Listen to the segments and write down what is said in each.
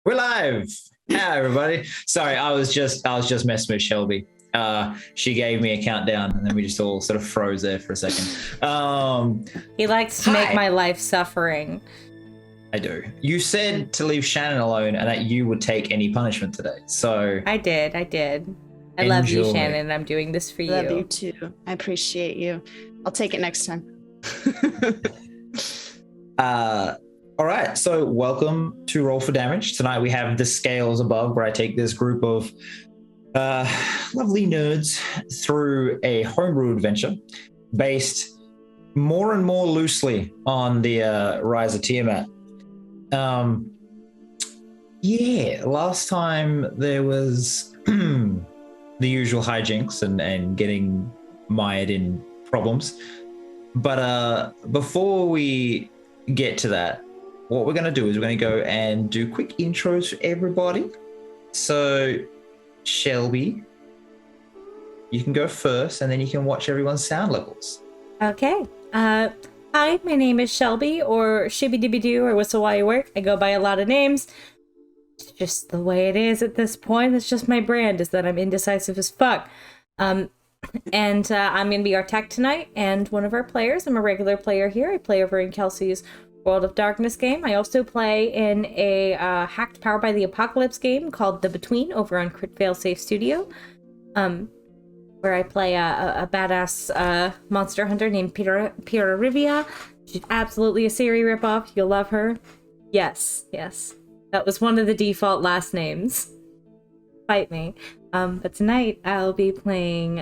We're live. Hi, everybody. Sorry, I was just messing with Shelby. She gave me a countdown, and then we just all sort of froze there for a second. He likes to make my life suffering. I do. You said to leave Shannon alone, and that you would take any punishment today. So I did. I love you, Shannon. I'm doing this for you. Love you too. I appreciate you. I'll take it next time. All right, so welcome to Roll for Damage. Tonight we have the scales above, where I take this group of lovely nerds through a homebrew adventure based more and more loosely on the Rise of Tiamat. Last time there was the usual hijinks and getting mired in problems. But before we get to that, what we're going to do is we're going to go and do quick intros for everybody. So, Shelby, you can go first, and then you can watch everyone's sound levels. Okay. Hi, my name is Shelby, or Shibby Dibby Doo, or Whistle While You Work. I go by a lot of names. It's just the way it is at this point. It's just my brand, is that I'm indecisive as fuck. I'm going to be our tech tonight, and one of our players. I'm a regular player here. I play over in Kelsey's World of Darkness game. I also play in a hacked Powered by the Apocalypse game called The Between over on Crit Failsafe Studio, where I play a badass monster hunter named Pira Rivia. She's absolutely a Siri ripoff. You'll love her. Yes. That was one of the default last names. Fight me. But tonight I'll be playing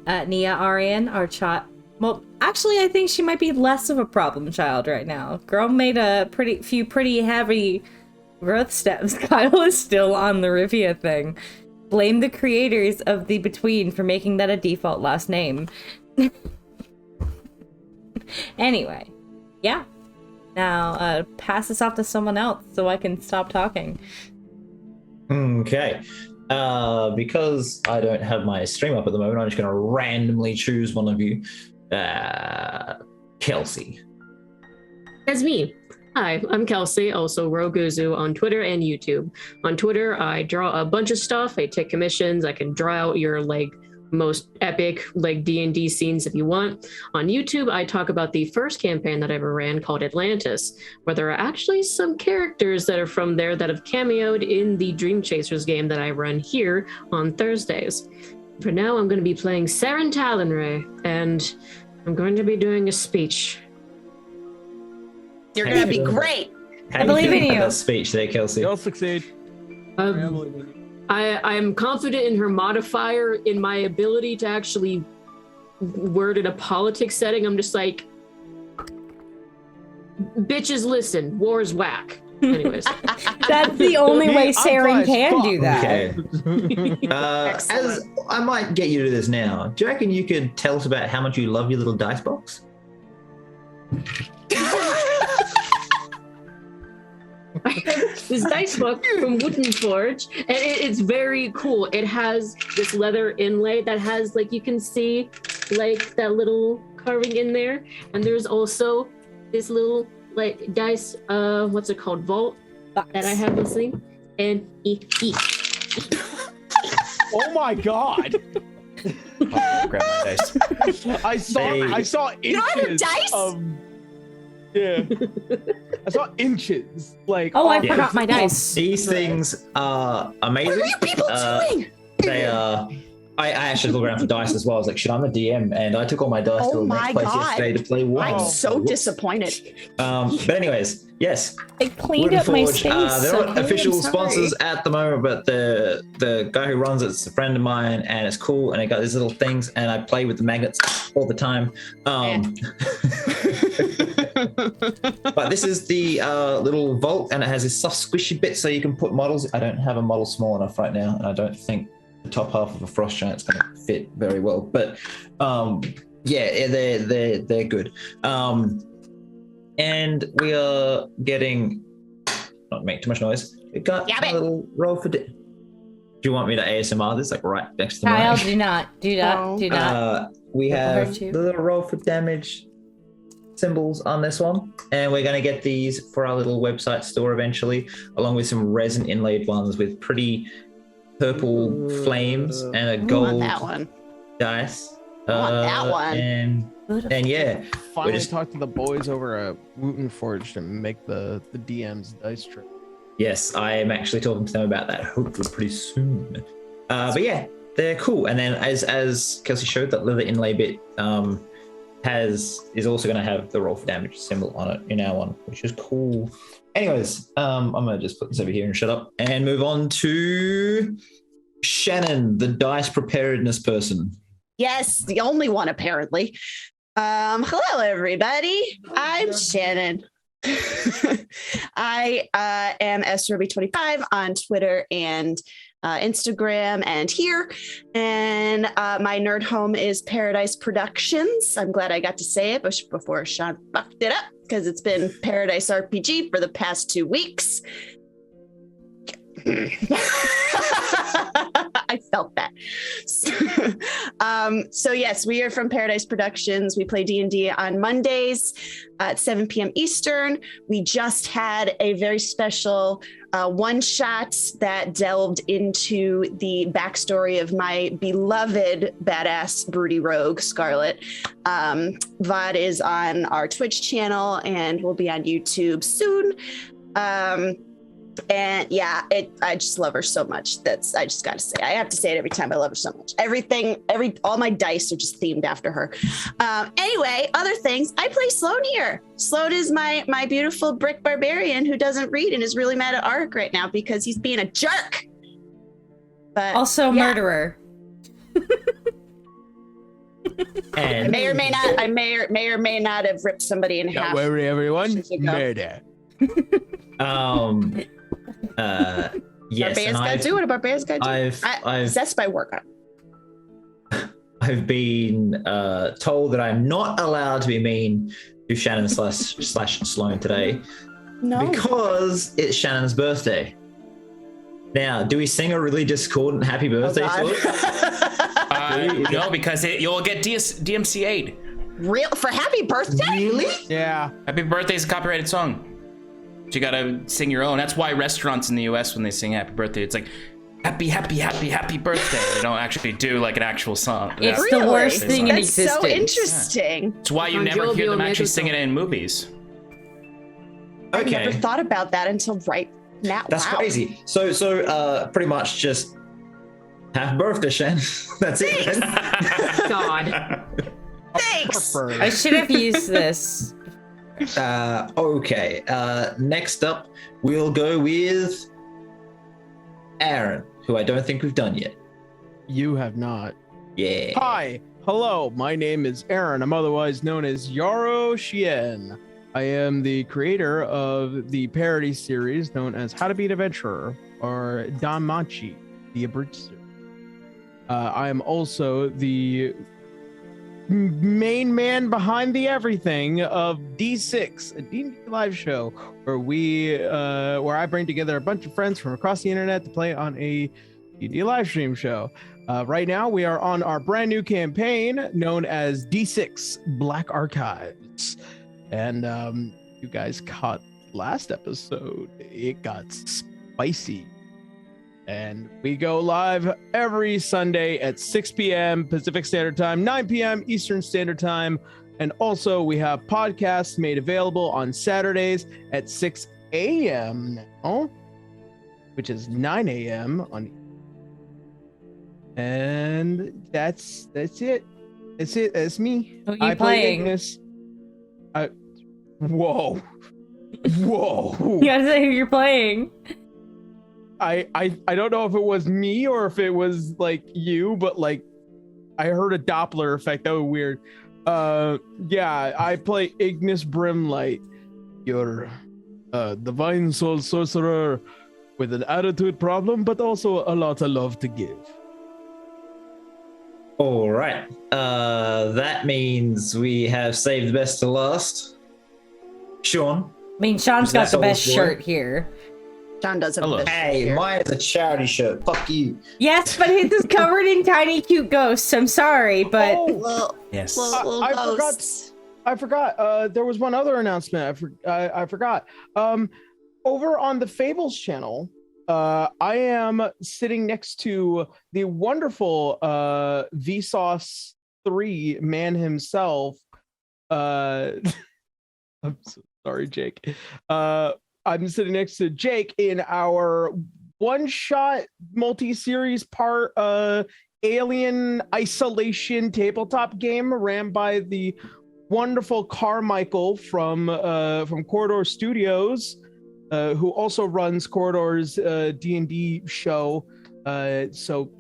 Nia Arron, our child. Well, actually, I think she might be less of a problem child right now. Girl made a few pretty heavy growth steps. Kyle is still on the Rivia thing. Blame the creators of The Between for making that a default last name. Anyway, yeah. Now, pass this off to someone else so I can stop talking. Okay. Because I don't have my stream up at the moment, I'm just going to randomly choose one of you. Kelsey. That's me. Hi, I'm Kelsey, also Roguzu on Twitter and YouTube. On Twitter, I draw a bunch of stuff. I take commissions. I can draw out your most epic D&D scenes if you want. On YouTube, I talk about the first campaign that I ever ran called Atlantis, where there are actually some characters that are from there that have cameoed in the Dream Chasers game that I run here on Thursdays. For now, I'm going to be playing Saren Talonray, and I'm going to be doing a speech. You're going to be great. I believe in you. That speech there, Kelsey. You'll succeed. I'm confident in her modifier, in my ability to actually word in a politics setting. I'm just like, bitches listen, war's whack. Anyways. That's the only way Saren can do that. Okay. As I might get you to do this now, do you reckon you could tell us about how much you love your little dice box? This dice book from Wooden Forge, and it's very cool. It has this leather inlay that has, you can see, that little carving in there. And there's also this little, dice, what's it called, vault box that I have this thing. And Oh my god! I'll grab my dice. I saw inches. You don't have dice? Yeah. I saw inches. I forgot my dice. These things are amazing. What are you people doing? They are. I actually look around for dice as well. I was like, shit, I'm a DM, and I took all my dice to the next place yesterday to play one. I'm so disappointed. But anyways, yes. I cleaned up my space. They're not official sponsors at the moment, but the guy who runs it's a friend of mine, and it's cool, and I got these little things, and I play with the magnets all the time. But this is the little vault, and it has this soft squishy bit so you can put models. I don't have a model small enough right now, and I don't think the top half of a frost giant's going to fit very well. But they're good. And we are getting, not make too much noise. We got a little roll for. Do you want me to ASMR this right next to Kyle, mine? do not. We have the little roll for damage. symbols on this one, and we're going to get these for our little website store eventually, along with some resin inlaid ones with pretty purple flames and a I want gold that one. dice. I want that one. And yeah, Finally just- talk to the boys over at Wooten Forge to make the DM's dice tray. yes, I am actually talking to them about that hopefully pretty soon. But yeah, they're cool. And then as Kelsey showed, that leather inlay bit is also going to have the roll for damage symbol on it in our one, which is cool. Anyways, I'm going to just put this over here and shut up and move on to Shannon, the dice preparedness person. Yes, the only one apparently. Hello, everybody. I'm Shannon. I am S4E05 on Twitter and Instagram and here. And my nerd home is Paradise Productions. I'm glad I got to say it before Sean fucked it up because it's been Paradise RPG for the past 2 weeks. I felt that. So yes, we are from Paradise Productions. We play D&D on Mondays at 7 p.m. Eastern. We just had a very special one-shot that delved into the backstory of my beloved badass broody rogue, Scarlet. VOD is on our Twitch channel and will be on YouTube soon. And yeah, I just love her so much. I just got to say, I have to say it every time. I love her so much. All my dice are just themed after her. Anyway, other things. I play Sloan here. Sloan is my beautiful brick barbarian who doesn't read and is really mad at Ark right now because he's being a jerk. But Also yeah. murderer. And I may or may not have ripped somebody in half. Don't worry, everyone. Years ago. Murder. yes, Barbarians gotta do what a barbarian's gotta do. That's my work on. I've been told that I'm not allowed to be mean to Shannon slash Sloan today No. because it's Shannon's birthday. Now, do we sing a really discordant happy birthday Oh, Sloan? No, because you'll get DMCA'd. Real for happy birthday? Really? Yeah. Happy birthday is a copyrighted song. You gotta sing your own. That's why restaurants in the US, when they sing happy birthday, it's like happy birthday. They don't actually do like an actual song. It's Really? the worst thing in That's existence. so interesting. It's why you On never Joe hear them Bill actually Mitchell sing it in movies. I never Okay, thought about that until right now. that's Wow. crazy. So pretty much just happy birthday, Shannon. That's it. then. God. Thanks. I should have used this. Okay. Next up, we'll go with Arron, who I don't think we've done yet. You have not. Yeah. Hi. Hello. My name is Arron. I'm otherwise known as Yaro Shien. I am the creator of the parody series known as How to Be an Adventurer or Danmachi, the abridged series. I am also the main man behind the everything of D6, a D&D live show where I bring together a bunch of friends from across the internet to play on a D&D live stream show. Right now we are on our brand new campaign known as D6 Black Archives, and you guys caught last episode. It got spicy. And we go live every Sunday at 6 p.m. Pacific Standard Time, 9 p.m. Eastern Standard Time. And also we have podcasts made available on Saturdays at 6 a.m. now, which is 9 a.m. on. And that's it. That's it. That's me. Who are you I play playing? Ignis. Whoa. Whoa. You gotta say who you're playing. I don't know if it was me or if it was like you, but like I heard a Doppler effect. That was weird. Yeah, I play Ignis Brimlight, your divine soul sorcerer with an attitude problem, but also a lot of love to give. All right. That means we have saved the best to last. Sean. I mean, Sean's Is got that the best Soul's boy? shirt here. John does have Hello. this Hey, here. mine is a charity shirt. Fuck you. Yes, but it is covered in tiny cute ghosts. I'm sorry, but Little, Yes. little I forgot- ghosts. I forgot. There was one other announcement. I forgot. Over on the Fables channel, I am sitting next to the wonderful Vsauce 3 man himself. I'm so sorry, Jake. I'm sitting next to Jake in our one-shot multi-series part Alien Isolation tabletop game ran by the wonderful Carmichael from Corridor Studios, who also runs Corridor's D&D show. So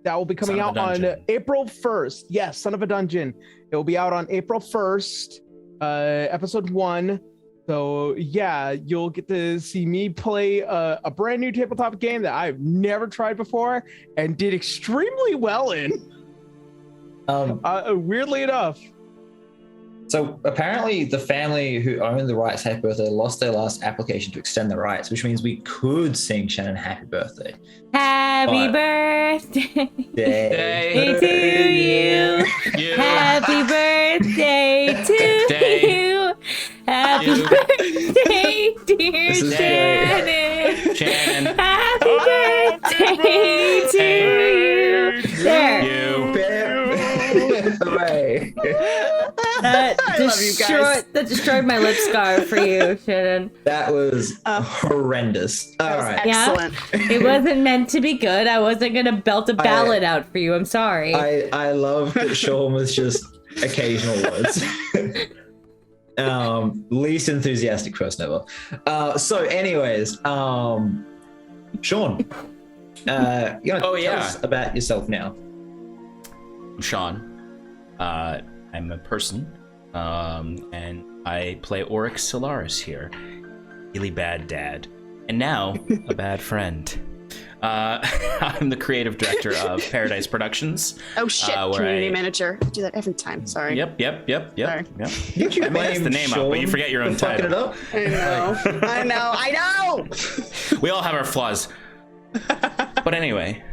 that will be coming out on April 1st. Yes, Son of a Dungeon. It will be out on April 1st, episode 1. So yeah, you'll get to see me play a brand new tabletop game that I've never tried before and did extremely well in. Weirdly enough. So apparently the family who owned the rights Happy Birthday lost their last application to extend the rights, which means we could sing Shannon Happy Birthday. Happy birthday Day to you. Happy birthday to you. Happy birthday, dear Shannon. Happy birthday to you. There. Hooray. That destroyed my lip scar for you, Shannon. That was horrendous. All right. Excellent. Yeah, it wasn't meant to be good. I wasn't going to belt a ballad out for you. I'm sorry. I love that Sean was just occasional words. Least enthusiastic person ever. So anyways, Sean, you want to tell us about yourself now? I'm Sean. I'm a person, and I play Oryx Solaris here. Really bad dad. And now, a bad friend. I'm the creative director of Paradise Productions. Oh shit, community manager. I do that every time, sorry. Yep. Sorry. You keep that's the name up, but you forget your own title. It up. I know. We all have our flaws. But anyway,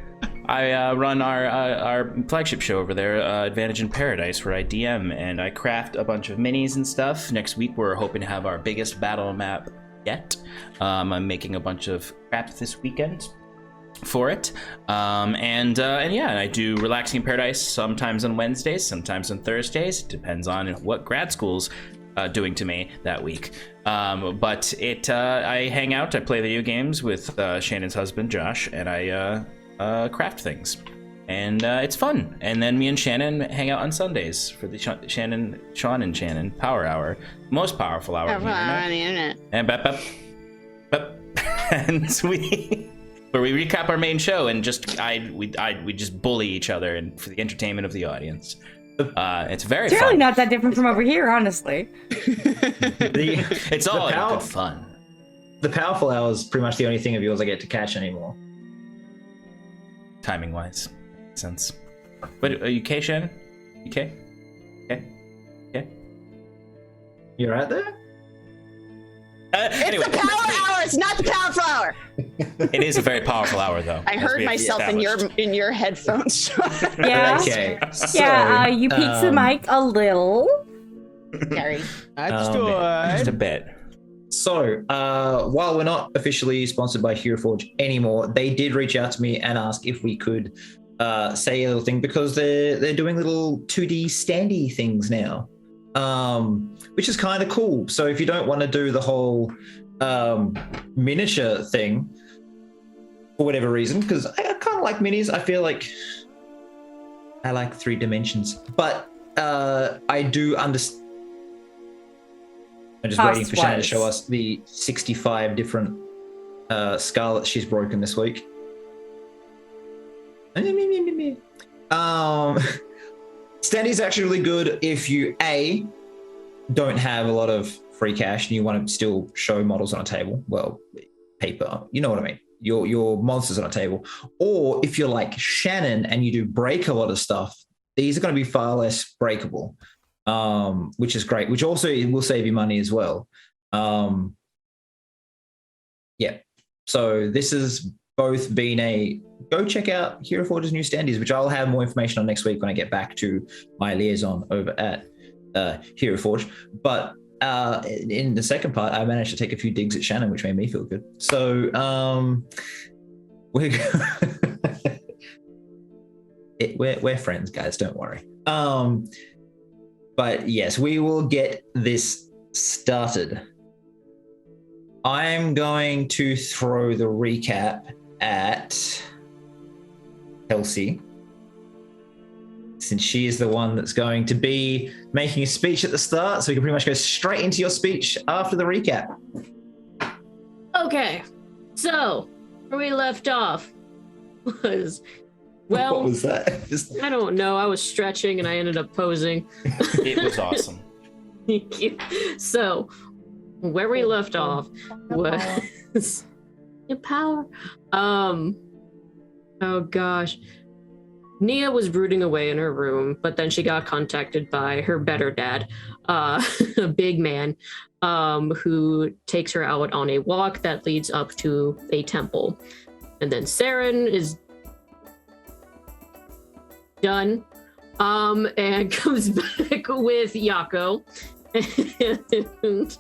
I run our flagship show over there, Advantage in Paradise, where I DM and I craft a bunch of minis and stuff. Next week, we're hoping to have our biggest battle map yet. I'm making a bunch of crap this weekend for it. And I do Relaxing in Paradise sometimes on Wednesdays, sometimes on Thursdays. Depends on what grad school's doing to me that week. But I hang out, I play video games with Shannon's husband, Josh, and I craft things, and it's fun. And then me and Shannon hang out on Sundays for the Sean and Shannon Power Hour, most powerful hour on the internet. And and where we recap our main show and we just bully each other and for the entertainment of the audience. It's very fun. Really not that different from over here, honestly. It's all good fun. The powerful hour is pretty much the only thing of yours I get to catch anymore. Timing wise, makes sense. But are you okay, Shannon? You okay? Okay. You're right there? Anyway, it's the power hour. It's not the powerful hour. It is a very powerful hour, though. I heard myself in your headphones. Yeah. Okay. Yeah. You peaked the mic a little. Sorry. Just a bit. So, while we're not officially sponsored by Hero Forge anymore, they did reach out to me and ask if we could say a little thing, because they're doing little 2D standy things now, which is kind of cool. So if you don't want to do the whole miniature thing for whatever reason, because I kind of like minis, I feel like I like 3 dimensions, but I do understand. I'm just waiting for Shannon to show us the 65 different scarlets she's broken this week. Standy's actually really good if you don't have a lot of free cash and you want to still show models on a table. Well, paper, you know what I mean. Your monsters on a table. Or if you're like Shannon and you do break a lot of stuff, these are going to be far less breakable. Which is great, which also will save you money as well. So this has both been go check out Hero Forge's new standees, which I'll have more information on next week when I get back to my liaison over at Hero Forge. But in the second part, I managed to take a few digs at Shannon, which made me feel good. So we're friends, guys. Don't worry. But yes, we will get this started. I'm going to throw the recap at Kelsey, since she is the one that's going to be making a speech at the start, so we can pretty much go straight into your speech after the recap. Okay, so where we left off was, well, what was that? I don't know. I was stretching and I ended up posing. It was awesome. Thank you. So where we left off was your power. Oh gosh. Nia was brooding away in her room, but then she got contacted by her better dad, a big man, who takes her out on a walk that leads up to a temple. And then Saren is done, and comes back with Yaako. And,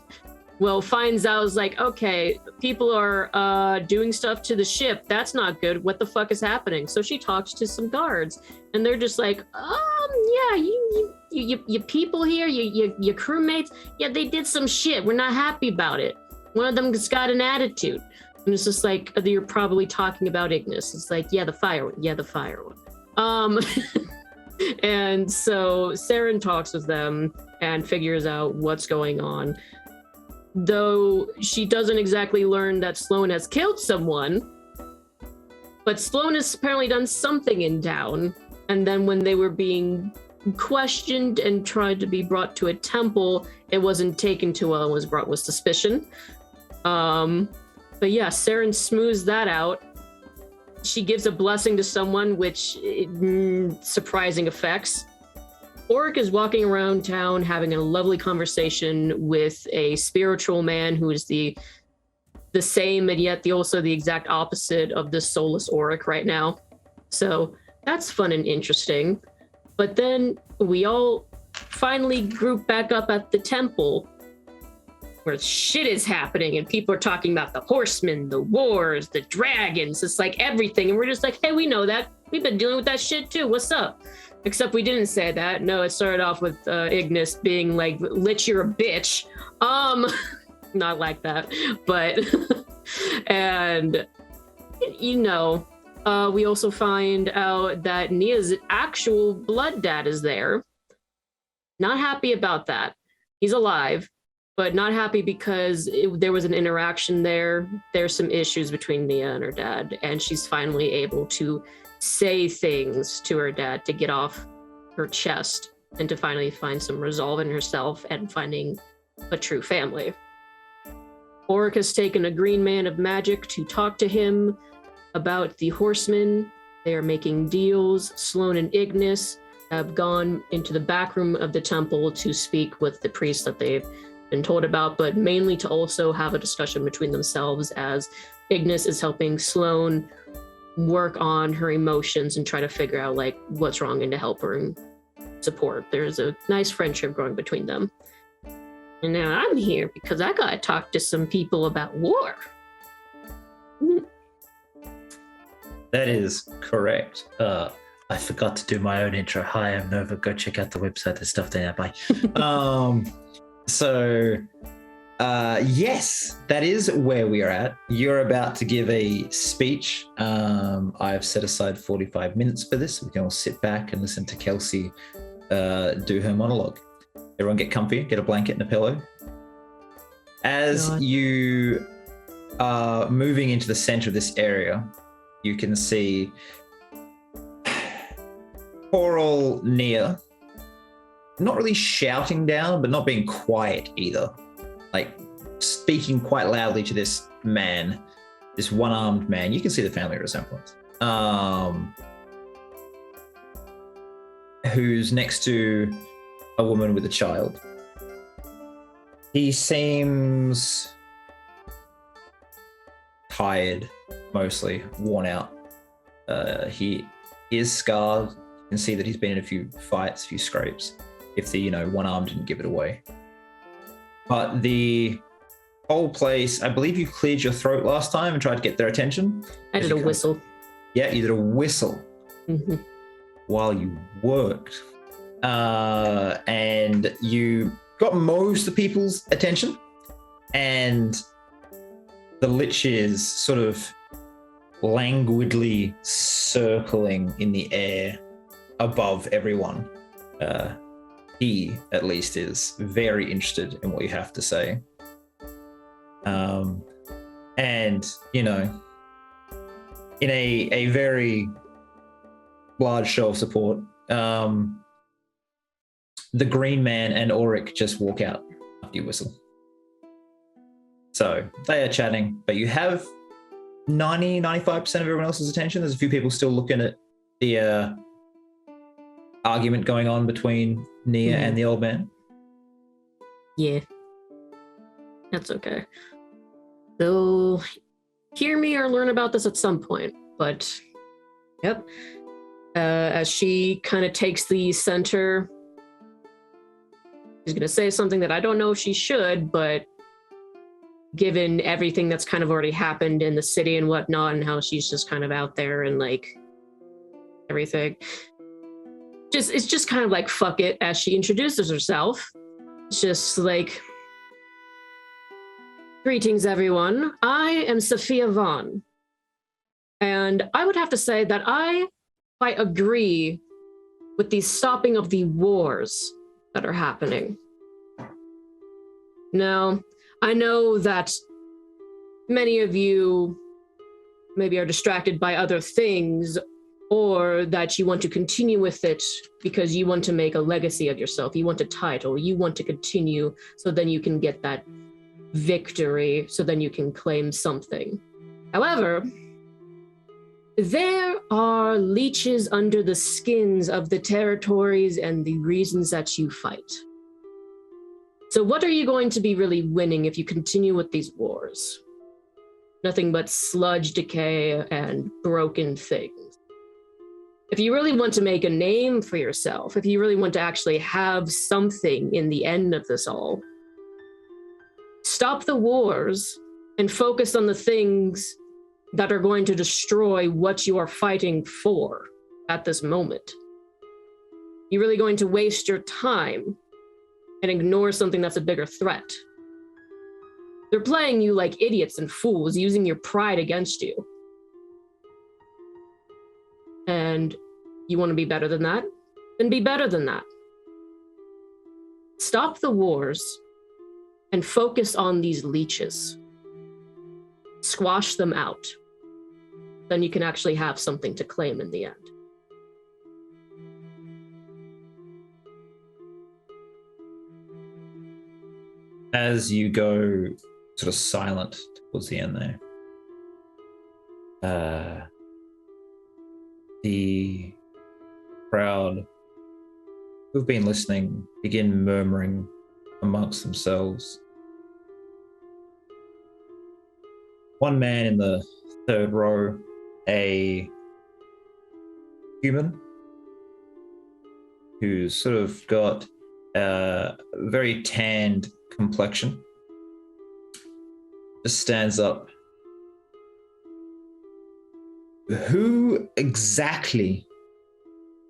well, finds out, is like, okay, people are doing stuff to the ship. That's not good. What the fuck is happening? So she talks to some guards, and they're just like, yeah, you people here, your crewmates, yeah, they did some shit. We're not happy about it. One of them just got an attitude. And it's just like, you're probably talking about Ignis. It's like, yeah, the fire one. Yeah, the fire one. And so Saren talks with them and figures out what's going on. Though she doesn't exactly learn that Sloan has killed someone, but Sloan has apparently done something in town. And then when they were being questioned and tried to be brought to a temple, it wasn't taken too well and was brought with suspicion. But yeah, Saren smooths that out. She gives a blessing to someone, which surprising effects. Oric is walking around town having a lovely conversation with a spiritual man who is the same and yet also the exact opposite of the soulless Oric right now. So that's fun and interesting. But then we all finally group back up at the temple where shit is happening and people are talking about the horsemen, the wars, the dragons. It's like everything. And we're just like, hey, we know that. We've been dealing with that shit too. What's up? Except we didn't say that. No, it started off with Ignis being like, Lich, you're a bitch. Not like that, but, and, you know, we also find out that Nia's actual blood dad is there. Not happy about that. He's alive, but not happy because there was an interaction there. There's some issues between Nia and her dad, and she's finally able to say things to her dad to get off her chest and to finally find some resolve in herself and finding a true family. Oric has taken a green man of magic to talk to him about the horsemen. They are making deals. Sloan and Ignis have gone into the back room of the temple to speak with the priest that they've been told about, but mainly to also have a discussion between themselves, as Ignis is helping Sloan work on her emotions and try to figure out like what's wrong and to help her and support. There's a nice friendship growing between them. And now I'm here because I gotta talk to some people about war. That is correct. I forgot to do my own intro. Hi, I'm Nova. Go check out the website. There's stuff there. Bye. Yes, that is where we are at. You're about to give a speech. I've set aside 45 minutes for this. We can all sit back and listen to Kelsey do her monologue. Everyone get comfy, get a blanket and a pillow. As you are moving into the center of this area, you can see poor old Nia, not really shouting down, but not being quiet either. Like speaking quite loudly to this man, this one-armed man. You can see the family resemblance. Who's next to a woman with a child. He seems tired, mostly worn out. He is scarred. You can see that he's been in a few fights, a few scrapes. if the one arm didn't give it away. But the whole place, I believe you cleared your throat last time and tried to get their attention. I did a whistle. Yeah, you did a whistle while you worked. And you got most of the people's attention, and the lich is sort of languidly circling in the air above everyone. He, at least, is very interested in what you have to say. And, in a very large show of support, the Green Man and Auric just walk out after you whistle. So they are chatting, but you have 95% of everyone else's attention. There's a few people still looking at the argument going on between Nia and the old man. Yeah. That's okay. They'll hear me or learn about this at some point, but yep. As she kind of takes the center, she's going to say something that I don't know if she should, but given everything that's kind of already happened in the city and whatnot, and how she's just kind of out there and like everything, it's just kind of like fuck it. As she introduces herself, it's just like, greetings everyone, I am Sophia Vaughn, and I would have to say that I quite agree with the stopping of the wars that are happening. Now, I know that many of you maybe are distracted by other things, or that you want to continue with it because you want to make a legacy of yourself. You want a title, you want to continue so then you can get that victory, so then you can claim something. However, there are leeches under the skins of the territories and the reasons that you fight. So what are you going to be really winning if you continue with these wars? Nothing but sludge, decay, and broken things. If you really want to make a name for yourself, if you really want to actually have something in the end of this all, stop the wars and focus on the things that are going to destroy what you are fighting for at this moment. You're really going to waste your time and ignore something that's a bigger threat. They're playing you like idiots and fools, using your pride against you. And you want to be better than that? Then be better than that. Stop the wars and focus on these leeches. Squash them out. Then you can actually have something to claim in the end. As you go sort of silent towards the end there, the crowd who've been listening begin murmuring amongst themselves. One man in the third row, a human who's sort of got a very tanned complexion, just stands up. Who exactly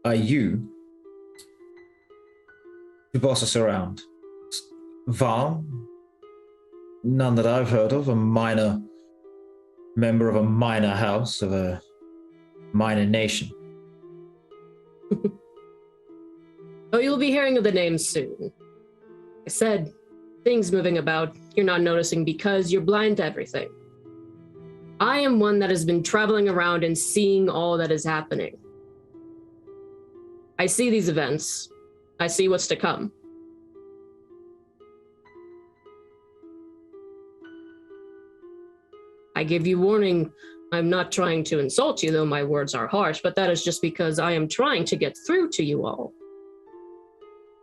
are you to boss us around? Vaughn? None that I've heard of. A minor member of a minor house of a minor nation. Oh, you'll be hearing of the names soon. I said, things moving about, you're not noticing because you're blind to everything. I am one that has been traveling around and seeing all that is happening. I see these events. I see what's to come. I give you warning, I'm not trying to insult you, though my words are harsh, but that is just because I am trying to get through to you all.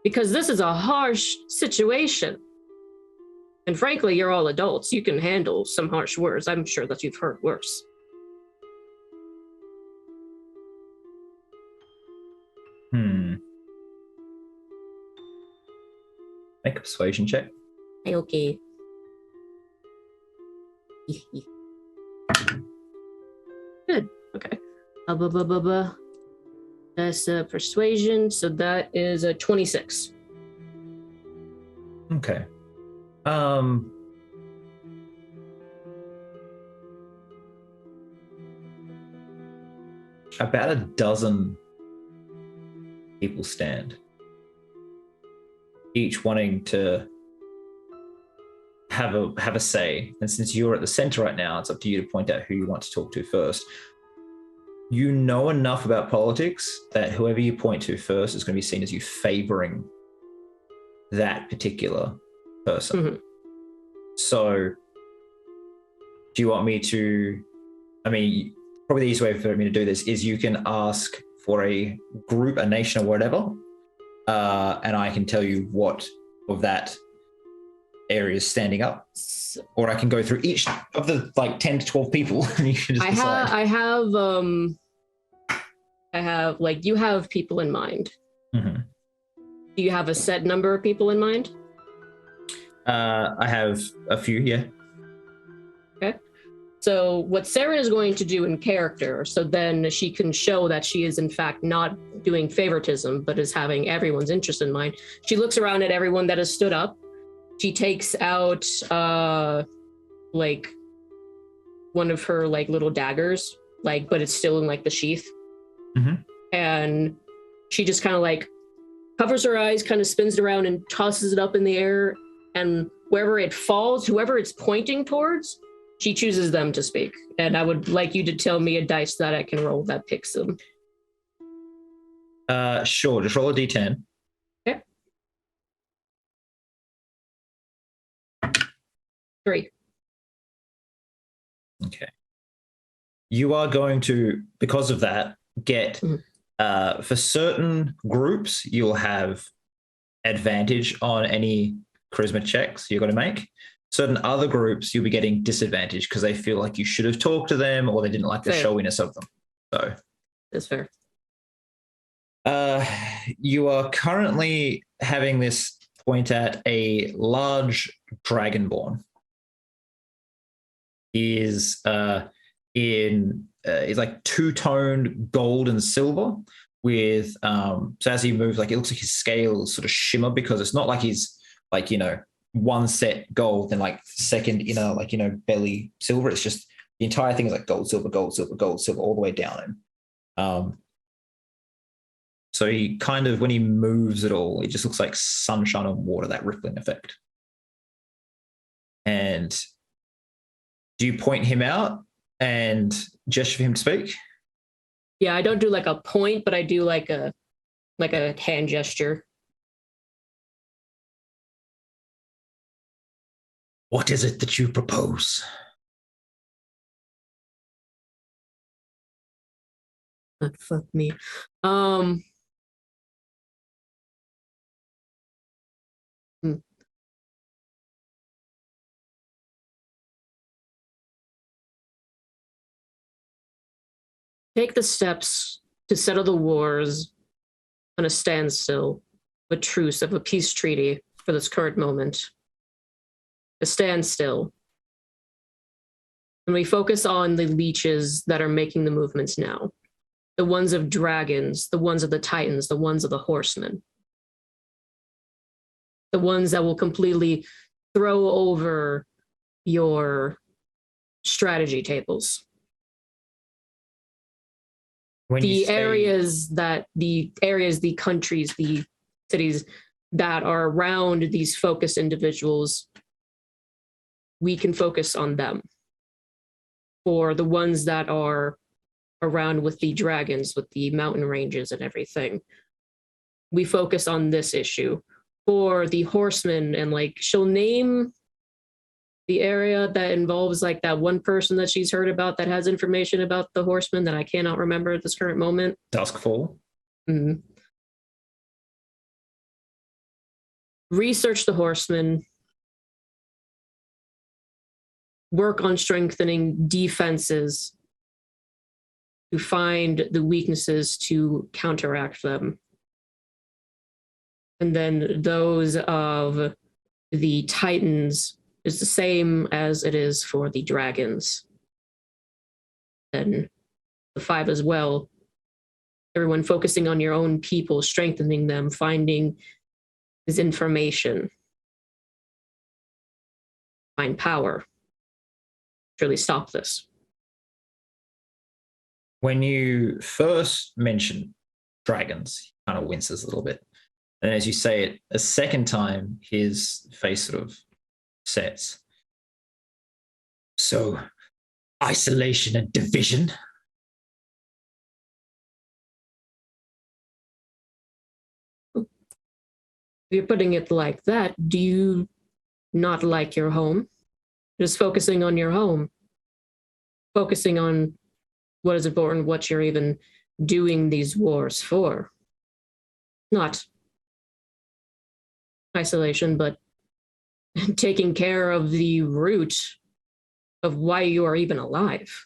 Because this is a harsh situation. And frankly, you're all adults. You can handle some harsh words. I'm sure that you've heard worse. Make a persuasion check. Okay. Good. Okay. Blah, blah, blah, blah. That's persuasion. So that is a 26. Okay. About a dozen people stand, each wanting to have a say. And since you're at the center right now, it's up to you to point out who you want to talk to first. You know enough about politics that whoever you point to first is going to be seen as you favoring that particular person. Mm-hmm. So do you want me to, probably the easiest way for me to do this is you can ask for a group, a nation, or whatever, and I can tell you what of that area is standing up, or I can go through each of the 10 to 12 people, and you can just decide. I have you have people in mind. Mm-hmm. Do you have a set number of people in mind? I have a few, yeah. Okay. So what Sarah is going to do in character, so then she can show that she is in fact not doing favoritism, but is having everyone's interest in mind. She looks around at everyone that has stood up. She takes out one of her little daggers, but it's still in the sheath. Mm-hmm. And she just kind of covers her eyes, kind of spins it around and tosses it up in the air. And wherever it falls, whoever it's pointing towards, she chooses them to speak. And I would like you to tell me a dice that I can roll that picks them. Sure, just roll a d10. Okay. 3. Okay. You are going to, because of that, get, for certain groups, you'll have advantage on any charisma checks you're going to make. Certain other groups, you'll be getting disadvantage because they feel like you should have talked to them or they didn't like the showiness of them. So that's fair. You are currently having this point at a large dragonborn. He is is two-toned gold and silver with so as he moves, it looks like his scales sort of shimmer because it's not like he's one set gold and second inner belly silver. It's just the entire thing is gold, silver, gold, silver, gold, silver all the way down him. So he kind of, when he moves at all, it just looks like sunshine on water, that rippling effect. And do you point him out and gesture for him to speak? Yeah, I don't do a point, but I do a hand gesture. What is it that you propose? Fuck me. Take the steps to settle the wars on a standstill, a truce of a peace treaty for this current moment. A standstill. And we focus on the leeches that are making the movements now. The ones of dragons, the ones of the titans, the ones of the horsemen. The ones that will completely throw over your strategy tables. The countries, the cities that are around these focused individuals, we can focus on them. For the ones that are around with the dragons, with the mountain ranges and everything, we focus on this issue. For the horsemen, and she'll name the area that involves that one person that she's heard about that has information about the horsemen that I cannot remember at this current moment. Duskfall. Mm-hmm. Research the horsemen. Work on strengthening defenses to find the weaknesses to counteract them. And then those of the Titans is the same as it is for the dragons. And the 5 as well. Everyone focusing on your own people, strengthening them, finding this information, find power, truly stop this. When you first mention dragons, he kind of winces a little bit. And as you say it a second time, his face sort of sets. So, isolation and division? If you're putting it like that, do you not like your home? Just focusing on your home, focusing on what is important, what you're even doing these wars for. Not isolation, but taking care of the root of why you are even alive.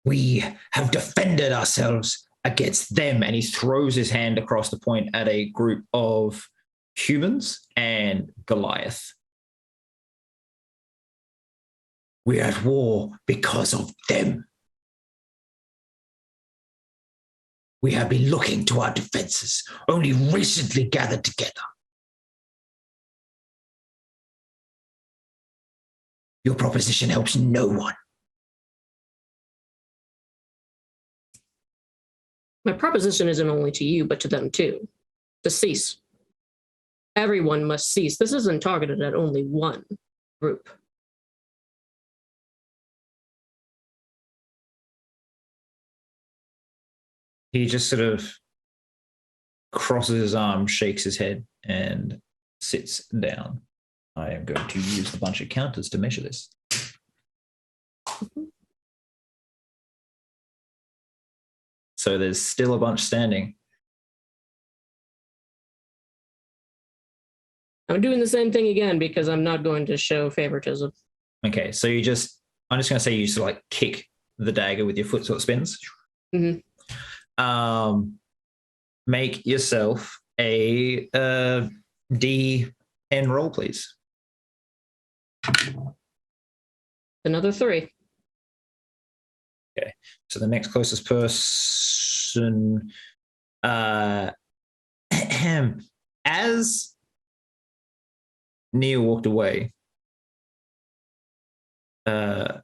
We have defended ourselves against them. And he throws his hand across the point at a group of humans and Goliath. We're at war because of them. We have been looking to our defenses, only recently gathered together. Your proposition helps no one. My proposition isn't only to you, but to them too. To cease. Everyone must cease. This isn't targeted at only one group. He just sort of crosses his arms, shakes his head, and sits down. I am going to use a bunch of counters to measure this. So there's still a bunch standing. I'm doing the same thing again because I'm not going to show favoritism. Okay, so I'm just going to say you sort of like kick the dagger with your foot so it spins. Mm-hmm. Make yourself a D10 roll, please. Another 3. Okay, so the next closest person, as Nia walked away, her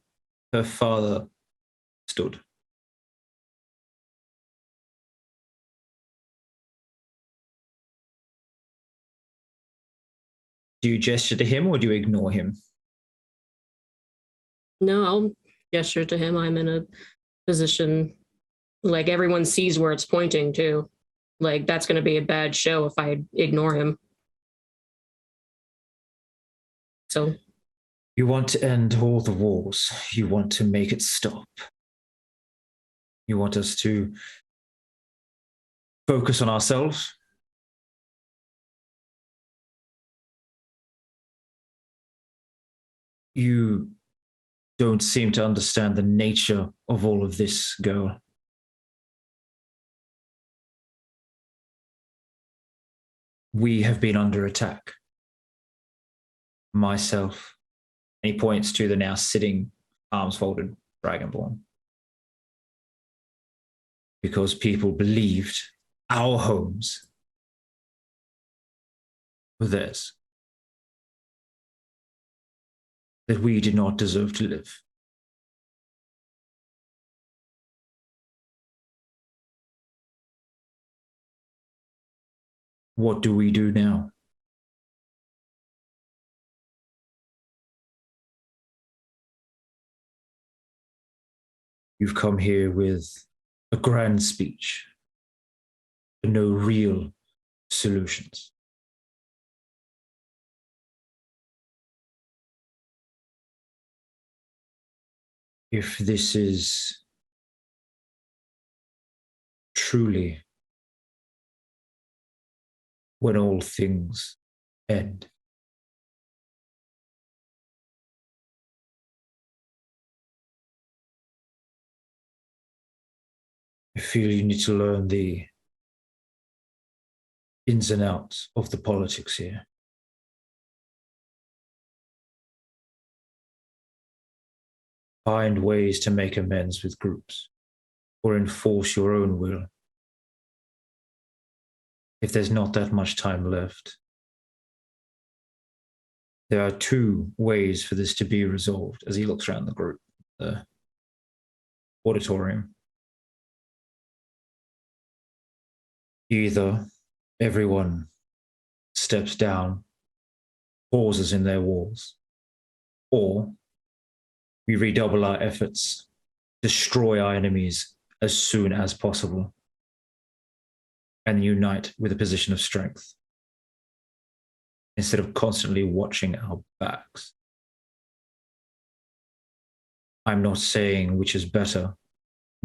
father stood. Do you gesture to him or do you ignore him? No, I'll gesture to him. I'm in a position, like everyone sees where it's pointing to. Like that's going to be a bad show if I ignore him. So. You want to end all the wars. You want to make it stop. You want us to focus on ourselves. You don't seem to understand the nature of all of this, girl. We have been under attack. Myself. And he points to the now sitting, arms folded Dragonborn. Because people believed our homes were theirs. That we did not deserve to live. What do we do now? You've come here with a grand speech, but no real solutions. If this is truly when all things end, I feel you need to learn the ins and outs of the politics here. Find ways to make amends with groups or enforce your own will. If there's not that much time left, there are two ways for this to be resolved as he looks around the group, the auditorium. Either everyone steps down, pauses in their walls, or we redouble our efforts, destroy our enemies as soon as possible, and unite with a position of strength, instead of constantly watching our backs. I'm not saying which is better,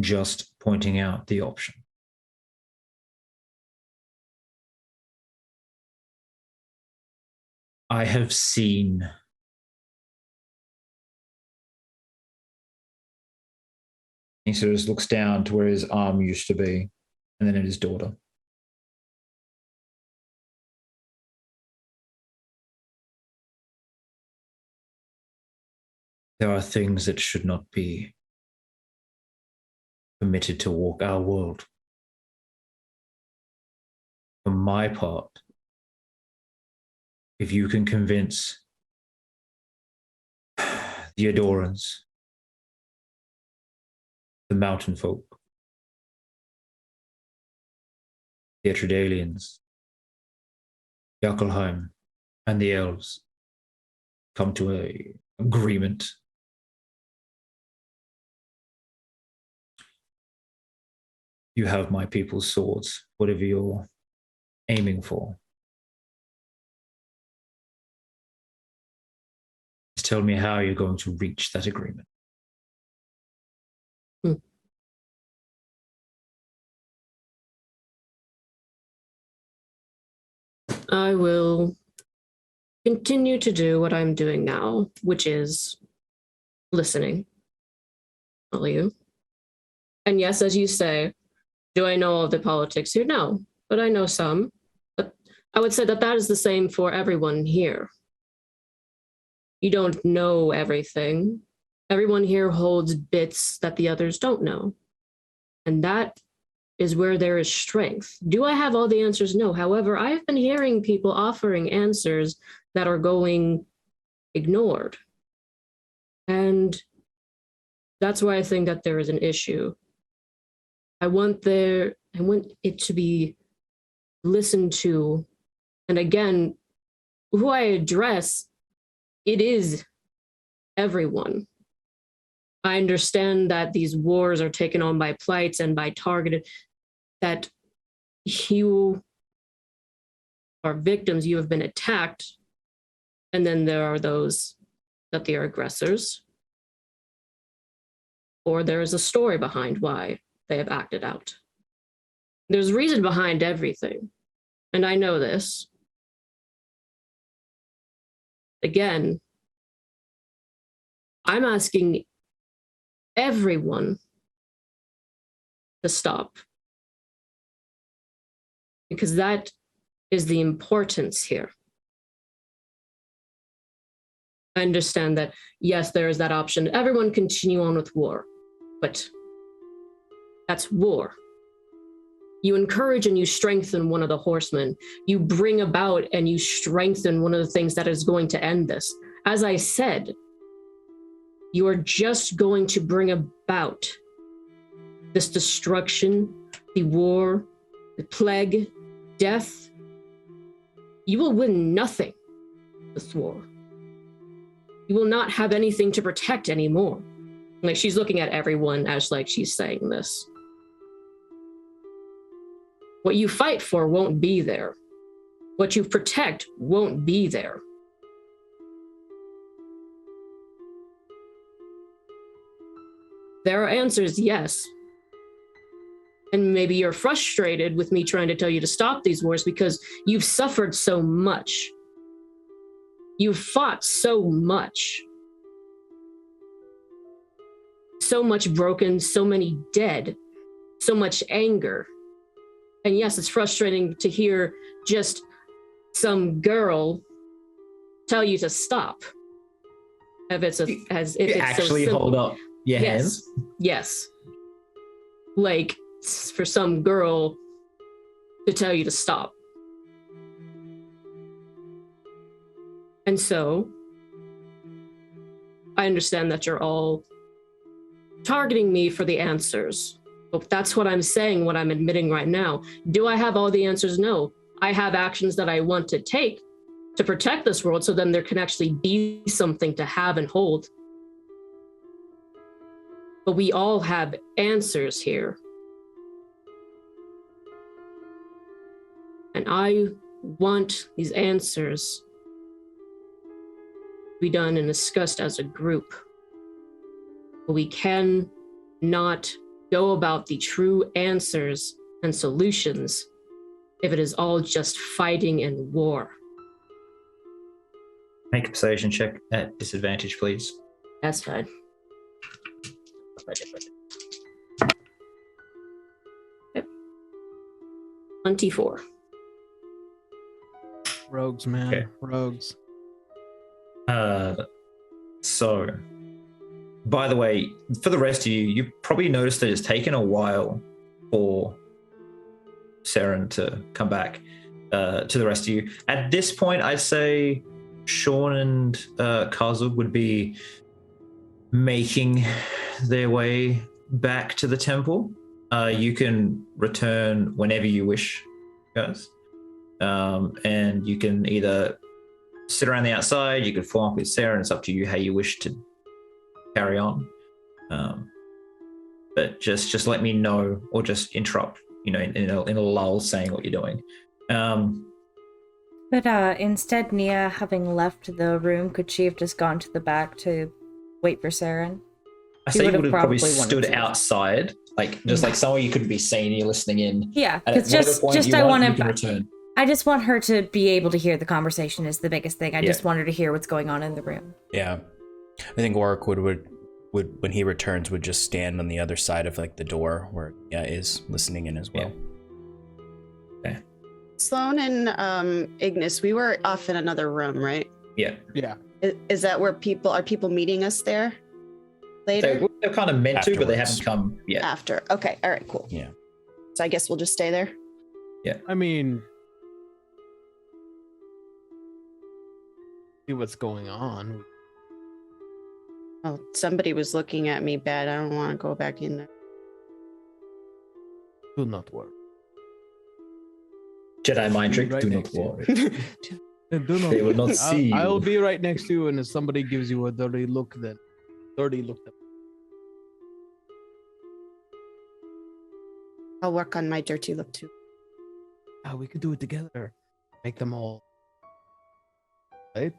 just pointing out the option. I have seen he sort of just looks down to where his arm used to be, and then at his daughter. There are things that should not be permitted to walk our world. For my part, if you can convince the Adorans, the mountain folk, the Atredalians, Yakelheim, and the elves come to an agreement, you have my people's swords, whatever you're aiming for. Just tell me how you're going to reach that agreement. I will continue to do what I'm doing now, which is listening. All you. And yes, as you say, do I know all of the politics here? No, but I know some. But I would say that that is the same for everyone here. You don't know everything. Everyone here holds bits that the others don't know. And that is where there is strength. Do I have all the answers? No. However, I've been hearing people offering answers that are going ignored. And that's why I think that there is an issue. I want it to be listened to. And again, who I address, it is everyone. I understand that these wars are taken on by plights and by targeted, that you are victims, you have been attacked, and then there are those that they are aggressors. Or there is a story behind why they have acted out. There's reason behind everything, and I know this. Again, I'm asking everyone to stop, because that is the importance here. I understand that, yes, there is that option. Everyone continue on with war, but that's war. You encourage and you strengthen one of the horsemen. You bring about and you strengthen one of the things that is going to end this. As I said, you are just going to bring about this destruction, the war, the plague, death. You will win nothing with war. You will not have anything to protect anymore. Like, she's looking at everyone as like she's saying this. What you fight for won't be there. What you protect won't be there. There are answers, yes. And maybe you're frustrated with me trying to tell you to stop these wars because you've suffered so much. You've fought so much. So much broken, so many dead, so much anger. And yes, it's frustrating to hear just some girl tell you to stop. If it's actually so simple. hold up your hands. Yes. Like for some girl to tell you to stop. And so I understand that you're all targeting me for the answers. But that's what I'm saying, what I'm admitting right now. Do I have all the answers? No. I have actions that I want to take to protect this world so then there can actually be something to have and hold. But we all have answers here. And I want these answers to be done and discussed as a group. But we can not go about the true answers and solutions if it is all just fighting and war. Make a persuasion check at disadvantage, please. That's fine. 24. Rogues, man. Okay. Rogues. So, by the way, for the rest of you, you probably noticed that it's taken a while for Saren to come back to the rest of you. At this point, I'd say Sean and Kazub would be making their way back to the temple. You can return whenever you wish, guys. And you can either sit around the outside, you could form up with Sarah, and it's up to you how you wish to carry on. But just let me know, or just interrupt, in a lull, saying what you're doing. But instead, Nia, having left the room, could she have just gone to the back to wait for Saren? I say you would have probably stood outside, just like somewhere you couldn't be seen. You're listening in. Yeah, it's just I want to return. I just want her to be able to hear the conversation is the biggest thing. I just want her to hear what's going on in the room. Yeah, I think Warwick would when he returns would just stand on the other side of like the door where is listening in as well. Yeah. Okay. Sloan and Ignis, we were off in another room, right? Yeah. Yeah. Is that where people meeting us there later? They're kind of meant Afterwards. to, but they haven't come yet. After. Okay. All right, cool. Yeah. So I guess we'll just stay there. Yeah. I mean, see what's going on. Oh, somebody was looking at me bad. I don't want to go back in there. Do not worry. Jedi mind trick. Right Do not next to you. worry. Do not They will not see you. I'll be right next to you, and if somebody gives you a dirty look, then dirty look. I'll work on my dirty look too. We could do it together. Make them all right.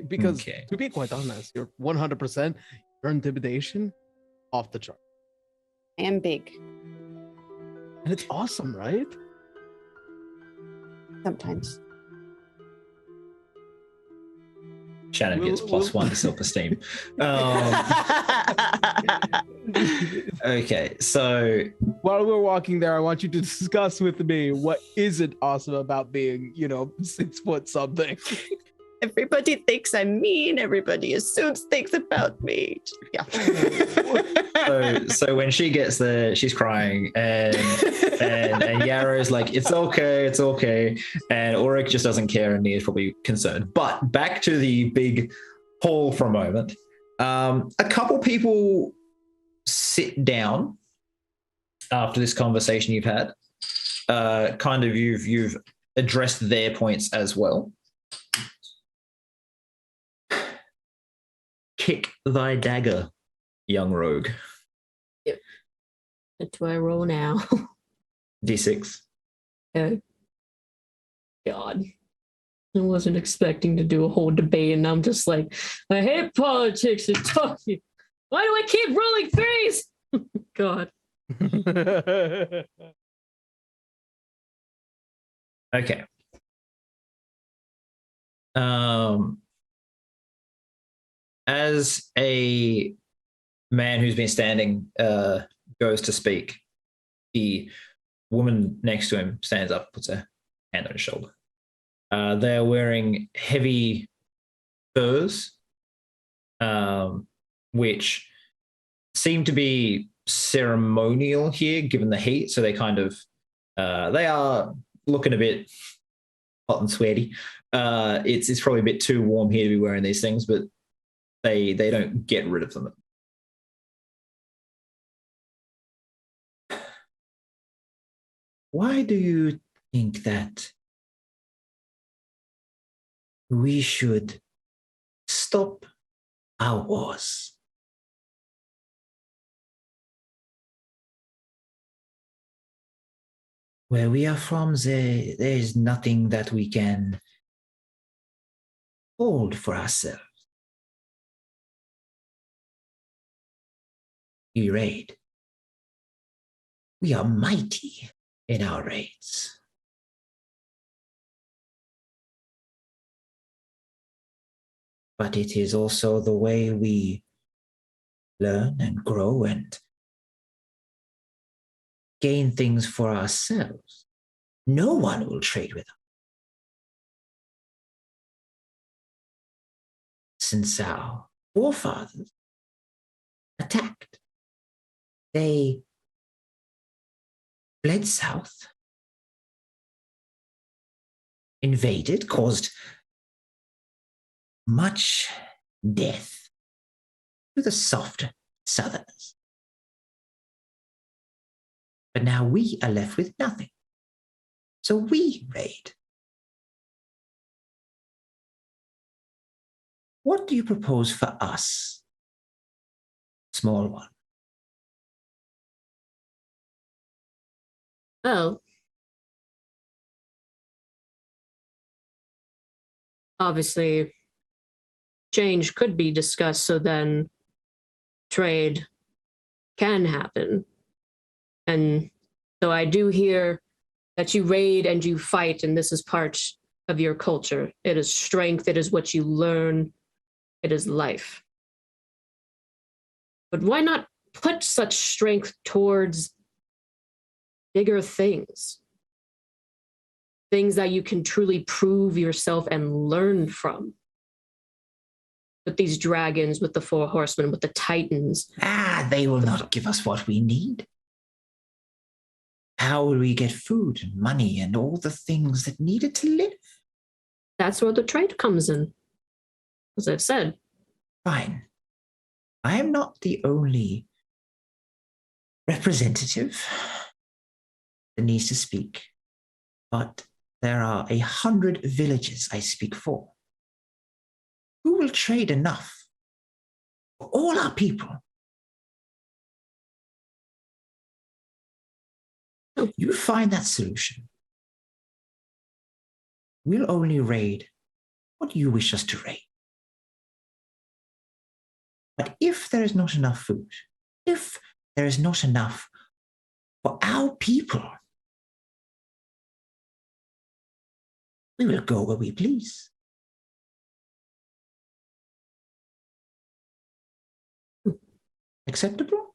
Because to be quite honest, you're 100%. Your intimidation off the chart. I am big. And it's awesome, right? Sometimes. Shannon gets +1 to self-esteem. Okay, so while we're walking there, I want you to discuss with me what isn't awesome about being, 6 foot something. Everybody thinks I'm mean. Everybody assumes things about me. Yeah. So when she gets there, she's crying, and Yarrow's like, it's okay, and Ulrich just doesn't care, and Nia's probably concerned. But back to the big hall for a moment. A couple people sit down after this conversation you've had. Kind of you've addressed their points as well. Kick thy dagger, young rogue. Yep. What do I roll now? D6. Okay. God. I wasn't expecting to do a whole debate, and I'm just like, I hate politics and talking. Why do I keep rolling threes? God. Okay. As a man who's been standing goes to speak, he woman next to him stands up, puts her hand on his shoulder. They're wearing heavy furs, which seem to be ceremonial here, given the heat. So they kind of they are looking a bit hot and sweaty. It's probably a bit too warm here to be wearing these things, but they don't get rid of them. Why do you think that we should stop our wars? Where we are from, there is nothing that we can hold for ourselves. We raid. We are mighty in our raids. But it is also the way we learn and grow and gain things for ourselves. No one will trade with us. Since our forefathers attacked, they fled south, invaded, caused much death to the soft southerners. But now we are left with nothing. So we raid. What do you propose for us, small one? Well, obviously, change could be discussed so then trade can happen. And so I do hear that you raid and you fight, and this is part of your culture. It is strength, it is what you learn, it is life. But why not put such strength towards bigger things? Things that you can truly prove yourself and learn from. With these dragons, with the four horsemen, with the titans. They will not give us what we need. How will we get food and money and all the things that needed to live? That's where the trade comes in. As I've said. Fine. I am not the only representative that needs to speak, but there are 100 villages I speak for. Who will trade enough for all our people? You find that solution. We'll only raid what you wish us to raid. But if there is not enough food, if there is not enough for our people, we will go where we please. Acceptable?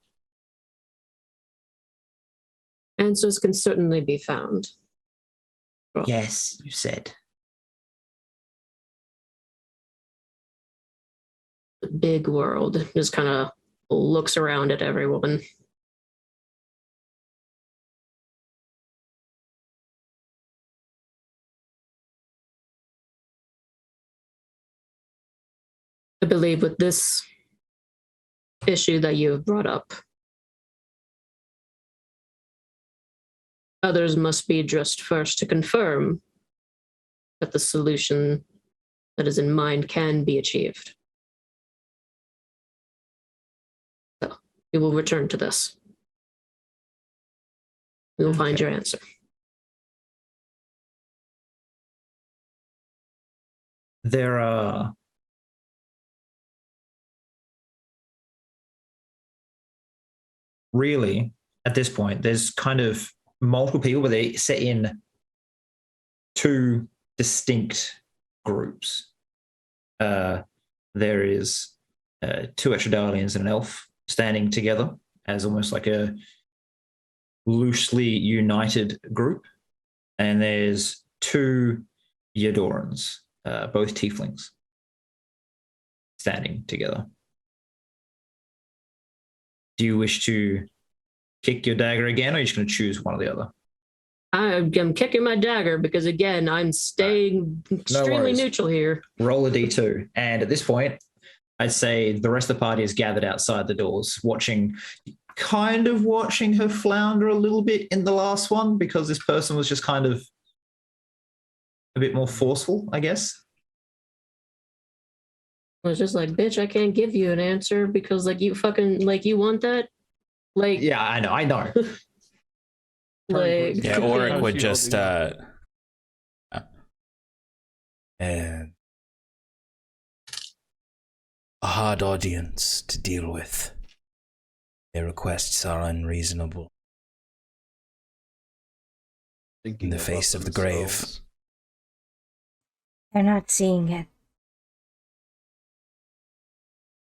Answers can certainly be found. Well, yes, you said. The big world just kind of looks around at everyone. I believe with this issue that you have brought up, others must be addressed first to confirm that the solution that is in mind can be achieved. So we will return to this. We will find your answer. There are really, at this point, there's kind of multiple people, but they set in two distinct groups. There is two Extradalians and an elf standing together as almost like a loosely united group, and there's 2 Yadorans, both tieflings, standing together. Do you wish to kick your dagger again, or are you just going to choose one or the other? I'm kicking my dagger because, again, I'm staying extremely neutral here. Roll a d2. And at this point, I'd say the rest of the party is gathered outside the doors, watching her flounder a little bit in the last one, because this person was just kind of a bit more forceful, I guess. I was just like, bitch, I can't give you an answer because, like, you fucking, like, you want that? Like, yeah, I know. Like, yeah, Oric would just and a hard audience to deal with. Their requests are unreasonable. In the face of the grave. They're not seeing it.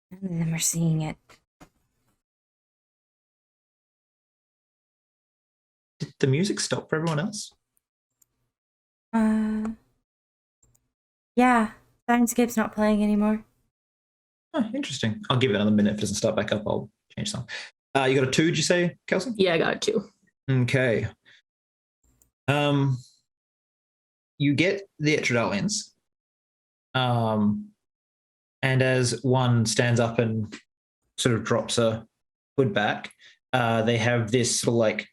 None of them are seeing it. Did the music stop for everyone else? Yeah. Soundscape's not playing anymore. Oh, interesting. I'll give it another minute. If it doesn't start back up, I'll change some. You got a 2, did you say, Kelsey? Yeah, I got a 2. Okay. You get the Etrodalians. And as one stands up and sort of drops a hood back, they have this sort of like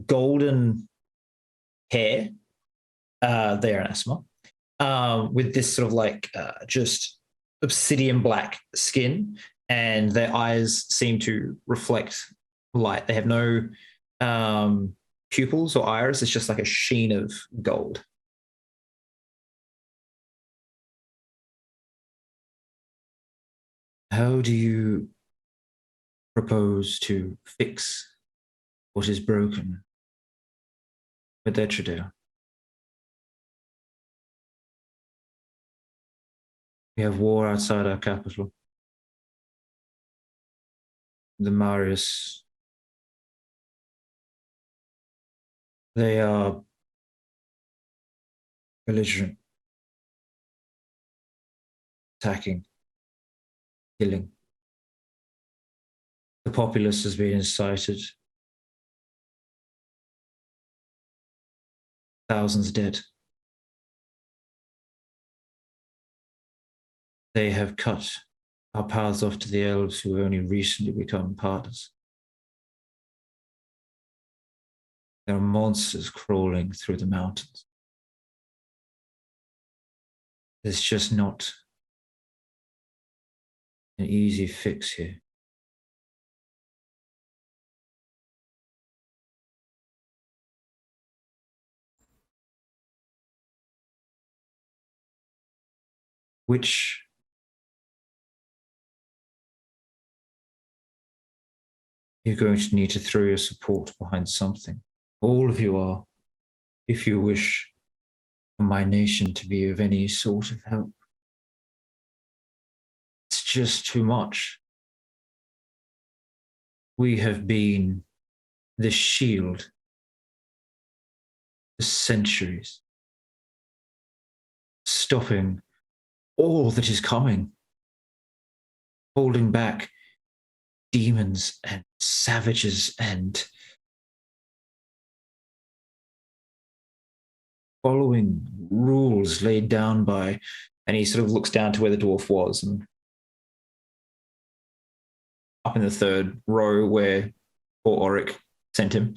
golden hair. They are an asthma. With this sort of like just obsidian black skin, and their eyes seem to reflect light. They have no pupils or iris. It's just like a sheen of gold. How do you propose to fix what is broken with Etrodale? We have war outside our capital. The Marius, they are belligerent, attacking, killing. The populace has been incited. Thousands dead. They have cut our paths off to the elves, who have only recently become partners. There are monsters crawling through the mountains. There's just not an easy fix here. Which you're going to need to throw your support behind something. All of you are, if you wish for my nation to be of any sort of help. It's just too much. We have been the shield for centuries, stopping all that is coming, holding back demons and savages and following rules laid down by, and he sort of looks down to where the dwarf was, and up in the third row where poor Oric sent him,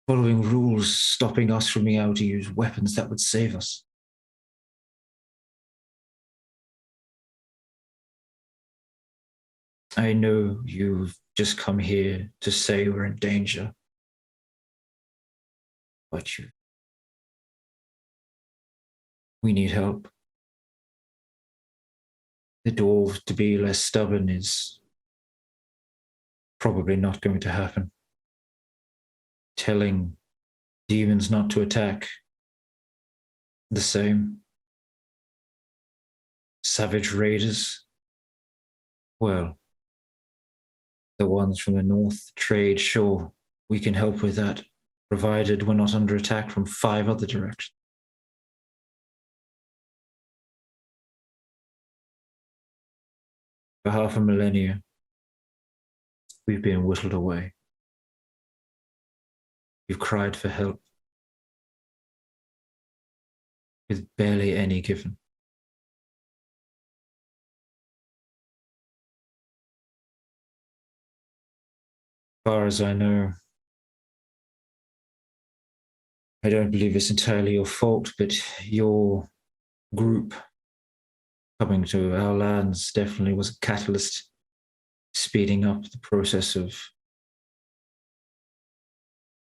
following rules stopping us from being able to use weapons that would save us. I know you've just come here to say we're in danger, but we need help. The dwarves to be less stubborn is probably not going to happen. Telling demons not to attack, the same. Savage raiders, well, the ones from the north trade, sure, we can help with that, provided we're not under attack from 5 other directions. For half a millennia, we've been whittled away. We've cried for help, with barely any given. As far as I know, I don't believe it's entirely your fault, but your group coming to our lands definitely was a catalyst, speeding up the process of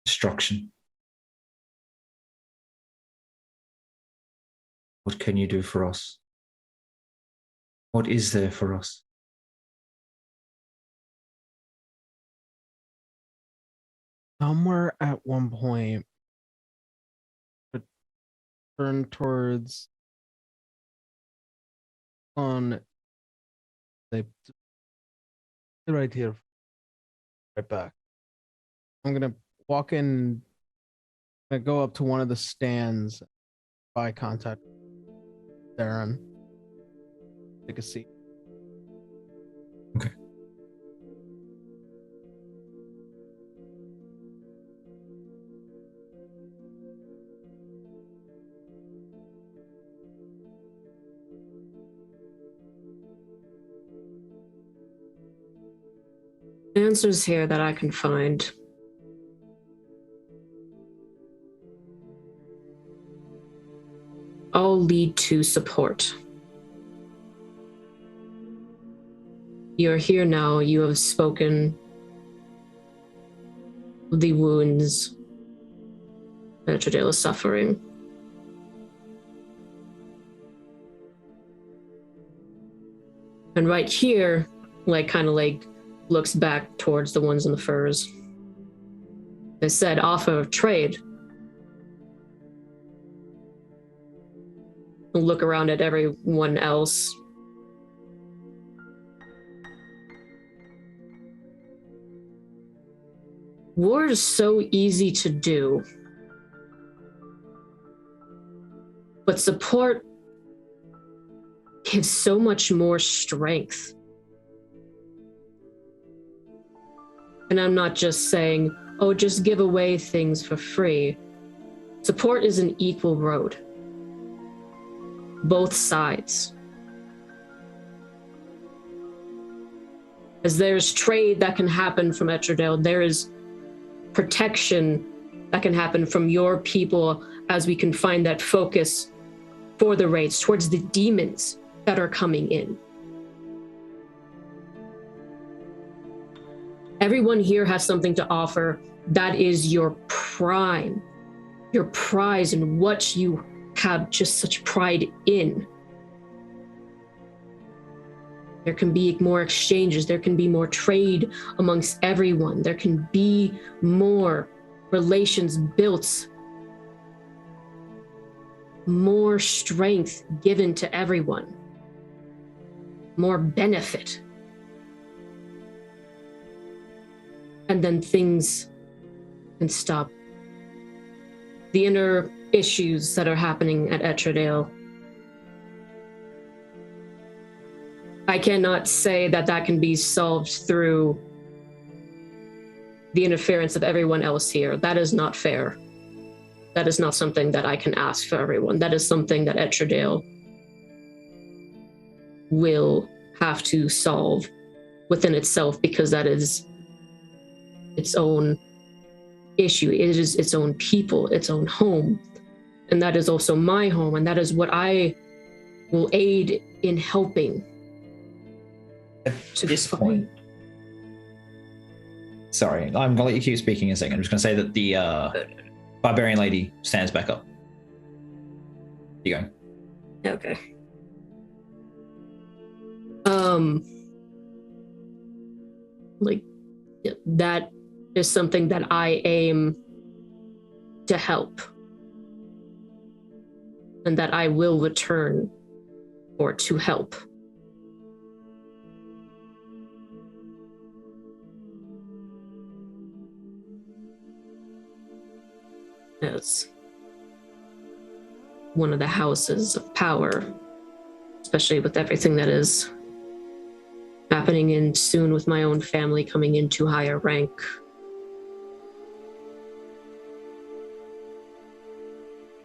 destruction. What can you do for us? What is there for us? Somewhere at one point, but turn towards on the right here, right back. I'm gonna walk in. I go up to one of the stands, eye contact with Arron. Take a seat. Okay. Answers here that I can find. All lead to support. You're here now, you have spoken of the wounds that Tradale is suffering. And right here, kind of looks back towards the ones in the furs. They said offer of trade. Look around at everyone else. War is so easy to do, but support gives so much more strength. And I'm not just saying, oh, just give away things for free. Support is an equal road. Both sides. As there's trade that can happen from Etradale, there is protection that can happen from your people as we can find that focus for the raids towards the demons that are coming in. Everyone here has something to offer that is your prime, your prize, and what you have just such pride in. There can be more exchanges, there can be more trade amongst everyone, there can be more relations built, more strength given to everyone, more benefit. And then things can stop. The inner issues that are happening at Etradale, I cannot say that that can be solved through the interference of everyone else here. That is not fair. That is not something that I can ask for everyone. That is something that Etradale will have to solve within itself, because that is its own issue. It is its own people, its own home. And that is also my home. And that is what I will aid in helping. At this point, sorry, I'm going to let you keep speaking in a second. I'm just going to say that the barbarian lady stands back up. You going? Okay. That is something that I aim to help, and that I will return or to help. as one of the houses of power, especially with everything that is happening and soon with my own family coming into higher rank.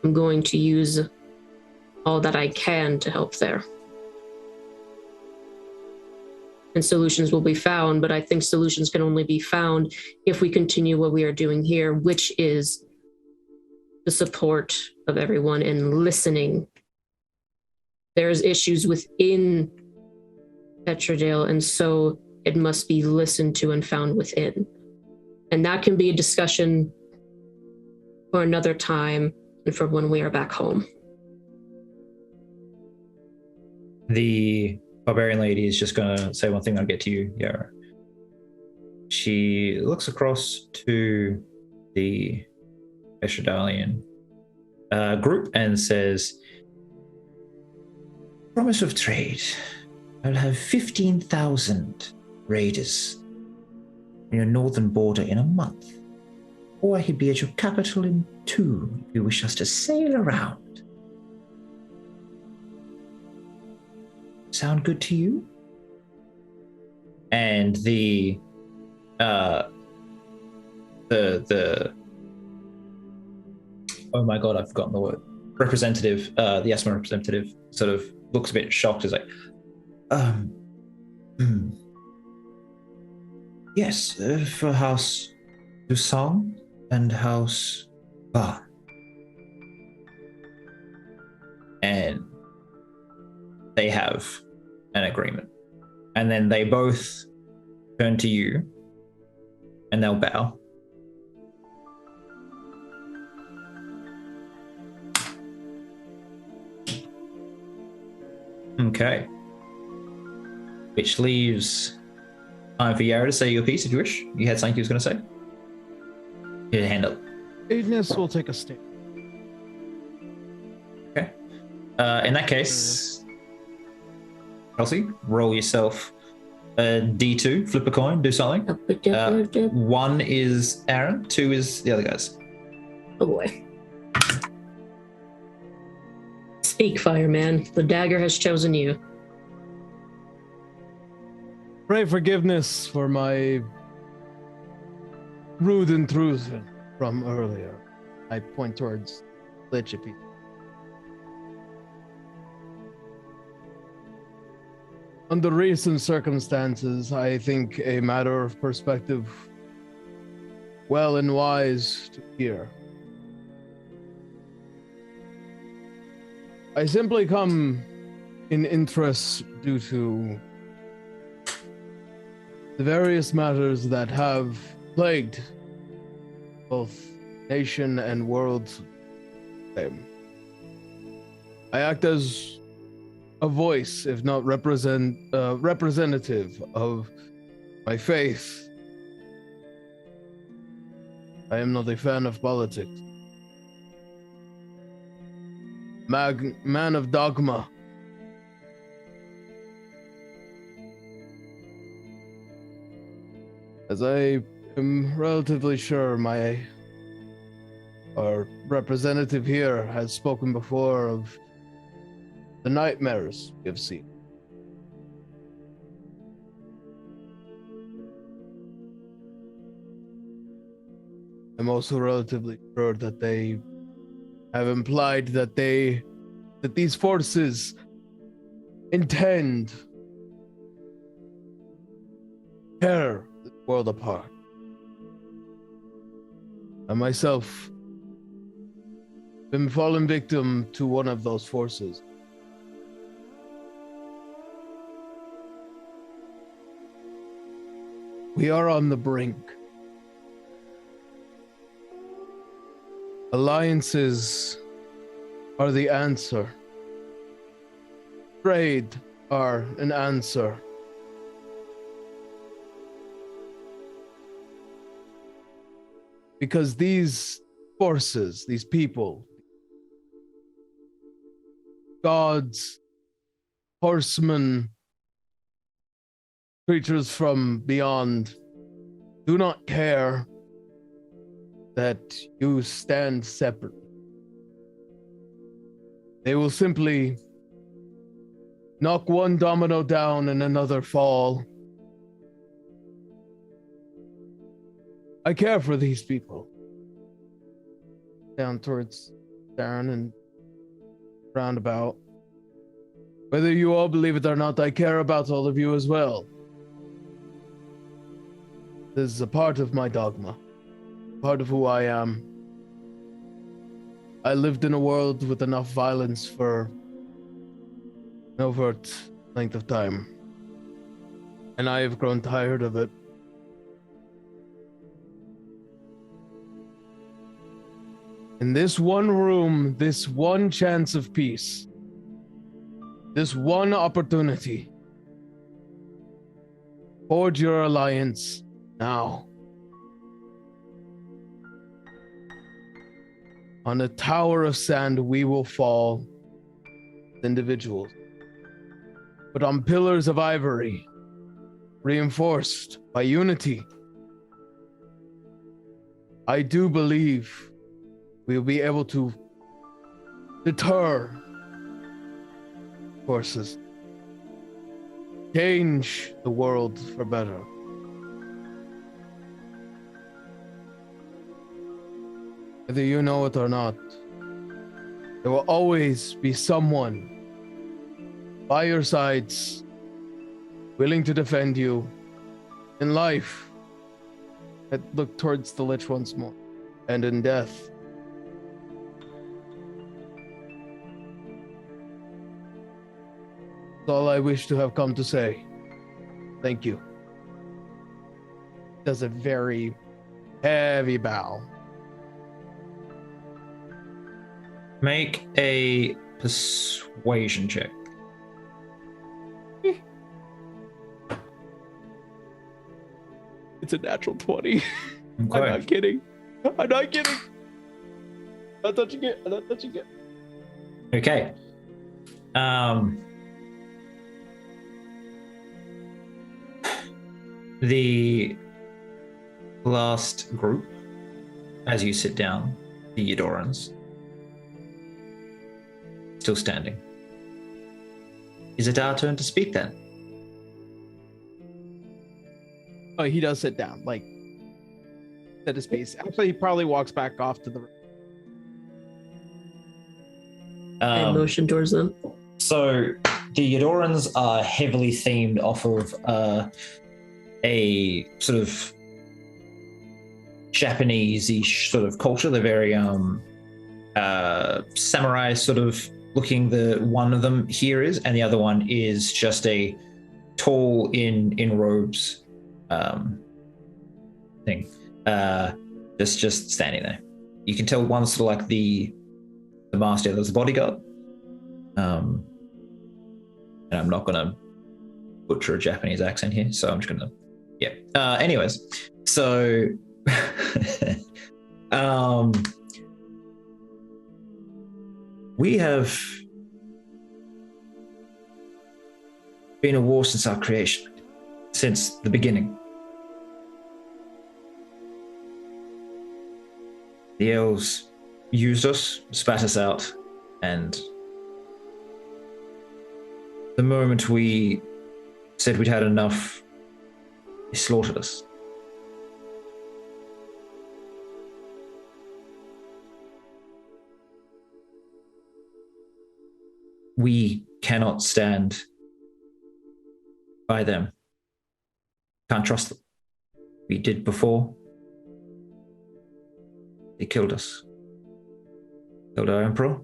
I'm going to use all that I can to help there. And solutions will be found, but I think solutions can only be found if we continue what we are doing here, which is the support of everyone and listening. There's issues within Petrodale, and so it must be listened to and found within. And that can be a discussion for another time and for when we are back home. The barbarian lady is just going to say one thing. I'll get to you, Yara. She looks across to the Petrodalian group and says, promise of trade. I'll have 15,000 raiders on your northern border in a month. Or I could be at your capital in 2 if you wish us to sail around. Sound good to you? And the oh my god, I've forgotten the word. Representative, the Yasma representative sort of looks a bit shocked, is like, yes, for House Dusang and House Ba. And they have an agreement. And then they both turn to you and they'll bow. Okay. Which leaves time for Yara to say your piece if you wish. You had something you was going to say? Your hand up. Agnes will take a stand. Okay. In that case, Kelsey, roll yourself a D2, flip a coin, do something. 1 is Arron, 2 is the other guys. Oh boy. Speak, fireman. The dagger has chosen you. Pray forgiveness for my rude intrusion from earlier. I point towards Lichipi. Under recent circumstances, I think a matter of perspective well and wise to hear. I simply come in interest due to the various matters that have plagued both nation and world. I act as a voice, if not representative of my faith. I am not a fan of politics. Man of dogma. As I am relatively sure our representative here has spoken before of the nightmares we have seen. I'm also relatively sure that they have implied that these forces intend to tear the world apart. I myself been fallen victim to one of those forces. We are on the brink. Alliances are the answer. Trade are an answer. Because these forces, these people, gods, horsemen, creatures from beyond, do not care that you stand separately. They will simply knock one domino down and another fall. I care for these people. Down towards Arron and roundabout. Whether you all believe it or not, I care about all of you as well. This is a part of my dogma, part of who I am. I lived in a world with enough violence for an overt length of time, and I have grown tired of it. In this one room, this one chance of peace, this one opportunity, forge your alliance now. On a tower of sand, we will fall as individuals, but on pillars of ivory, reinforced by unity, I do believe we will be able to deter forces, change the world for better. Whether you know it or not, there will always be someone by your sides, willing to defend you in life. I look towards the Lich once more, and in death. That's all I wish to have come to say. Thank you. Does a very heavy bow. Make a persuasion check. It's a natural 20. Okay. I'm not kidding. I'm not kidding. I'm not touching it. I'm not touching it. Okay. The last group, as you sit down, the Eudorans, still standing. Is it our turn to speak then? Oh, he does sit down, like, at his pace. Actually, he probably walks back off to the... I motion towards them. So the Eudorans are heavily themed off of a sort of Japanese-ish sort of culture. They're very samurai sort of looking. The one of them here is, and the other one is just a tall in robes thing. Just standing there. You can tell one's sort of like the master, there's the bodyguard. And I'm not gonna butcher a Japanese accent here, so I'm just gonna anyways, so we have been at war since our creation, since the beginning. The elves used us, spat us out, and the moment we said we'd had enough, they slaughtered us. We cannot stand by them. Can't trust them. We did before. They killed us. Killed our emperor.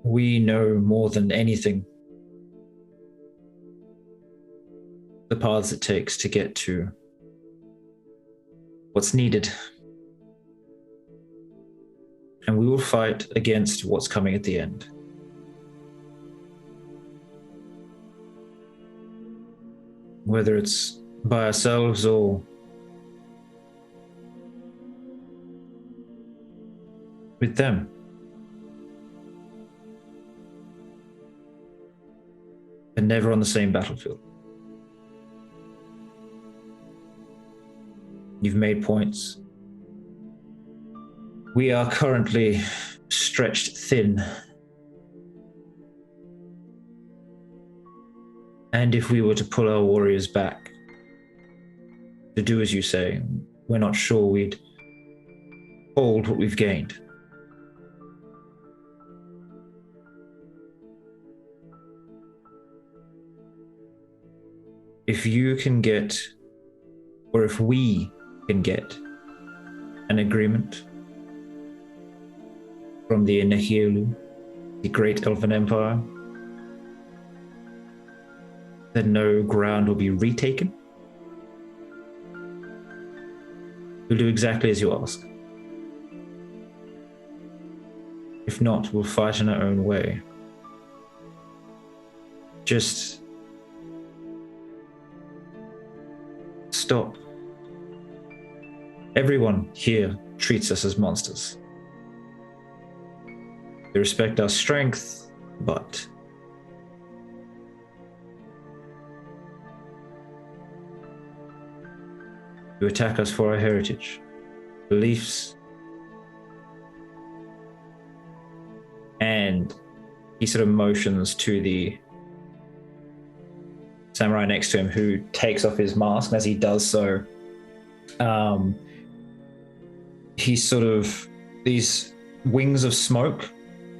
We know more than anything the paths it takes to get to what's needed. And we will fight against what's coming at the end. Whether it's by ourselves or with them. but never on the same battlefield. You've made points. We are currently stretched thin. And if we were to pull our warriors back, to do as you say, we're not sure we'd hold what we've gained. If you can get, or if we can get an agreement from the Enehiolu, the great elven empire, then no ground will be retaken. We'll do exactly as you ask. If not, we'll fight in our own way. Just stop. Everyone here treats us as monsters. They respect our strength, but you attack us for our heritage, beliefs, and he sort of motions to the samurai next to him, who takes off his mask, and as he does so, these wings of smoke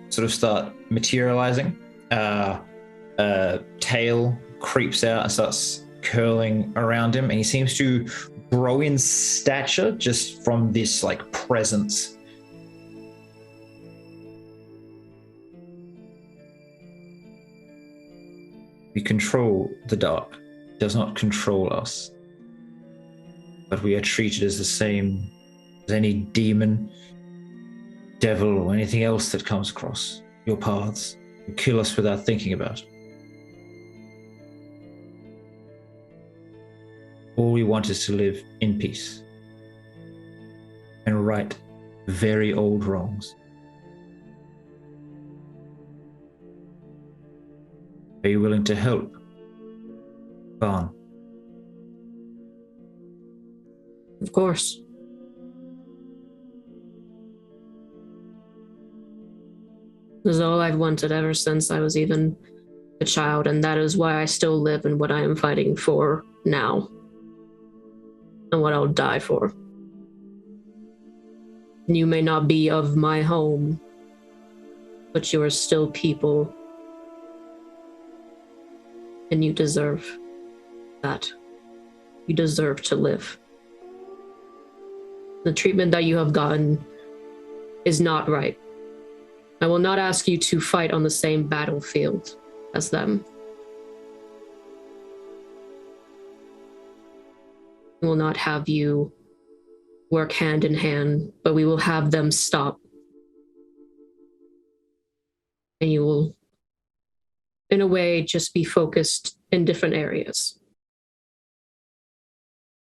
sort of start materializing. Tail creeps out and starts curling around him, and he seems to grow in stature just from this like presence. We control the dark. It does not control us. But we are treated as the same as any demon, devil, or anything else that comes across your paths. You kill us without thinking about it. All we want is to live in peace and right very old wrongs. Are you willing to help, Barn? Of course. This is all I've wanted ever since I was even a child, and that is why I still live in what I am fighting for now, and what I'll die for. You may not be of my home, but you are still people, and you deserve that. You deserve to live. The treatment that you have gotten is not right. I will not ask you to fight on the same battlefield as them. We will not have you work hand in hand, but we will have them stop. And you will, in a way, just be focused in different areas.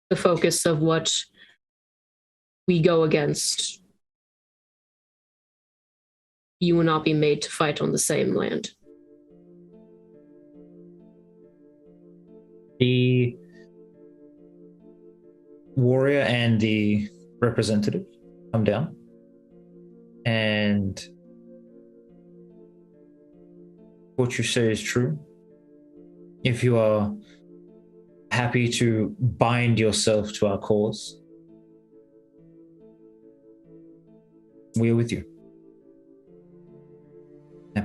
The focus of what we go against. You will not be made to fight on the same land. The warrior and the representative come down, and what you say is true. If you are happy to bind yourself to our cause, we are with you.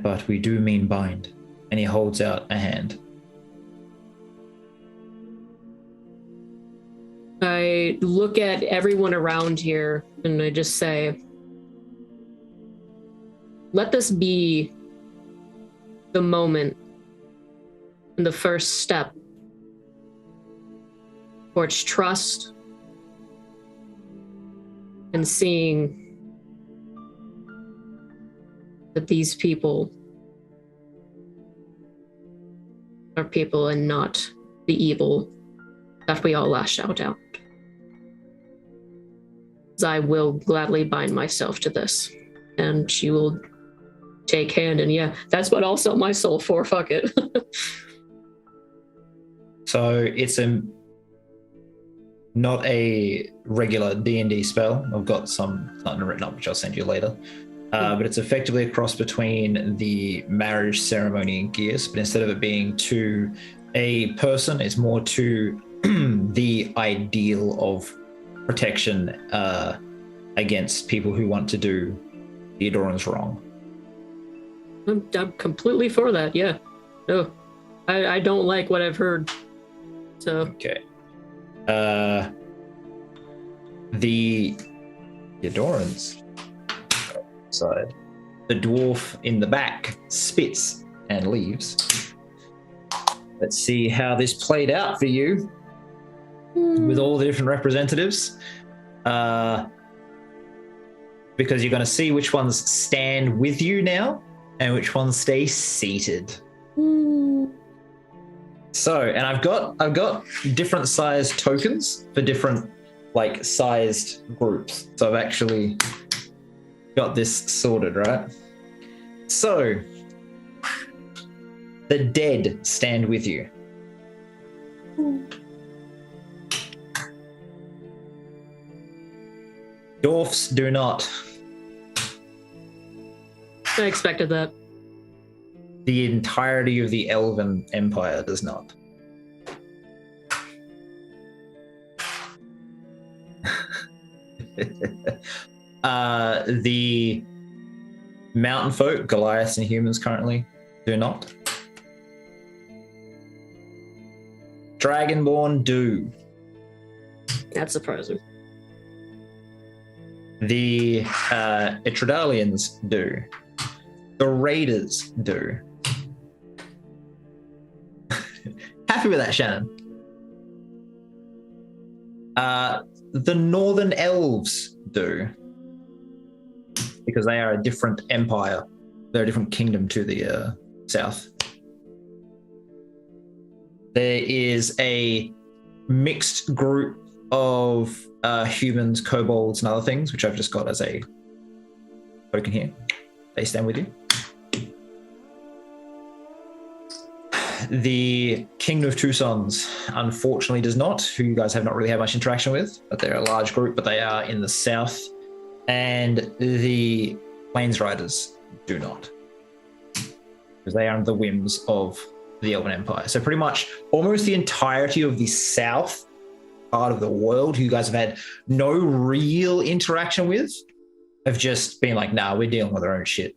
But we do mean bind. And he holds out a hand. I look at everyone around here and I just say, let this be the moment and the first step towards trust and seeing that these people are people and not the evil that we all lash out at. I will gladly bind myself to this, and she will take hand, and yeah, that's what I'll sell my soul for, fuck it. So it's not a regular D&D spell. I've got something written up, which I'll send you later. But it's effectively a cross between the marriage ceremony and Gears, but instead of it being to a person, it's more to the ideal of protection against people who want to do the Adorans wrong. I'm completely for that, yeah. No, I don't like what I've heard. So Okay. The Adorans side. The dwarf in the back spits and leaves. Let's see how this played out for you with all the different representatives. Because you're going to see which ones stand with you now and which ones stay seated. So, and I've got different sized tokens for different like sized groups. So I've actually got this sorted, right? So the dead stand with you. Dwarfs do not. I expected that. The entirety of the Elven Empire does not. The mountain folk, Goliaths and humans currently do not. Dragonborn do. That's surprising. The Etredalians do. The Raiders do. Happy with that, Shannon. The Northern Elves do. Because they are a different empire. They're a different kingdom to the south. There is a mixed group of humans, kobolds, and other things, which I've just got as a token here. They stand with you. The Kingdom of Two Sons, unfortunately, does not, who you guys have not really had much interaction with, but they're a large group, but they are in the south. And the Plains Riders do not, because they are under the whims of the Elven Empire. So pretty much almost the entirety of the south part of the world, who you guys have had no real interaction with, have just been like, nah, we're dealing with our own shit.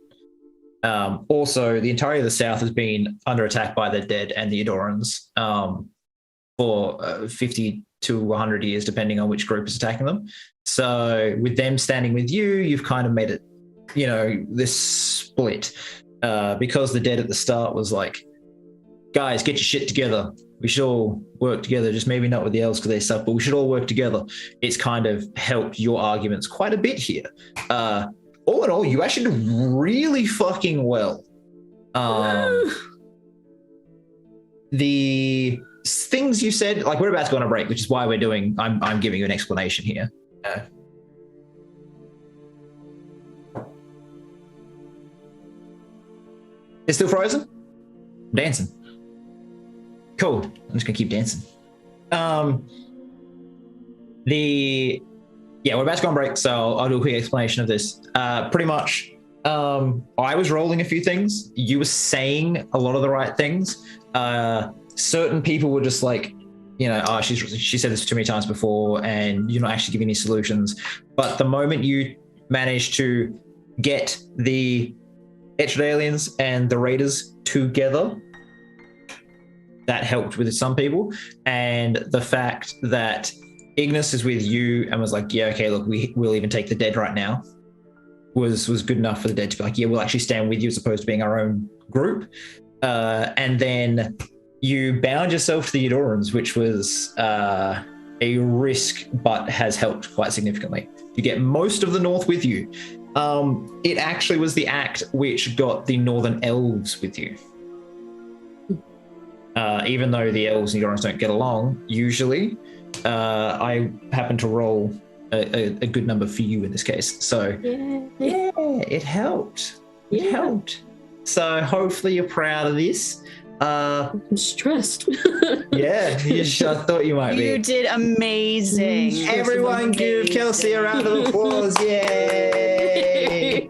Also, the entirety of the south has been under attack by the dead and the Adorans for 50 to 100 years, depending on which group is attacking them. So with them standing with you, you've kind of made it, you know, this split. Because the dead at the start was like, guys, get your shit together. We should all work together, just maybe not with the elves because they suck, but we should all work together. It's kind of helped your arguments quite a bit here. All in all, you actually did really fucking well. The things you said, like we're about to go on a break, which is why I'm giving you an explanation here. It's still frozen? I'm dancing. Cool. I'm just gonna keep dancing. We're about to go on break, so I'll do a quick explanation of this. Pretty much, I was rolling a few things. You were saying a lot of the right things. Certain people were just like, you know, she said this too many times before, and you're not actually giving any solutions. But the moment you managed to get the Etredalians and the Raiders together, that helped with some people. And the fact that Ignis is with you and was like, yeah, okay, look, we'll even take the dead right now, was good enough for the dead to be like, yeah, we'll actually stand with you as opposed to being our own group. And then you bound yourself to the Adorans, which was a risk, but has helped quite significantly. You get most of the North with you. It actually was the act which got the Northern Elves with you. Even though the Elves and the Adorans don't get along, usually, I happen to roll a good number for you in this case. So, yeah, it helped. It helped. So hopefully you're proud of this. I'm stressed. Yeah, I thought you might You be. did amazing. Everyone give Kelsey a round of applause. Yay!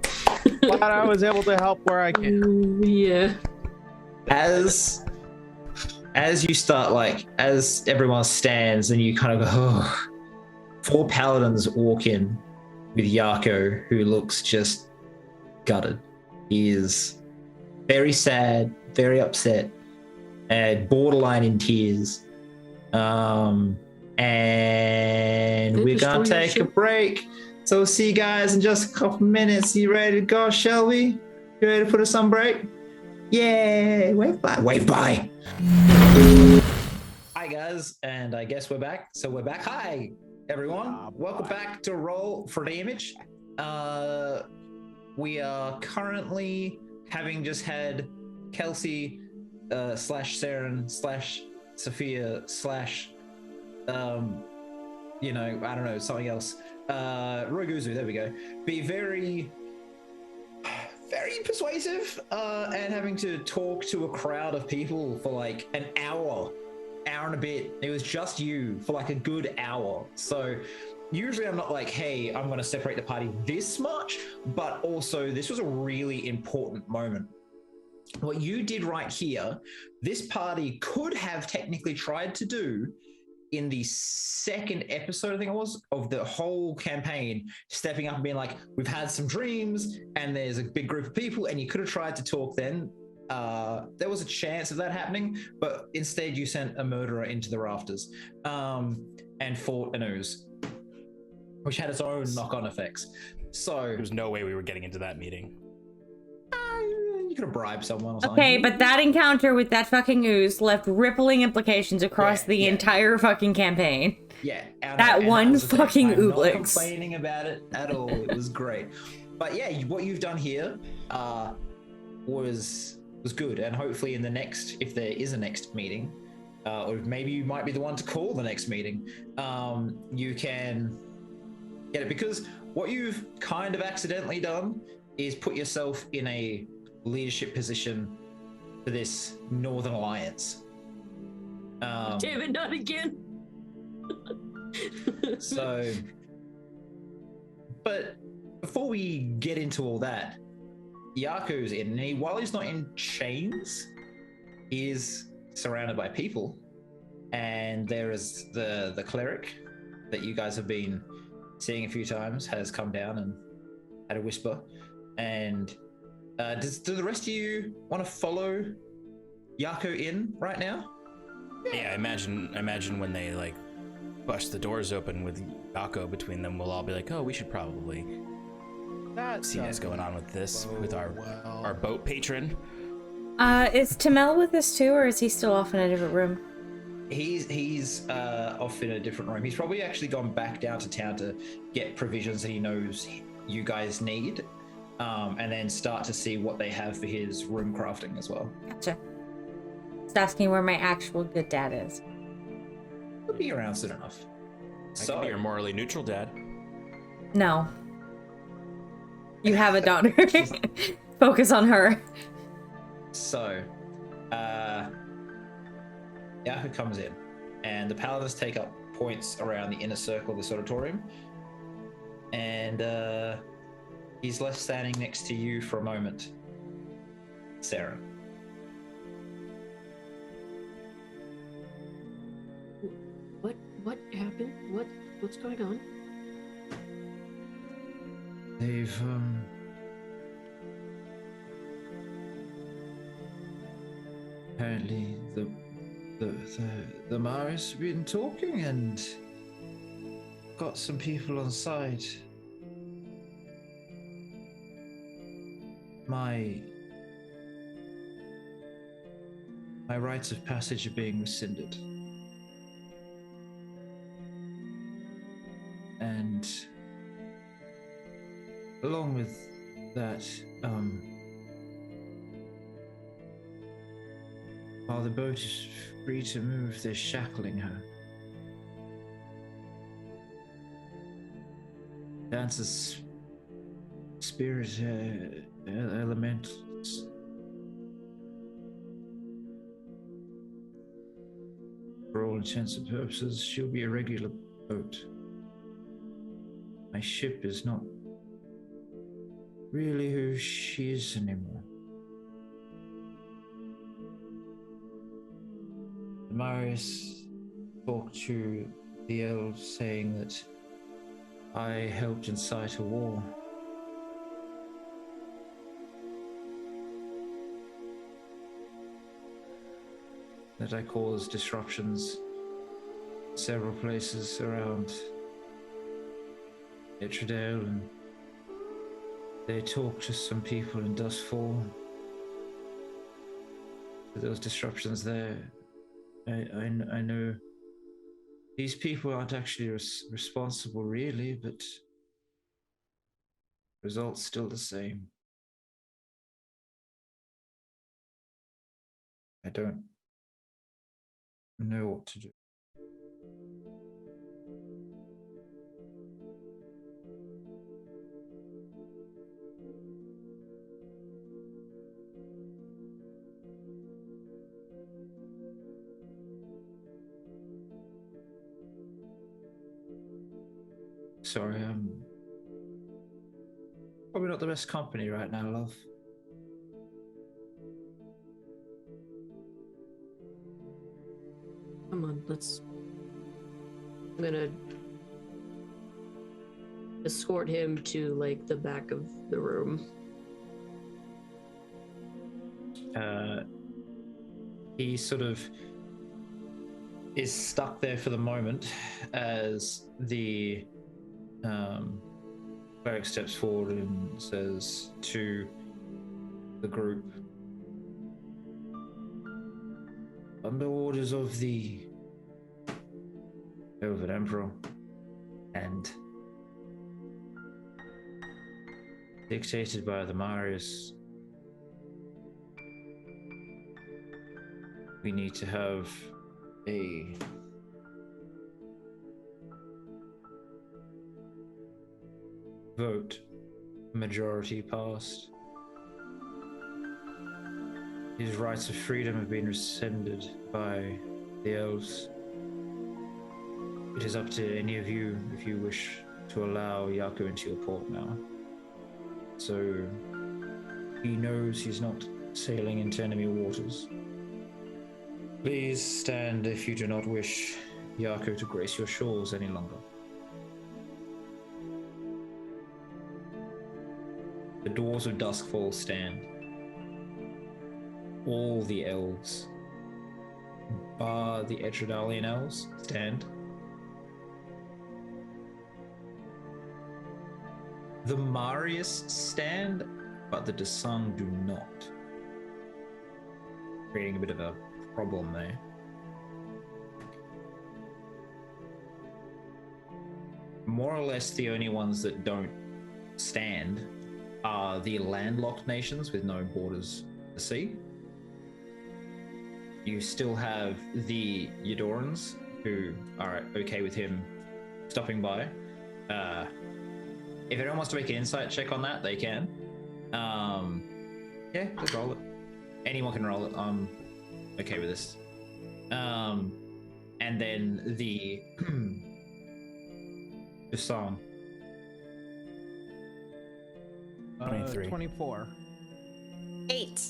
Glad I was able to help where I can. Yeah. As you start, like, as everyone stands and you kind of go, oh, 4 paladins walk in with Yaako, who looks just gutted. He is very sad, very upset, and borderline in tears. And we're gonna take a break. So we'll see you guys in just a couple minutes. You ready to go, Shelby? You ready to put us on break? Yay! Wave bye. Wave bye. Hi guys, and I guess we're back. So we're back. Hi everyone. Welcome back to Roll for Damage. We are currently having just had Kelsey slash Saren slash Sophia slash you know, I don't know, something else. Roguzu, there we go. Be very persuasive and having to talk to a crowd of people for like an hour and a bit. It was just you for like a good hour. So usually I'm not like, hey, I'm going to separate the party this much, but also this was a really important moment. What you did right here, this party could have technically tried to do in the second episode, I think it was, of the whole campaign, stepping up and being like, we've had some dreams and there's a big group of people, and you could have tried to talk then. There was a chance of that happening, but instead you sent a murderer into the rafters and fought an ooze, which had its own knock-on effects. So There was no way we were getting into that meeting. you could have bribed someone or something. Okay, but that encounter with that fucking ooze left rippling implications across the entire fucking campaign. Yeah, that one fucking I'm not Ooblix. complaining about it at all. It was great. But yeah, what you've done here was good, and hopefully in the next, if there is a next meeting, or maybe you might be the one to call the next meeting, you can get it, because what you've kind of accidentally done is put yourself in a leadership position for this Northern Alliance. Damn it, not again. So, but before we get into all that, Yaako's in, and while he's not in chains, he is surrounded by people, and there is the cleric that you guys have been seeing a few times has come down and had a whisper. And do the rest of you want to follow Yaako in right now? Yeah, I imagine when they like bust the doors open with Yaako between them, we'll all be like, oh, we should probably see what's going on with this, with our boat patron. Is Tamel with us too, or is he still off in a different room? He's off in a different room. He's probably actually gone back down to town to get provisions that he knows you guys need, and then start to see what they have for his room crafting as well. Gotcha. Just asking where my actual good dad is. He'll be around soon enough. I could be your morally neutral dad. No. You have a daughter. Focus on her. So, Yaako comes in, and the paladins take up points around the inner circle of this auditorium, and he's left standing next to you for a moment, Sarah. What happened? What's going on? They've apparently the Maris have been talking and got some people on side. My rites of passage are being rescinded. And along with that, while the boat is free to move, they're shackling her. Dance's spirit elementals intents and purposes, she'll be a regular boat. My ship is not really who she is anymore. Marius talked to the elves saying that I helped incite a war. That I caused disruptions in several places around Etredale, and they talked to some people in Dustfall. There was disruptions there. I know these people aren't actually responsible, really, but results still the same. I don't know what to do. Sorry, I'm probably not the best company right now, love. Come on, I'm gonna escort him to like the back of the room. He sort of is stuck there for the moment as the cleric steps forward and says to the group, under orders of the Elven Emperor and dictated by the Marius, we need to have a vote, majority passed. His rights of freedom have been rescinded by the elves. It is up to any of you if you wish to allow Yaako into your port now. So he knows he's not sailing into enemy waters. Please stand if you do not wish Yaako to grace your shores any longer. The doors of Duskfall stand. All the elves, bar the Etredalian elves, stand. The Marius stand, but the Desung do not. Creating a bit of a problem there. More or less the only ones that don't stand are the landlocked nations with no borders to sea. You still have the Eudorans, who are okay with him stopping by. If anyone wants to make an insight check on that, they can. Yeah, just roll it. Anyone can roll it. I'm okay with this. And then the song. 23. 24. 8.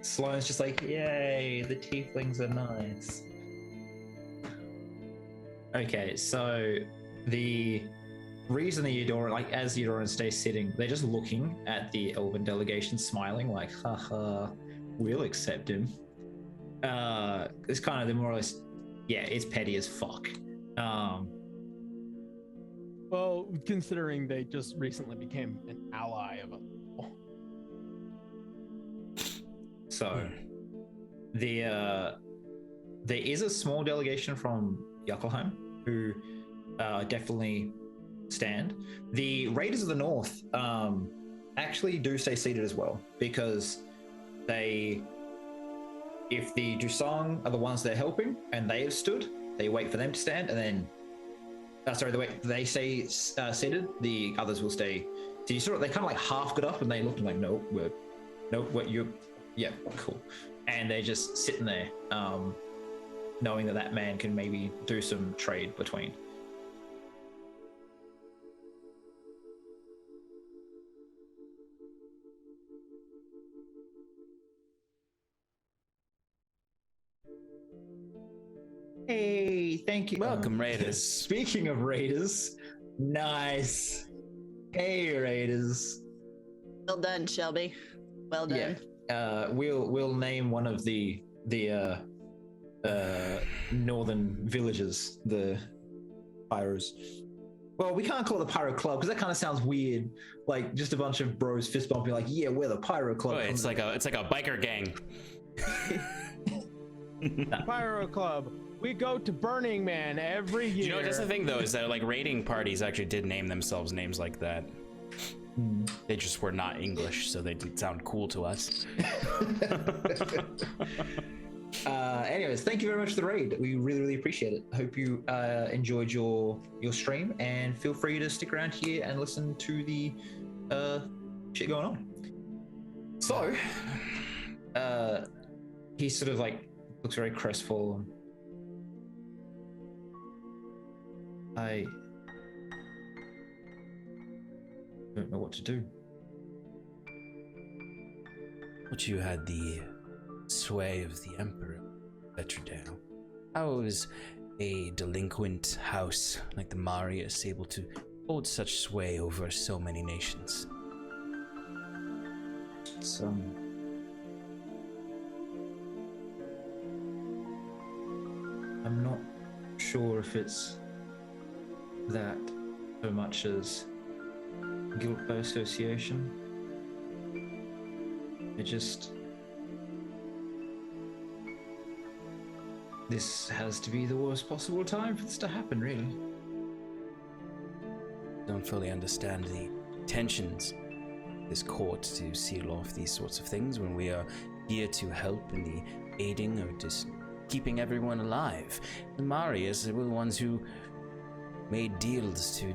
Sloane's just like, yay, the tieflings are nice. Okay, so the reason the Eudoran, like as Eudoran stays sitting, they're just looking at the elven delegation, smiling like, haha, we'll accept him. It's kind of the more or less, yeah, it's petty as fuck. Well, considering they just recently became an ally of a So there is a small delegation from Yakelheim who definitely stand. The Raiders of the North actually do stay seated as well, because if the Dusang are the ones they're helping and they have stood, they wait for them to stand, and then they stay seated, the others will stay. So you saw they kind of like half got up and they looked like, nope, what Yeah, cool. And they're just sitting there, knowing that man can maybe do some trade between. Hey, thank you. Welcome, Raiders. Speaking of Raiders, nice. Hey, Raiders. Well done, Shelby. Well done. Yeah. We'll name one of the northern villages the Pyros. Well, we can't call it the Pyro Club because that kind of sounds weird. Like just a bunch of bros fist bumping, like, yeah, we're the Pyro Club. Oh, it's like a biker gang. Pyro Club. We go to Burning Man every year. You know, that's the thing though, is that like raiding parties actually did name themselves names like that. They just were not English, so they didn't sound cool to us. Anyways, thank you very much for the raid. We really, really appreciate it. Hope you enjoyed your stream, and feel free to stick around here and listen to the shit going on. So, he sort of like looks very crestfallen. I don't know what to do. But you had the sway of the Emperor, Petrodale. How is a delinquent house like the Marius able to hold such sway over so many nations? It's I'm not sure if it's that so much as guilt by association. This has to be the worst possible time for this to happen, really. Don't fully understand the tensions of this court to seal off these sorts of things when we are here to help in the aiding of just keeping everyone alive. The Marius were the ones who made deals to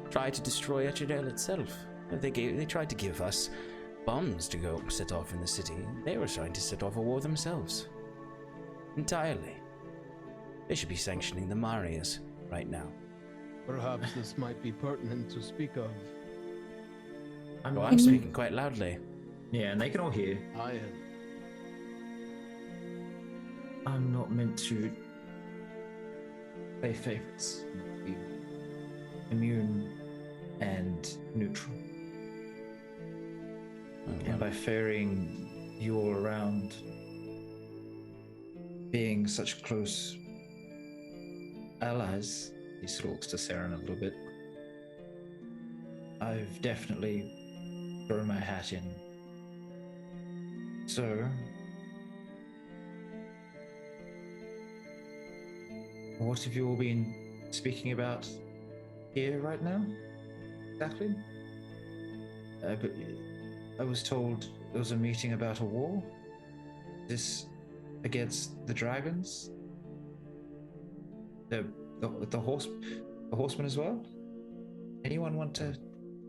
try to destroy Etcherdale itself. They tried to give us bombs to go set off in the city. They were trying to set off a war themselves. Entirely. They should be sanctioning the Marius right now. Perhaps this might be pertinent to speak of. I'm speaking quite loudly. Yeah, and they can all hear. I am. I'm not meant to play favorites. Be immune and neutral. And by ferrying you all around, being such close allies, he looks to Saren a little bit. I've definitely thrown my hat in. So, what have you all been speaking about here right now? Exactly? But I was told there was a meeting about a war. This against the dragons? The horsemen as well? Anyone want to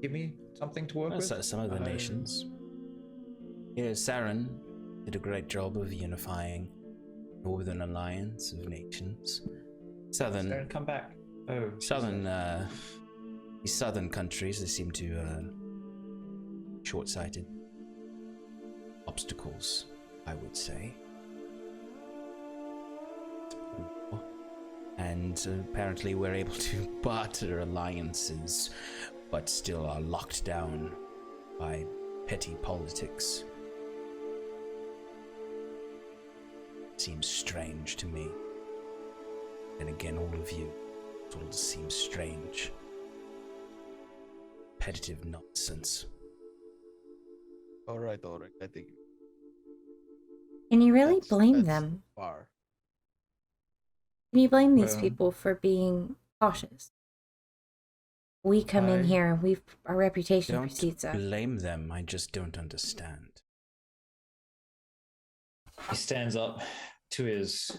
give me something to work with? Some of the nations. Yeah, Saren did a great job of unifying Northern Alliance of Nations. Saren, come back. Oh, these southern countries, they seem to short-sighted obstacles, I would say. And apparently we're able to barter alliances, but still are locked down by petty politics. Seems strange to me. And again, all of you, it all seems strange. Repetitive nonsense. All right. I think. Can you really blame that's them? Far. Can you blame these people for being cautious? We come in here, our reputation precedes us. Don't blame them, I just don't understand. He stands up to his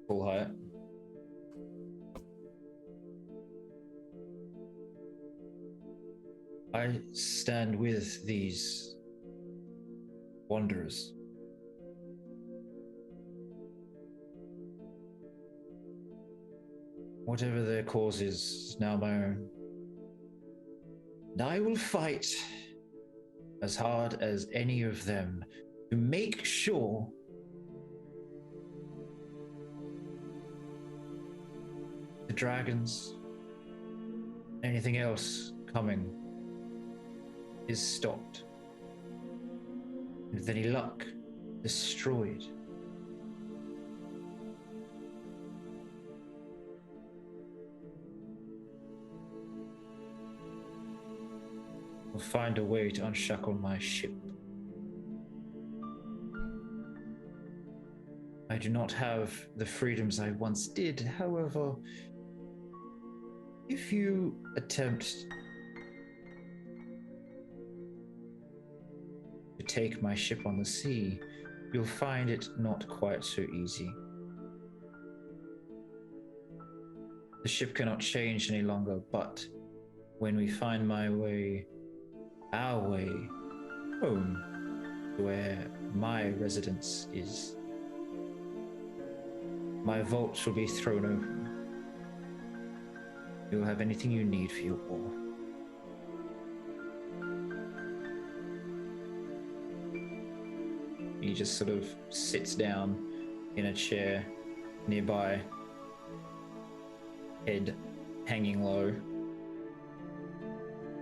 full height. I stand with these wanderers Whatever their cause is now my own. And I will fight as hard as any of them to make sure the dragons, anything else coming, is stopped. And with any luck, destroyed. We'll find a way to unshackle my ship. I do not have the freedoms I once did. However, if you attempt to take my ship on the sea, you'll find it not quite so easy. The ship cannot change any longer, but when we find my way, our way home, to where my residence is, my vault shall be thrown open. You'll have anything you need for your war. He just sort of sits down in a chair nearby, head hanging low.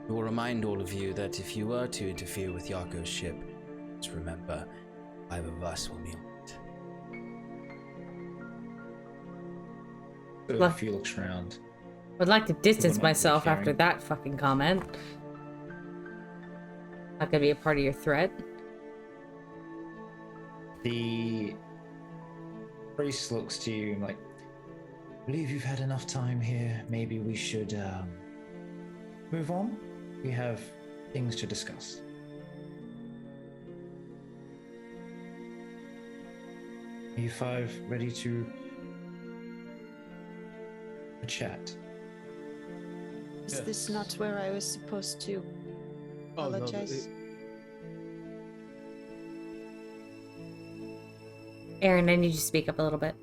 We will remind all of you that if you were to interfere with Yaako's ship, just remember, 5 of us will be on it. Sort of a few looks around. Would like to distance People not myself caring. after that fucking comment. Not gonna be a part of your threat. The priest looks to you like, I believe you've had enough time here. Maybe we should move on. We have things to discuss. Are you 5 ready to chat? Is this not where I was supposed to apologize? Arron, I need you to speak up a little bit.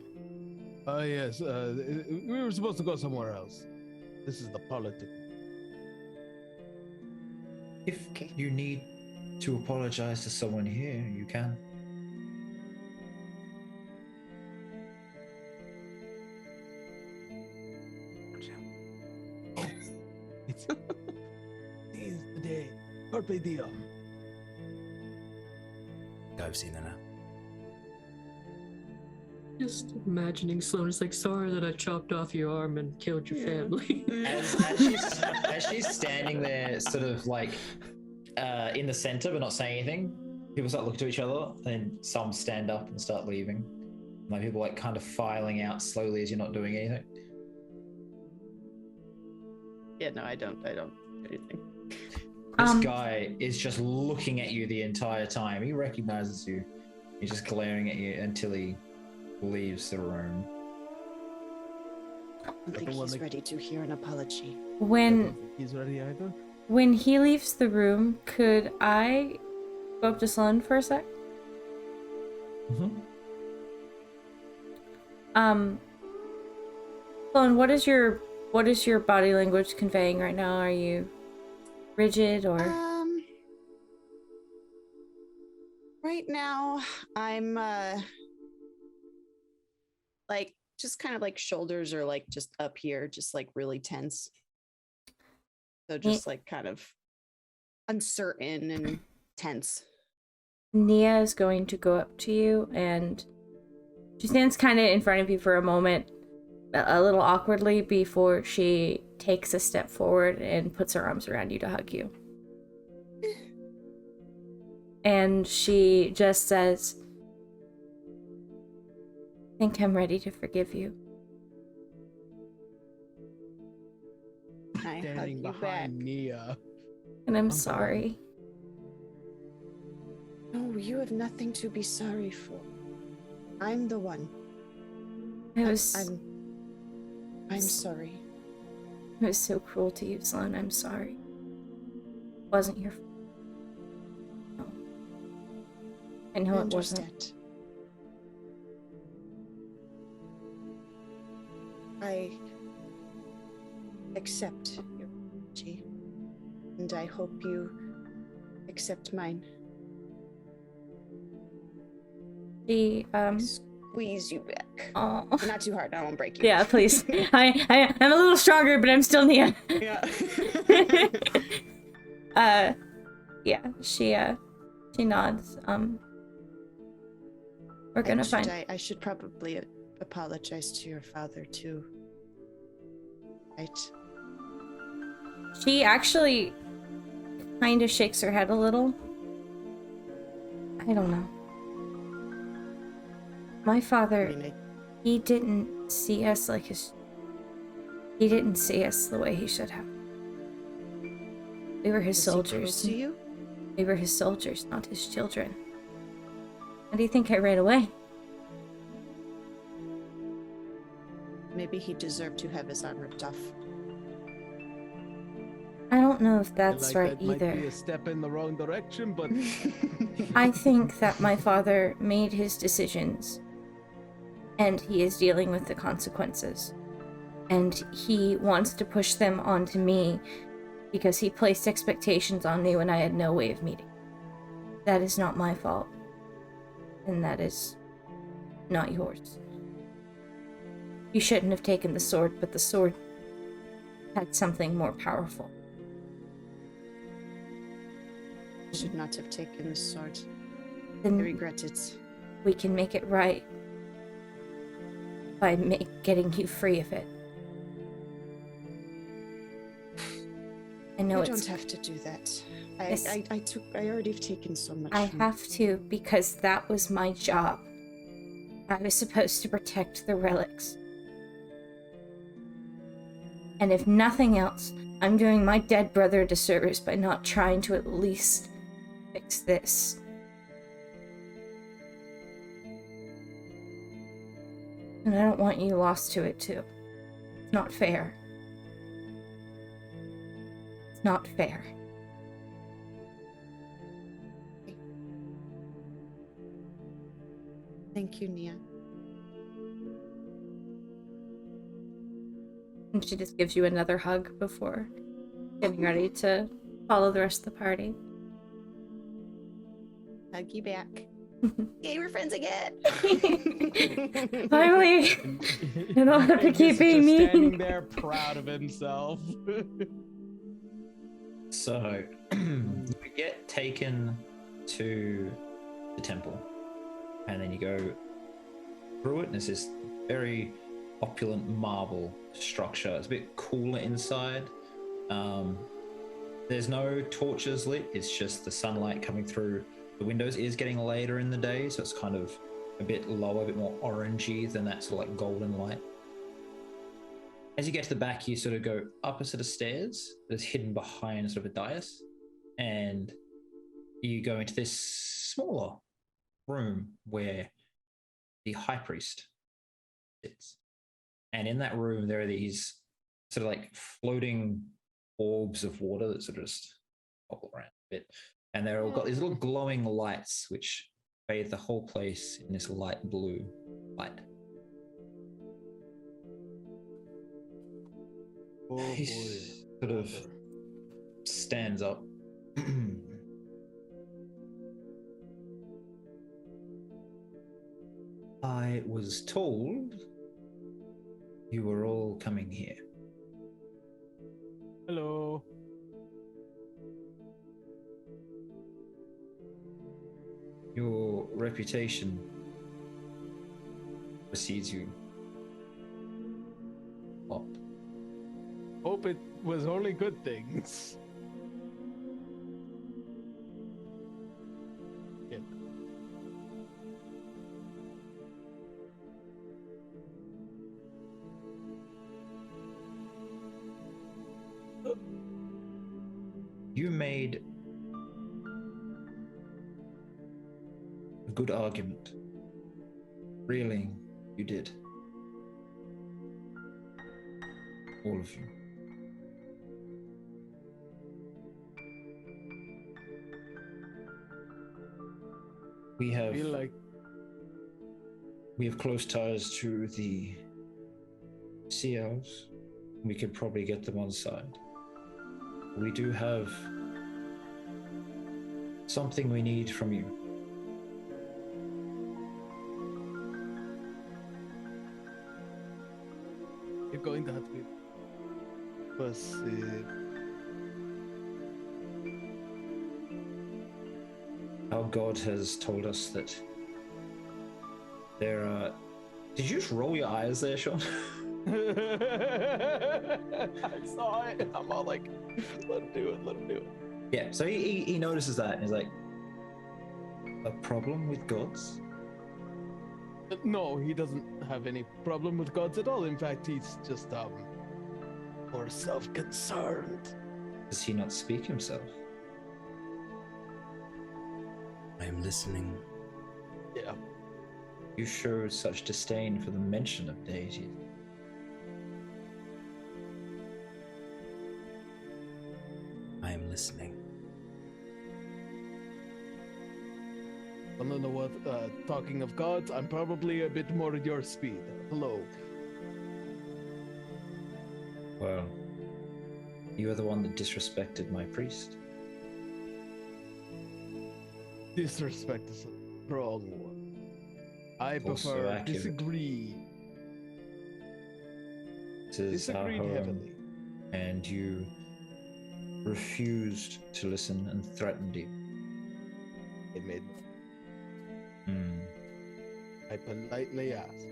Yes. We were supposed to go somewhere else. This is the politic. If you need to apologize to someone here, you can. Seize the day. Carpe diem. I've seen enough. Just imagining Sloan is like, sorry that I chopped off your arm and killed your family. As she's standing there, sort of like in the center, but not saying anything, people start looking to each other, and then some stand up and start leaving. Like people like kind of filing out slowly as you're not doing anything. Yeah, no, I don't do anything. This guy is just looking at you the entire time. He recognizes you. He's just glaring at you until he leaves the room. I don't think he's ready to hear an apology. When He's ready either. when he leaves the room, could I go up to Sloan for a sec? Mm-hmm. Sloan, what is your body language conveying right now? Are you rigid or? Right now, I'm like just kind of like shoulders are like just up here, just like really tense. So just like kind of uncertain and tense. Nia is going to go up to you, and she stands kind of in front of you for a moment, a little awkwardly, before she takes a step forward and puts her arms around you to hug you. And she just says, I think I'm ready to forgive you. I hug Standing you back. behind Nia. And I'm sorry. No, you have nothing to be sorry for. I'm the one. I'm sorry. It was so cruel to you, Sloan. I'm sorry. It wasn't your fault. No. I know it wasn't. accept your apology, and I hope you accept mine. She Squeeze you back. Oh. Not too hard. I won't break you. Yeah, please. I'm a little stronger, but I'm still Nia. Yeah. Yeah, she nods. We're gonna find. I should probably apologize to your father too. Right. She actually kind of shakes her head a little. I don't know. My father, he didn't see us like his. He didn't see us the way he should have. We were his soldiers. To you? We were his soldiers, not his children. How do you think I ran away? Maybe he deserved to have his arm ripped off. I don't know if that's Like right that might either. be a step in the wrong direction, but I think that my father made his decisions, and he is dealing with the consequences. And he wants to push them onto me because he placed expectations on me when I had no way of meeting. That is not my fault. And that is not yours. You shouldn't have taken the sword, but the sword had something more powerful. I should not have taken the sword. I Then regret it. we can make it right by getting you free of it. I know You it's... don't have to do that. Yes. I already have taken so much. I have to because that was my job. I was supposed to protect the relics. And if nothing else, I'm doing my dead brother a disservice by not trying to at least fix this. And I don't want you lost to it too. It's not fair. It's not fair. Thank you, Nia. And she just gives you another hug before getting ready to follow the rest of the party. Hug you back. Yay, we're friends again. Finally, I don't have to keep being mean. Standing there, proud of himself. So you get taken to the temple, and then you go through it, and it's this very opulent marble structure. It's a bit cooler inside. There's no torches lit. It's just the sunlight coming through the windows. It is getting later in the day, so it's kind of a bit lower, a bit more orangey than that sort of like golden light. As you get to the back, you sort of go up a set of stairs that's hidden behind sort of a dais, and you go into this smaller room where the high priest sits. And in that room, there are these sort of like floating orbs of water that sort of just bubble around a bit. And they're all got these little glowing lights which bathe the whole place in this light blue light. Oh, He boy. sort of stands up. I was told you were all coming here. Hello. Your reputation precedes you. What? Hope it was only good things. Yeah. You made a good argument. Really, you did. All of you. We I have feel like close ties to the COs. we could probably get them on side. We do have something we need from you. You're going to have to proceed. Our God has told us that there are. Did you just roll your eyes there, Sean? I saw it. I'm all like, let him do it. Let him do it. Yeah. So he notices that and he's like, a problem with gods? No, he doesn't have any problem with gods at all. In fact, he's just more self-concerned. Does he not speak himself? I am listening. Yeah. You showed such disdain for the mention of deities. I am listening. I don't know what. Talking of gods, I'm probably a bit more at your speed. Hello. Well, you are the one that disrespected my priest. Disrespect is a strong one. I Also prefer accurate. disagree. This is our Disagreed home, heavily. and you refused to listen and threatened you. It made. Hmm. I politely asked.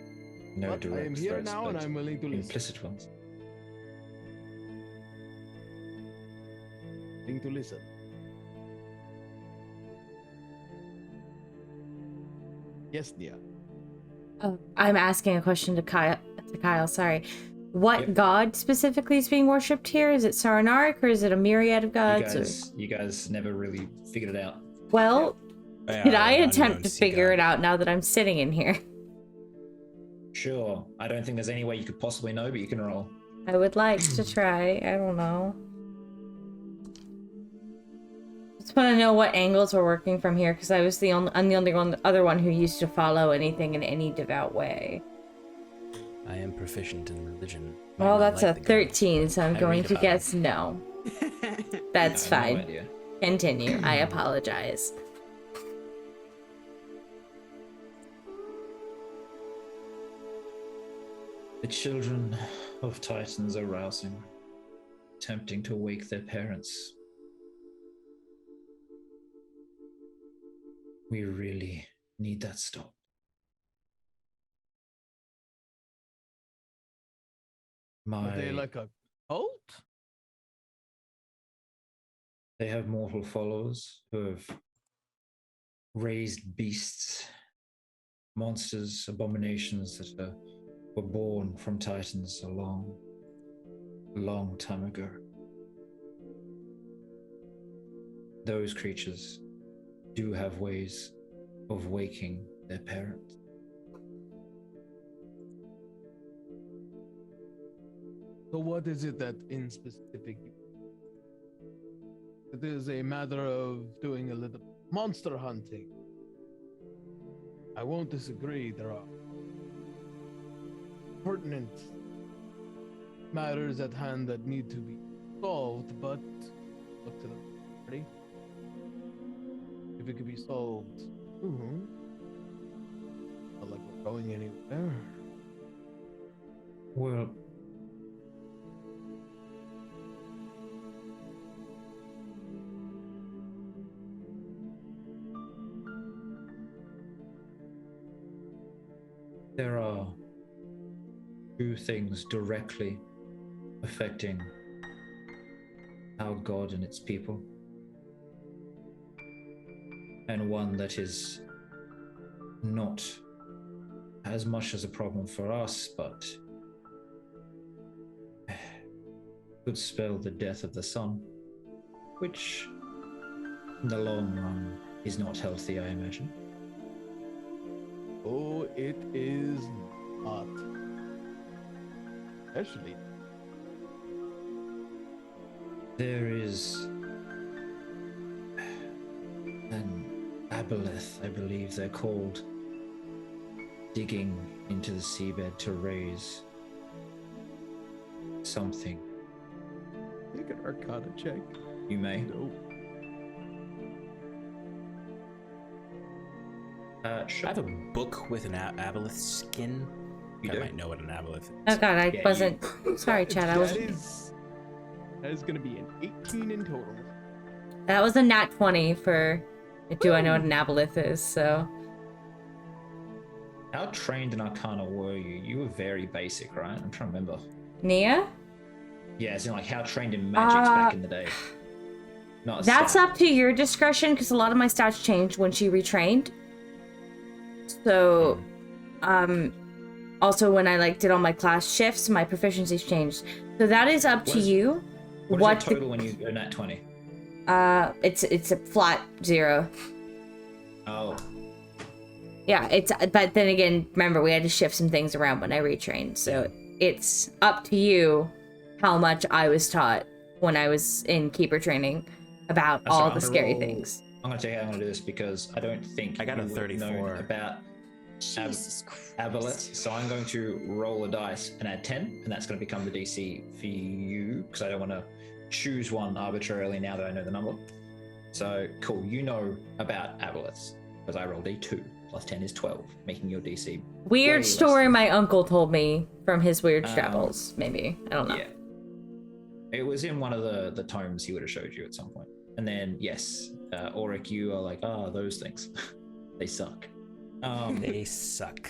No But direct I am here threats, now, and but I'm willing to listen. implicit ones. Willing to listen. Yes, Nia. Oh, I'm asking a question to Kyle. Sorry. What Yep. god specifically is being worshipped here? Is it Sarnarik or is it a myriad of gods? You guys never really figured it out. Well, They could are I an attempt unknown to sea figure god. it out now that I'm sitting in here? Sure. I don't think there's any way you could possibly know, but you can roll. I would like to try. I don't know. Just want to know what angles we're working from here, because I'm the only other one who used to follow anything in any devout way. I am proficient in religion. Might Well, not that's like a the god. 13, so I'm I going read to about guess no. That's I have no fine. idea. Continue. I apologize. The children of Titans are rousing, attempting to wake their parents. We really need that stop. Are they like a cult? They have mortal followers who have raised beasts, monsters, abominations that were born from Titans a long, long time ago. Those creatures do have ways of waking their parents. So what is it that in specific? It is a matter of doing a little monster hunting. I won't disagree. There are pertinent matters at hand that need to be solved, but look to the party. If it could be solved, not like we're going anywhere. Well, there are two things directly affecting our God and its people, and one that is not as much as a problem for us, but could spell the death of the sun, which in the long run is not healthy, I imagine. Oh, it is not. Especially. There is an aboleth, I believe they're called, digging into the seabed to raise something. Make an Arcana check. You may. Nope. I have a book with an aboleth skin. You I do? might know what an aboleth is. Oh god, I Yeah, wasn't. Sorry, Chad. I was. That is going to be an 18 in total. That was a nat 20 for. Do I know what an aboleth is? So. How trained in Arcana were you? You were very basic, right? I'm trying to remember. Nia? Yeah, as in like how trained in magics back in the day. Not a That's stat. up to your discretion because a lot of my stats changed when she retrained. So, also when I did all my class shifts, my proficiencies changed. So that is up to you. What is your total when you earn that 20? It's a flat 0. Oh, Yeah, but then again, remember we had to shift some things around when I retrained. So it's up to you how much I was taught when I was in keeper training about That's all right, the I'm scary gonna roll- things. I'm going to tell you how I'm going to do this because I don't think I got a you would have 34. known about Jesus Christ. aboleth. So I'm going to roll a dice and add 10, and that's going to become the DC for you because I don't want to choose one arbitrarily now that I know the number. So cool, you know about aboleths because I rolled a 2 plus 10 is 12, making your DC way Weird less story than- my uncle told me from his weird travels, maybe. I don't know. Yeah. It was in one of the tomes he would have showed you at some point. And then, yes, Auric, you are like, those things. They suck. They suck.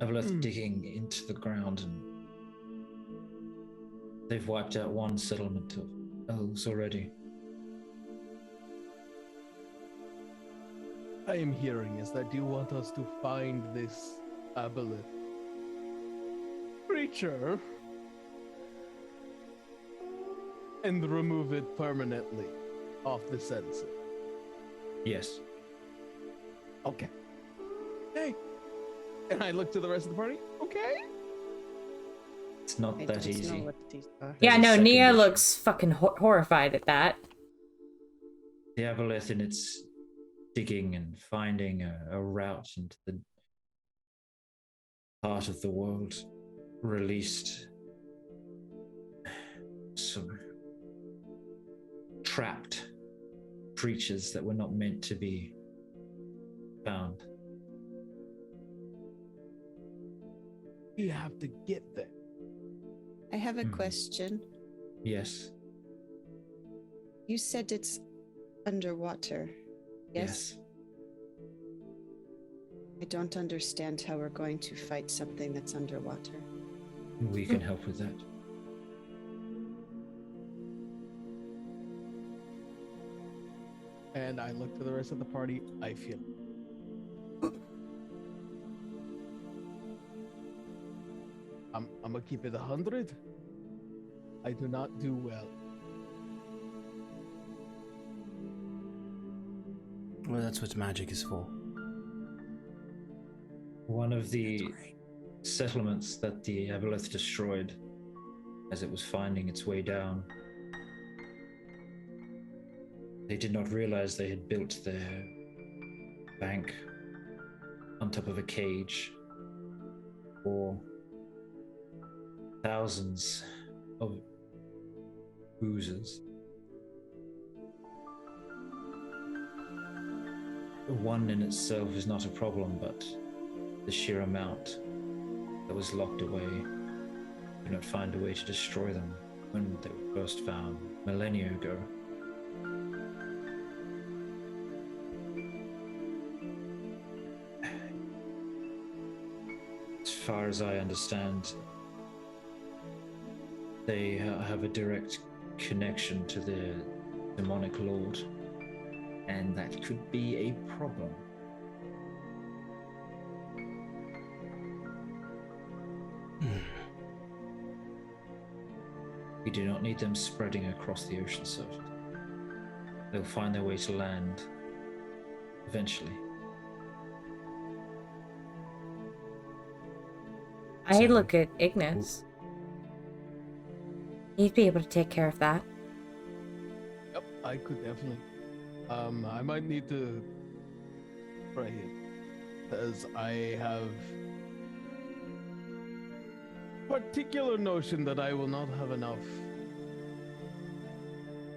Aboleth digging into the ground, and they've wiped out one settlement of elves already. I am hearing is that you want us to find this aboleth creature and remove it permanently off the census. Yes. Okay. Hey. And I look to the rest of the party. Okay. It's not I that don't easy. know what these are. Yeah, There's a no, second Nia issue. looks fucking horrified at that. The Aboleth in its digging and finding a route into the heart of the world released some trapped creatures that were not meant to be found. We have to get there. I have a Hmm. question. Yes. You said it's underwater. Yes? I don't understand how we're going to fight something that's underwater. We can help with that. And I look to the rest of the party. I feel. I'm gonna keep it 100. I do not do well. Well, that's what magic is for. One of the settlements that the Aboleth destroyed as it was finding its way down, they did not realize they had built their bank on top of a cage for thousands of oozes. One in itself is not a problem, but the sheer amount that was locked away could not find a way to destroy them when they were first found millennia ago. As far as I understand, they have a direct connection to the demonic lord, and that could be a problem. We do not need them spreading across the ocean surface. They'll find their way to land eventually. I look at Ignis. He'd be able to take care of that. Yep, I could definitely. I might need to pray him because I have particular notion that I will not have enough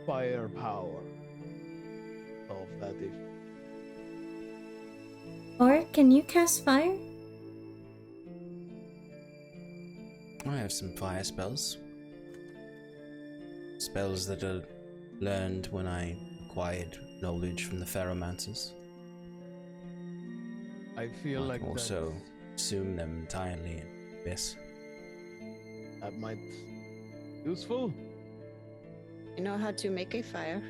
firepower of that issue. Or can you cast fire? I have some fire spells. Spells that are learned when I acquired knowledge from the Ferromancers. I feel I like can also assume them entirely in abyss. that might useful. You know how to make a fire.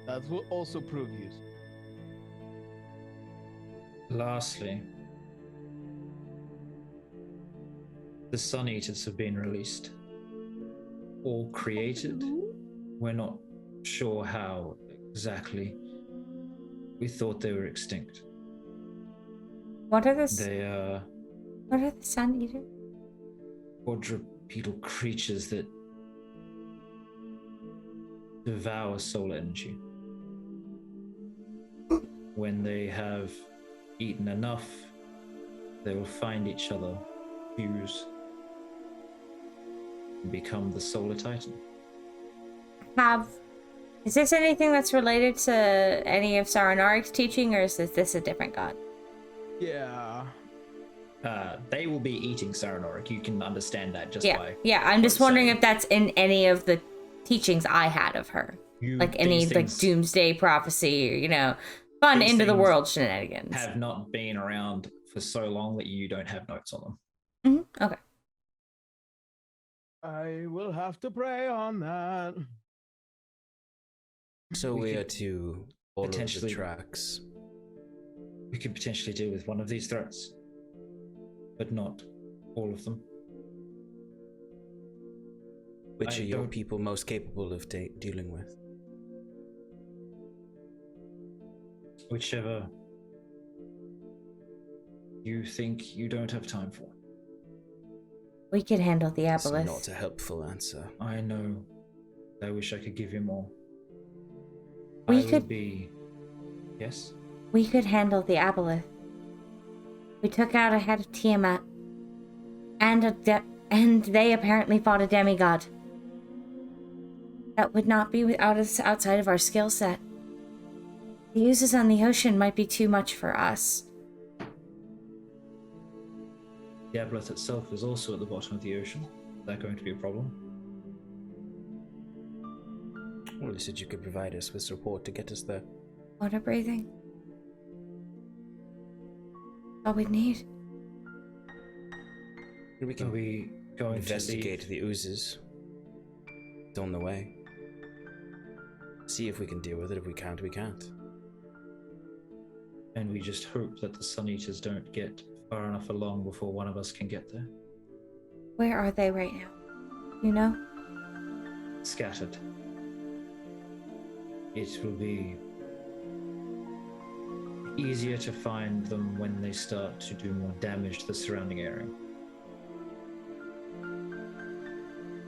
That will also prove useful. Lastly, the Sun Eaters have been released or created. We're not sure how exactly. We thought they were extinct. What are They the Sun Eaters? quadrupedal creatures that devour soul energy. When they have eaten enough, they will find each other, fuse, and become the Solar Titan. Is this anything that's related to any of Saranarik's teaching, or is this a different god? Yeah. They will be eating Saranorik. You can understand that just by. Yeah, I'm just wondering saying. if that's in any of the teachings I had of her. Like any These like things doomsday prophecy, or, fun These end of the things world shenanigans. have not been around for so long that you don't have notes on them. Okay. I will have to pray on that. So we are to follow the potentially- tracks. We could potentially deal with one of these threats, but not all of them. Which I are your don't- people most capable of dealing with? Whichever you think you don't have time for. We could handle the It's aboleth. not a helpful answer. I know. I wish I could give you more. We I will could- be. Yes? We could handle the aboleth. We took out a head of Tiamat, and they apparently fought a demigod. That would not be outside of our skill set. The uses on the ocean might be too much for us. The aboleth itself is also at the bottom of the ocean. Is that going to be a problem? Well, you said you could provide us with support to get us there. Water breathing. All we need. We Are can we going investigate to the oozes. It's on the way. See if we can deal with it. If we can't, we can't. And we just hope that the Sun Eaters don't get far enough along before one of us can get there? Where are they right now? You know? Scattered. It will be easier to find them when they start to do more damage to the surrounding area.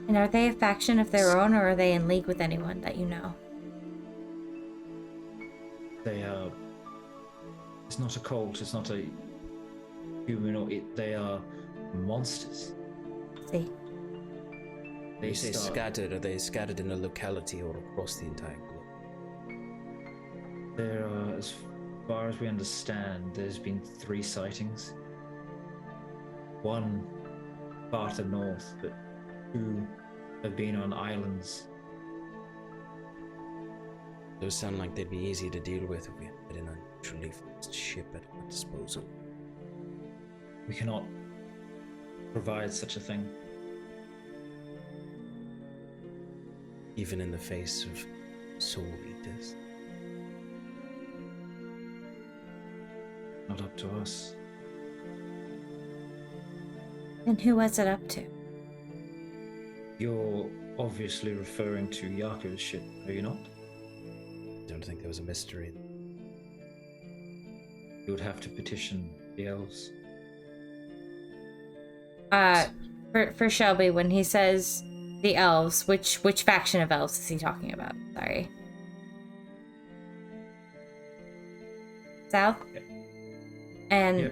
And are they a faction of their own, or are they in league with anyone that you know? They are. It's not a cult, it's not a human, they are monsters. See. They You say start- scattered. Are they scattered in a locality or across the entire globe? There are, as far as we understand, there's been 3 sightings. One far to the north, but 2 have been on islands. Those sound like they'd be easy to deal with if we had an unusually fast ship at our disposal. We cannot provide such a thing. Even in the face of soul eaters. Not up to us. And who was it up to? You're obviously referring to Yaako's ship, are you not? Don't think there was a mystery. You would have to petition the elves. For Shelby, when he says the elves, which faction of elves is he talking about? Sorry. South? And Yes.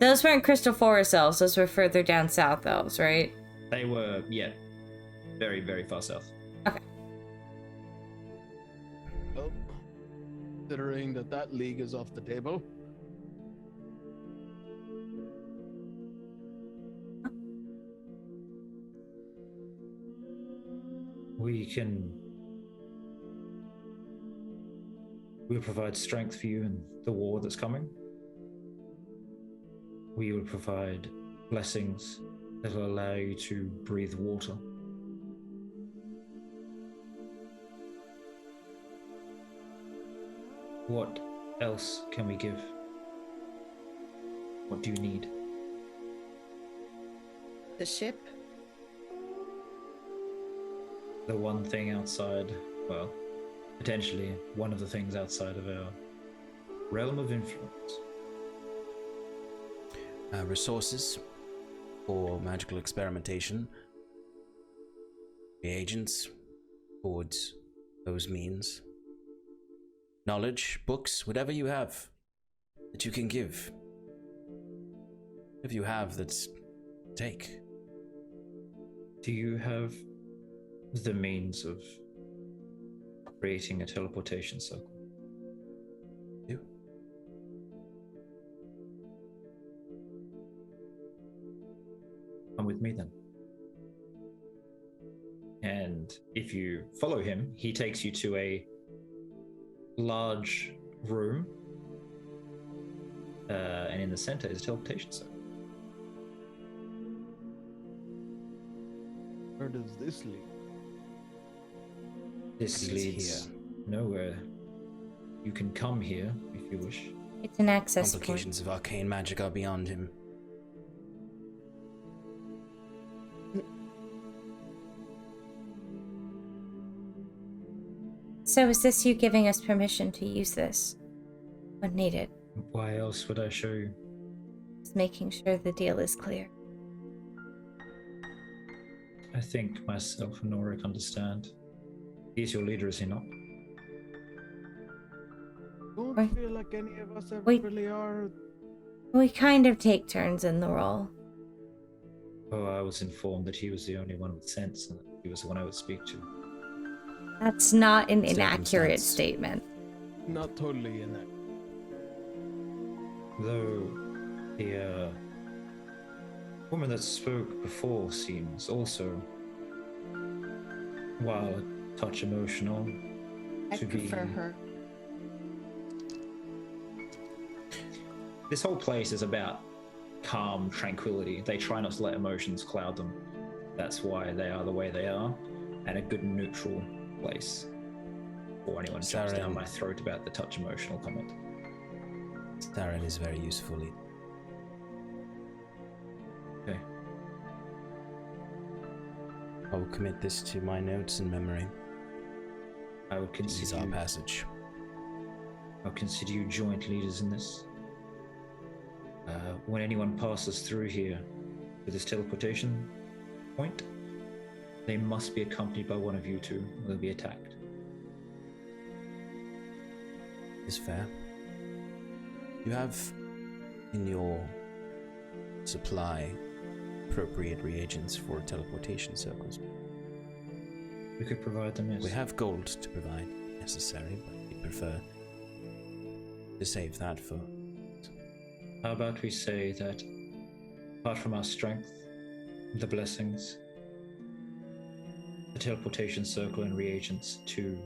Those weren't Crystal Forest elves. Those were further down south elves, right? They were, yeah, very, very far south. Okay. Well, considering that league is off the table. We'll provide strength for you in the war that's coming. We will provide blessings that will allow you to breathe water. What else can we give? What do you need? The ship. The one thing outside, well, potentially one of the things outside of our realm of influence. Resources for magical experimentation, reagents, boards, those means, knowledge, books, whatever you have that you can give. If you have, that's take. Do you have the means of creating a teleportation circle? You? Come with me then. And if you follow him, he takes you to a large room, and in the center is a teleportation circle. Where does this lead? This leads nowhere. You can come here if you wish. It's an access point. Complications of arcane magic are beyond him. So is this you giving us permission to use this when needed? Why else would I show you? Just making sure the deal is clear. I think myself and Norik understand. He's your leader, is he not? Don't Right. feel like any of us ever Wait. really are. We kind of take turns in the role. Oh, I was informed that he was the only one with sense and that he was the one I would speak to. That's not an inaccurate Circumstance. statement. Not totally in that. Though the woman that spoke before seems also, while a touch emotional, I to prefer be... her. This whole place is about calm tranquility. They try not to let emotions cloud them. That's why they are the way they are, and a good neutral place. Or anyone jumps Saren. down my throat about the touch emotional comment. Arron is very useful. Okay. I will commit this to my notes and memory. I would Ease consider our you, passage. I'll consider you joint leaders in this. When anyone passes through here with this teleportation point, they must be accompanied by one of you two, or they'll be attacked. Is fair. You have in your supply appropriate reagents for teleportation circles. We could provide them, yes. We have gold to provide, necessary, but we prefer to save that for... How about we say that, apart from our strength, the blessings, the teleportation circle and reagents to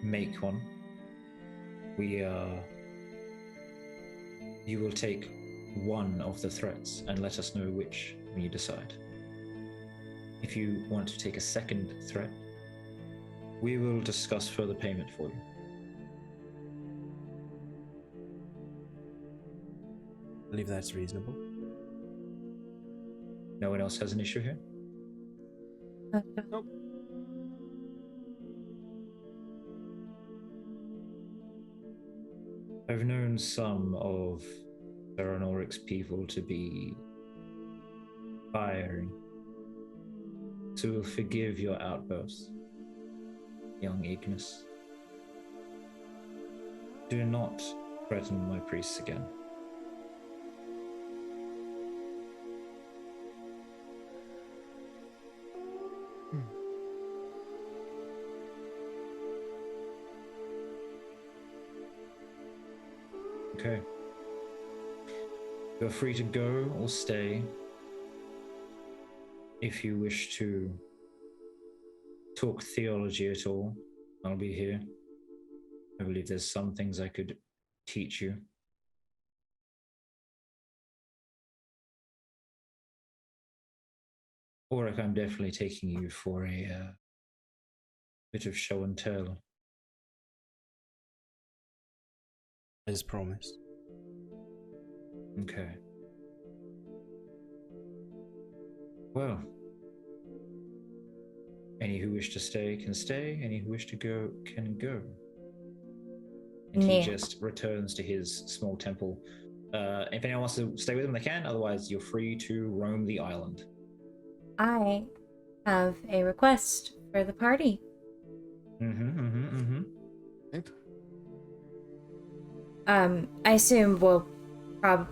make one, you will take one of the threats and let us know which when you decide. If you want to take a second threat, we will discuss further payment for you. I believe that's reasonable. No one else has an issue here? Nope. I've known some of Arron Ulrich's people to be fiery, so we'll forgive your outbursts, young Ignis. Do not threaten my priests again. Okay. You're free to go or stay. If you wish to talk theology at all, I'll be here. I believe there's some things I could teach you. Or I'm definitely taking you for a bit of show and tell. As promised. Okay. Well, any who wish to stay can stay, any who wish to go can go. And he Yeah. just returns to his small temple. If anyone wants to stay with him, they can. Otherwise, you're free to roam the island. I have a request for the party. Right? I assume we'll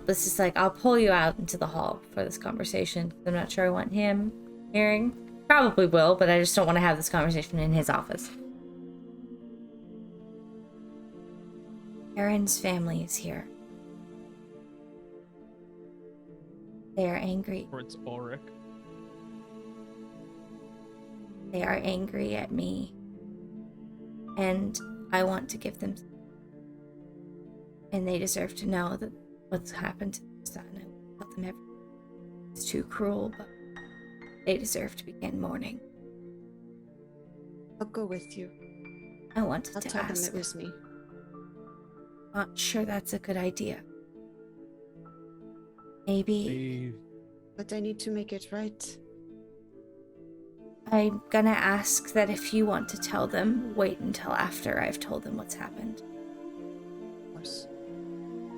this is like, I'll pull you out into the hall for this conversation. I'm not sure I want him hearing. Probably will, but I just don't want to have this conversation in his office. Arron's family is here. They are angry. Or it's Ulrich. They are angry at me. And I want to give them... And they deserve to know that what's happened to their son. I won't tell them everything. It's too cruel, but they deserve to begin mourning. I'll go with you. I wanted I'll to tell them ask. it was me. Not sure that's a good idea. Maybe But I need to make it right. I'm gonna ask that if you want to tell them, wait until after I've told them what's happened. Of course.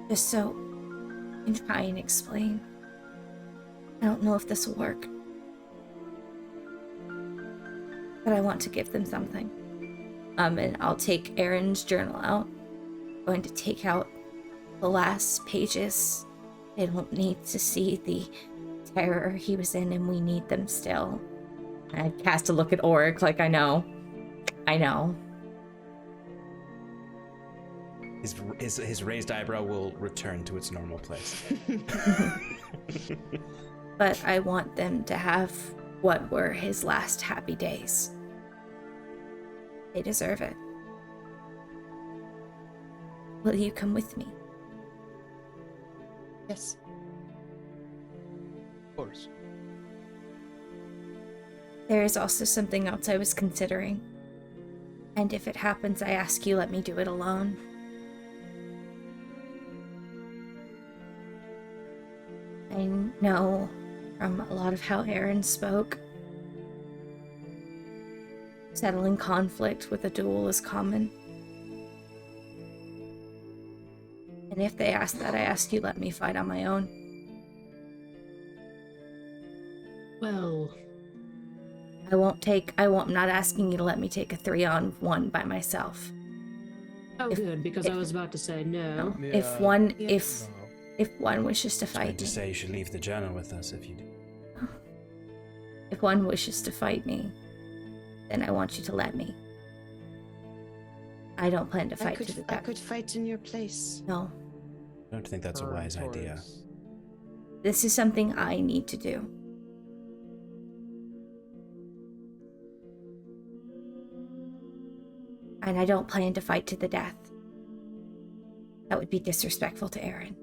Just so I can try and explain. I don't know if this will work. But I want to give them something. And I'll take Arron's journal out. I'm going to take out the last pages. They don't need to see the terror he was in, and we need them still. And I cast a look at Oric like, I know. His raised eyebrow will return to its normal place. But I want them to have what were his last happy days. They deserve it. Will you come with me? Yes. Of course. There is also something else I was considering. And if it happens, I ask you let me do it alone. I know from a lot of how Arron spoke, settling conflict with a duel is common. And if they ask that, I ask you let me fight on my own. Well, I'm not asking you to let me take a 3-on-1 by myself. oh good, because I was about to say no. If one wishes to I was fight to me, say you should leave the journal with us if you do. if one wishes to fight me, then I want you to let me. I don't plan to fight to the I death. could fight in your place. No, I don't think that's a wise idea. this is something I need to do. And I don't plan to fight to the death. That would be disrespectful to Arron.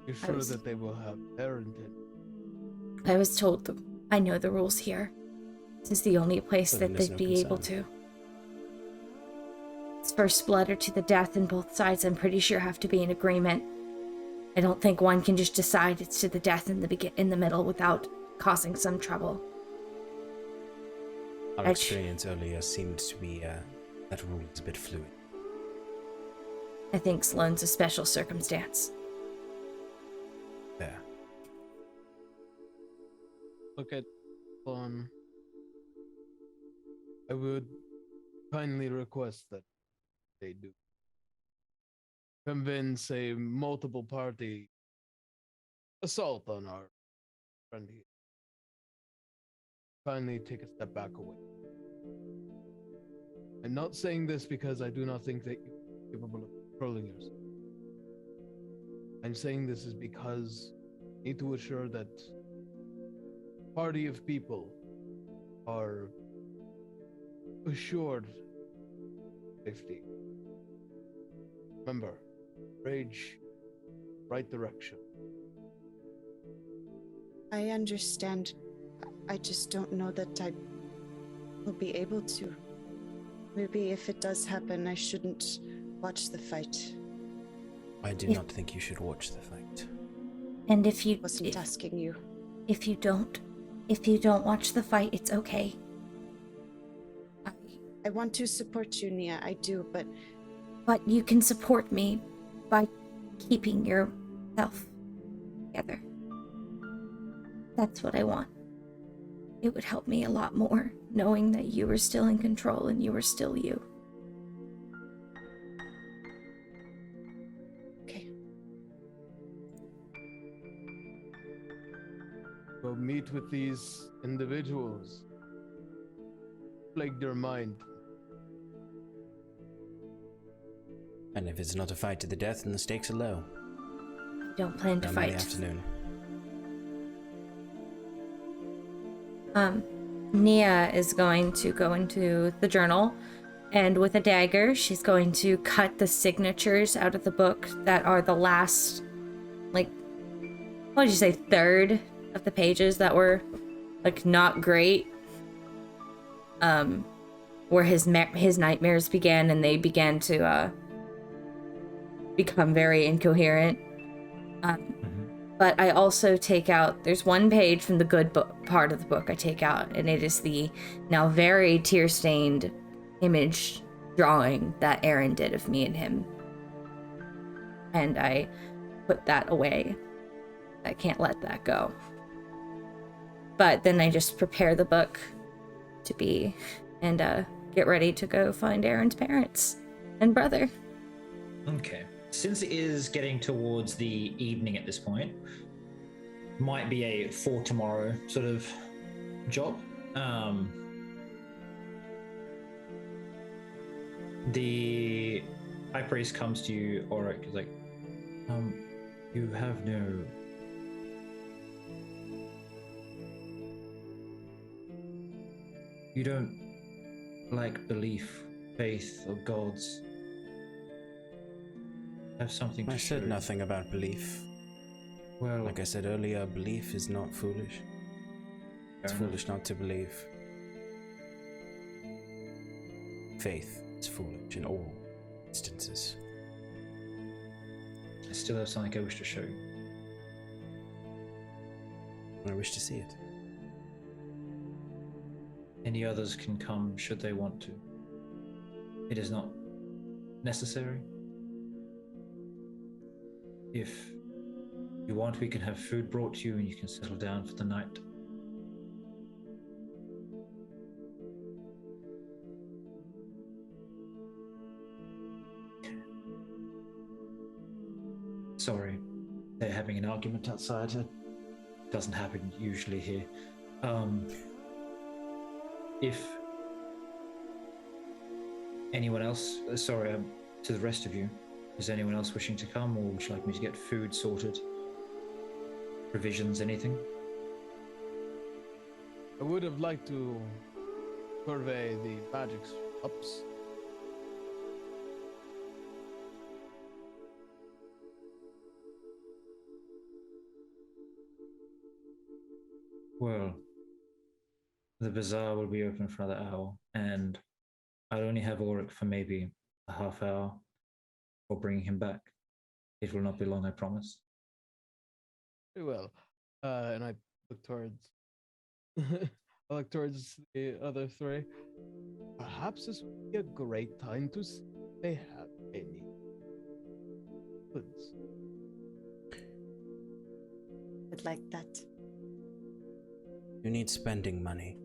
You're sure that they will have Arron then? I was told I know the rules here. This is the only place So that there's they'd no be able concern. to. It's first blood or to the death, and both sides I'm pretty sure have to be in agreement. I don't think one can just decide it's to the death in the middle without causing some trouble. Our experience earlier seemed to be that rule is a bit fluid. I think Sloane's a special circumstance. Yeah. Look at I would kindly request that they do convince a multiple party assault on our friend here. Kindly take a step back away. I'm not saying this because I do not think that you're capable of controlling yourself. I'm saying this is because I need to assure that party of people are assured safety. Remember, rage, right direction. I understand. I just don't know that I will be able to. Maybe if it does happen, I shouldn't watch the fight. I do not think you should watch the fight. And if you Wasn't asking you. if you don't watch the fight, it's okay. I want to support you, Nia. I do, but But you can support me by keeping yourself together. That's what I want. It would help me a lot more knowing that you were still in control and you were still you. okay. Go meet with these individuals. Plague their mind. And if it's not a fight to the death, then the stakes are low. I don't plan to Come in the fight. afternoon. Nia is going to go into the journal, and with a dagger, she's going to cut the signatures out of the book that are the last, like, what did you say, third of the pages that were, like, not great. Where his nightmares began, and they began to become very incoherent. But I also take out, there's one page from the good book part of the book I take out, and it is the now very tear-stained image drawing that Arron did of me and him. And I put that away. I can't let that go. But then I just prepare the book to be, and get ready to go find Arron's parents and brother. Okay. Since it is getting towards the evening at this point, might be a for tomorrow sort of job. The high priest comes to you, Auric, is like, you have no... You don't like belief, faith, or gods. Have something to I said show. nothing about belief. Well, Like I said earlier, belief is not foolish. It's fair enough. foolish not to believe. Faith is foolish in all instances. I still have something I wish to show you. I wish to see it. Any others can come should they want to. It is not necessary. If you want, we can have food brought to you and you can settle down for the night. Sorry, they're having an argument outside. It doesn't happen usually here. If anyone else, to the rest of you, is anyone else wishing to come, or would you like me to get food sorted? Provisions, anything? I would have liked to survey the magic shops. Well, the bazaar will be open for another hour, and I'll only have Auric for maybe a half hour for bringing him back. It will not be long, I promise. Very well. And I look towards the other three. Perhaps this would be a great time to see if they have any goods. I'd like that. You need spending money.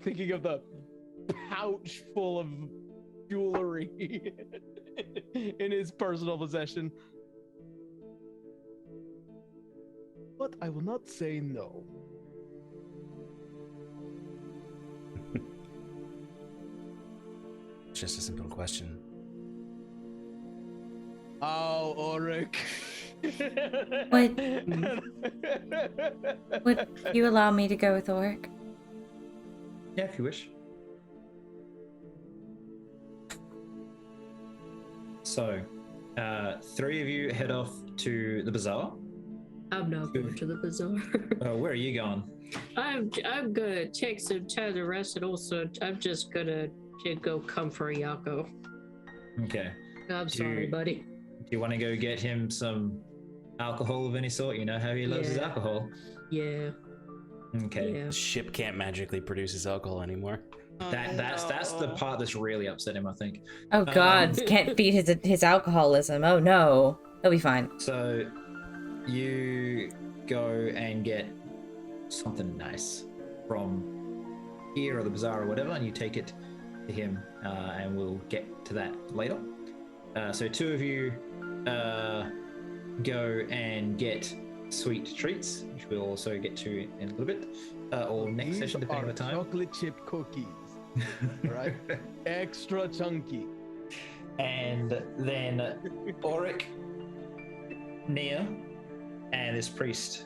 Thinking of the pouch full of jewelry in his personal possession. But I will not say no. just a simple question. Oh, Ulrich. Would you allow me to go with Oric? Yeah, if you wish. So, three of you head off to the bazaar. I'm not going to the bazaar. Where are you going? I'm gonna take some time to rest, and also I'm just gonna go comfort Yaako. Okay. I'm sorry, buddy. Do you want to go get him some alcohol of any sort? You know how he loves his alcohol. Yeah. Okay. Yeah. The ship can't magically produce his alcohol anymore. That's the part that's really upset him, I think. Oh God, can't beat his alcoholism. Oh no, he'll be fine. So you go and get something nice from here or the bazaar or whatever, and you take it to him, and we'll get to that later. So two of you go and get sweet treats, which we'll also get to in a little bit, or next These session, depending on the time. Chocolate chip cookies, right? Extra chunky. And then Auric, Nia, and this priest,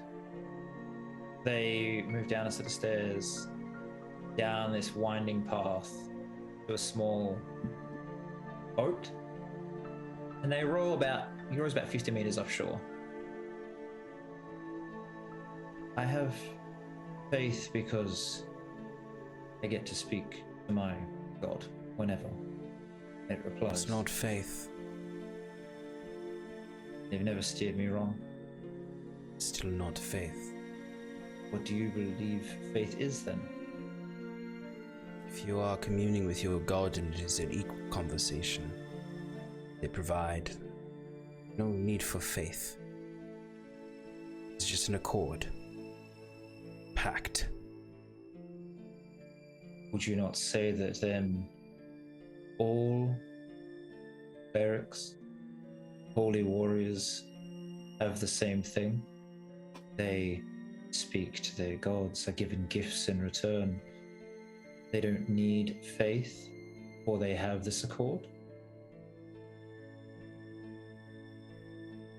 they move down a set of stairs, down this winding path to a small boat, and they roll about 50 meters offshore. I have faith because I get to speak to my God whenever it replies. It's not faith. They've never steered me wrong. Still not faith. What do you believe faith is then? If you are communing with your God and it is an equal conversation, they provide no need for faith. It's just an accord. Pact. Would you not say that then all clerics, holy warriors, have the same thing? They speak to their gods, are given gifts in return. They don't need faith, or they have this accord?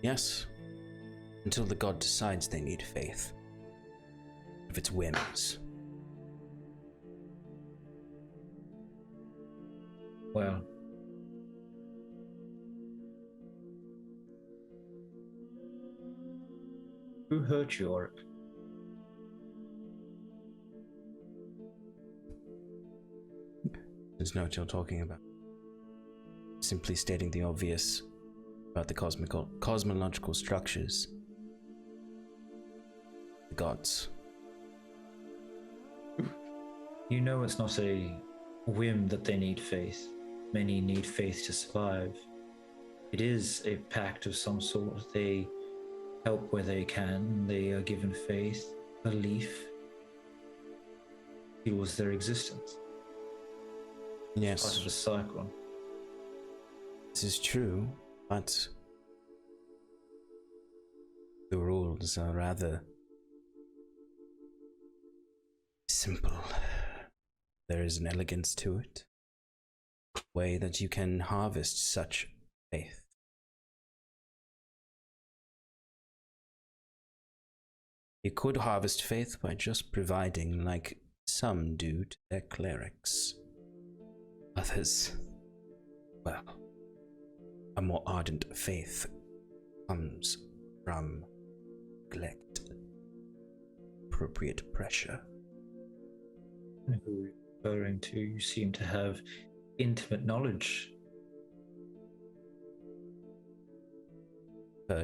Yes. Until the god decides they need faith. If it's whims. Well, who hurt you, Auric? There's no what you're talking about. Simply stating the obvious about the cosmological structures. The gods. You know it's not a whim that they need faith. Many need faith to survive. It is a pact of some sort. They help where they can. They are given faith, belief, fuels their existence. Yes. Part of a cycle. This is true, but the rules are rather simple. There is an elegance to it, a way that you can harvest such faith. You could harvest faith by just providing, like some do to their clerics. Others, well, a more ardent faith comes from neglect, appropriate pressure. Who you're referring to, you seem to have intimate knowledge.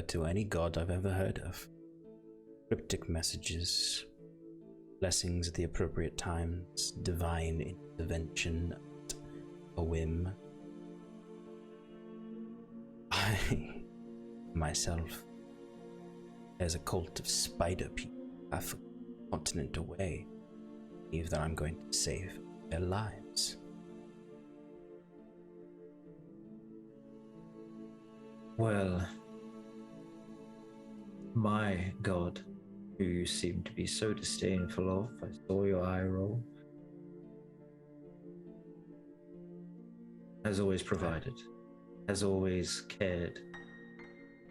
To any god I've ever heard of. Cryptic messages, blessings at the appropriate times, divine intervention at a whim. I, myself, there's a cult of spider people half a continent away, believe that I'm going to save their lives. Well, my God, who you seem to be so disdainful of, I saw your eye roll, has always provided, has always cared,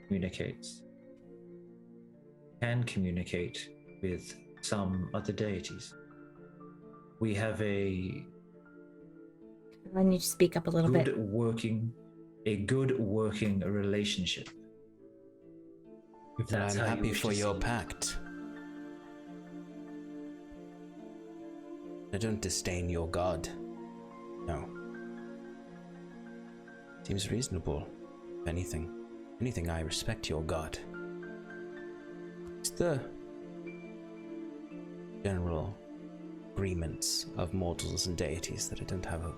communicates, can communicate with some other deities. We have a I need you to speak up a little bit. good working relationship. If Well, that's I'm how you happy wish for to your see it. pact. I don't disdain your god. No. Seems reasonable. If anything, I respect your god. It's the general agreements of mortals and deities that I don't have a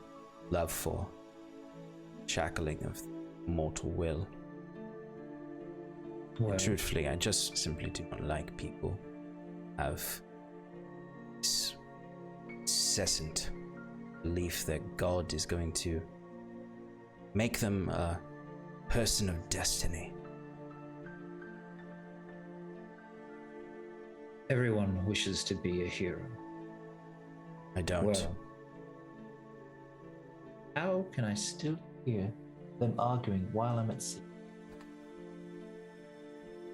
love for. Shackling of mortal will. Well, Truthfully, I just simply do not like people who have this incessant belief that God is going to make them a person of destiny. everyone wishes to be a hero. I don't. Well, how can I still hear them arguing while I'm at sea?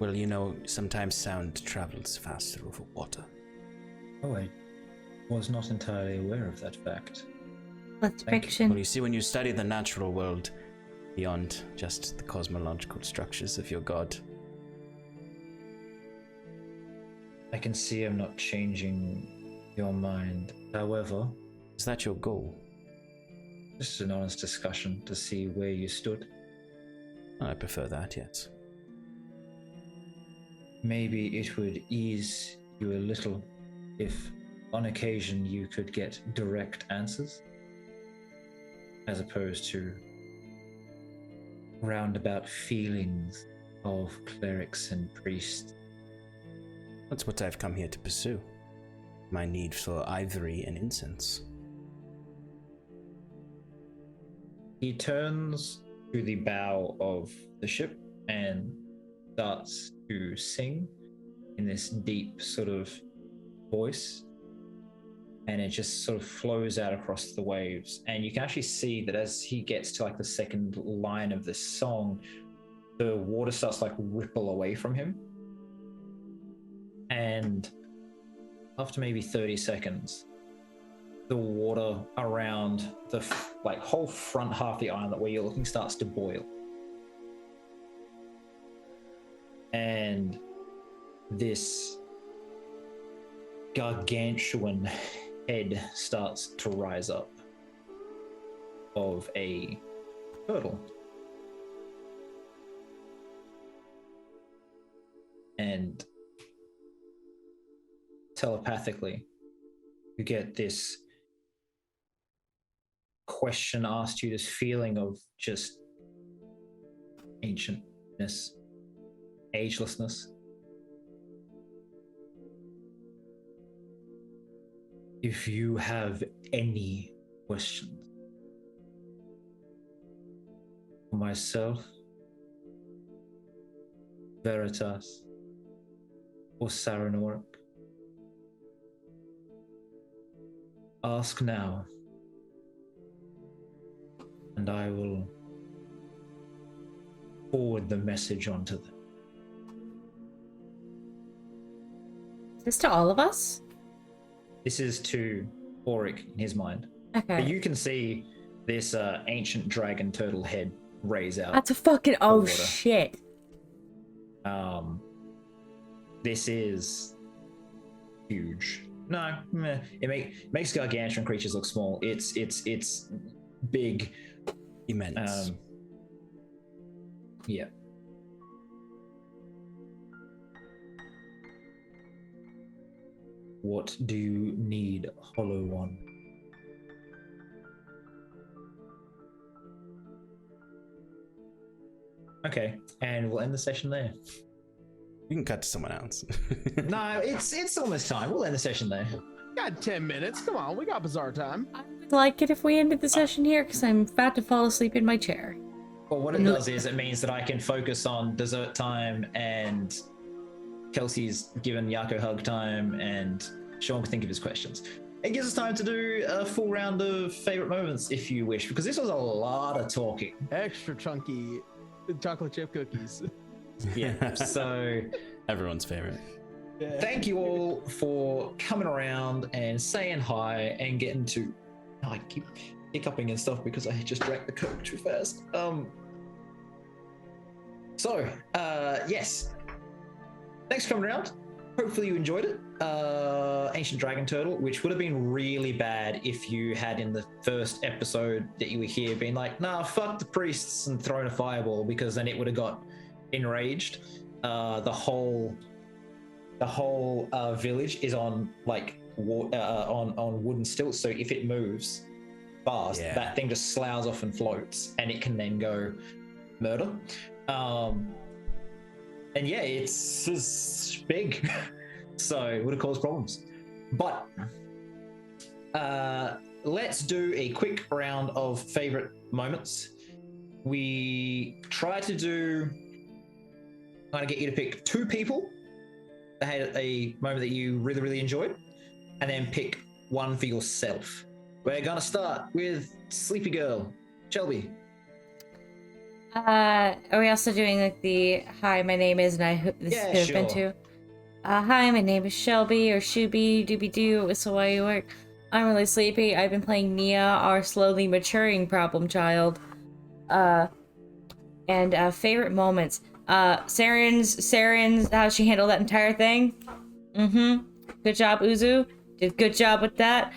Well, you know, sometimes sound travels faster over water. Oh, I was not entirely aware of that fact. That's Thank you. fiction. Well, you see, when you study the natural world beyond just the cosmological structures of your god, I can see I'm not changing your mind. However, is that your goal? just an honest discussion to see where you stood. I prefer that, yes. Maybe it would ease you a little if on occasion you could get direct answers as opposed to roundabout feelings of clerics and priests. That's what I've come here to pursue. My need for ivory and incense. He turns to the bow of the ship and starts to sing in this deep sort of voice, and it just sort of flows out across the waves. And you can actually see that as he gets to like the second line of this song, the water starts to like ripple away from him, and after maybe 30 seconds the water around the like whole front half of the island where you're looking starts to boil, and this gargantuan head starts to rise up of a turtle, and telepathically you get this question asked you, this feeling of just ancientness, agelessness. If you have any questions for myself, Veritas, or Saranorik, ask now, and I will forward the message onto them. Is this to all of us? This is to Auric in his mind. Okay. But you can see this ancient dragon turtle head raise out. That's a fucking oh water. shit. This is huge. No, it makes gargantuan creatures look small. It's big, Immense. Yeah. What do you need, Hollow One? Okay, and we'll end the session there. You can cut to someone else. No, it's almost time. We'll end the session there. Got 10 minutes. Come on, we got bizarre time. I would like it if we ended the session here because I'm about to fall asleep in my chair. Well, what it does is it means that I can focus on dessert time, and Kelsey's given Yaako hug time, and Sean can think of his questions. it gives us time to do a full round of favorite moments if you wish, because this was a lot of talking. Extra chunky chocolate chip cookies. Yeah. So Everyone's favorite. Yeah. thank you all for coming around and saying hi and getting to. Oh, I keep hiccuping and stuff because I just drank the Coke too fast. Yes. Thanks for coming around. Hopefully you enjoyed it. Ancient Dragon Turtle, which would have been really bad if you had in the first episode that you were here been like, nah, fuck the priests and thrown a fireball, because then it would have got enraged. The whole village is on like on wooden stilts, so if it moves fast, that thing just sloughs off and floats, and it can then go murder. And yeah, it's big, so it would have caused problems. But let's do a quick round of favorite moments. We try to do. I'm going to get you to pick 2 people that had a moment that you really, really enjoyed, and then pick 1 for yourself. We're going to start with Sleepy Girl. Shelby. Are we also doing like the hi, my name is, and I hope this could have been too. Hi, my name is Shelby, or Shuby, Doobie Doo, whistle while you work. I'm really sleepy. I've been playing Nia, our slowly maturing problem child. And favorite moments. Saren's, how she handled that entire thing. Good job, Uzu. Did a good job with that.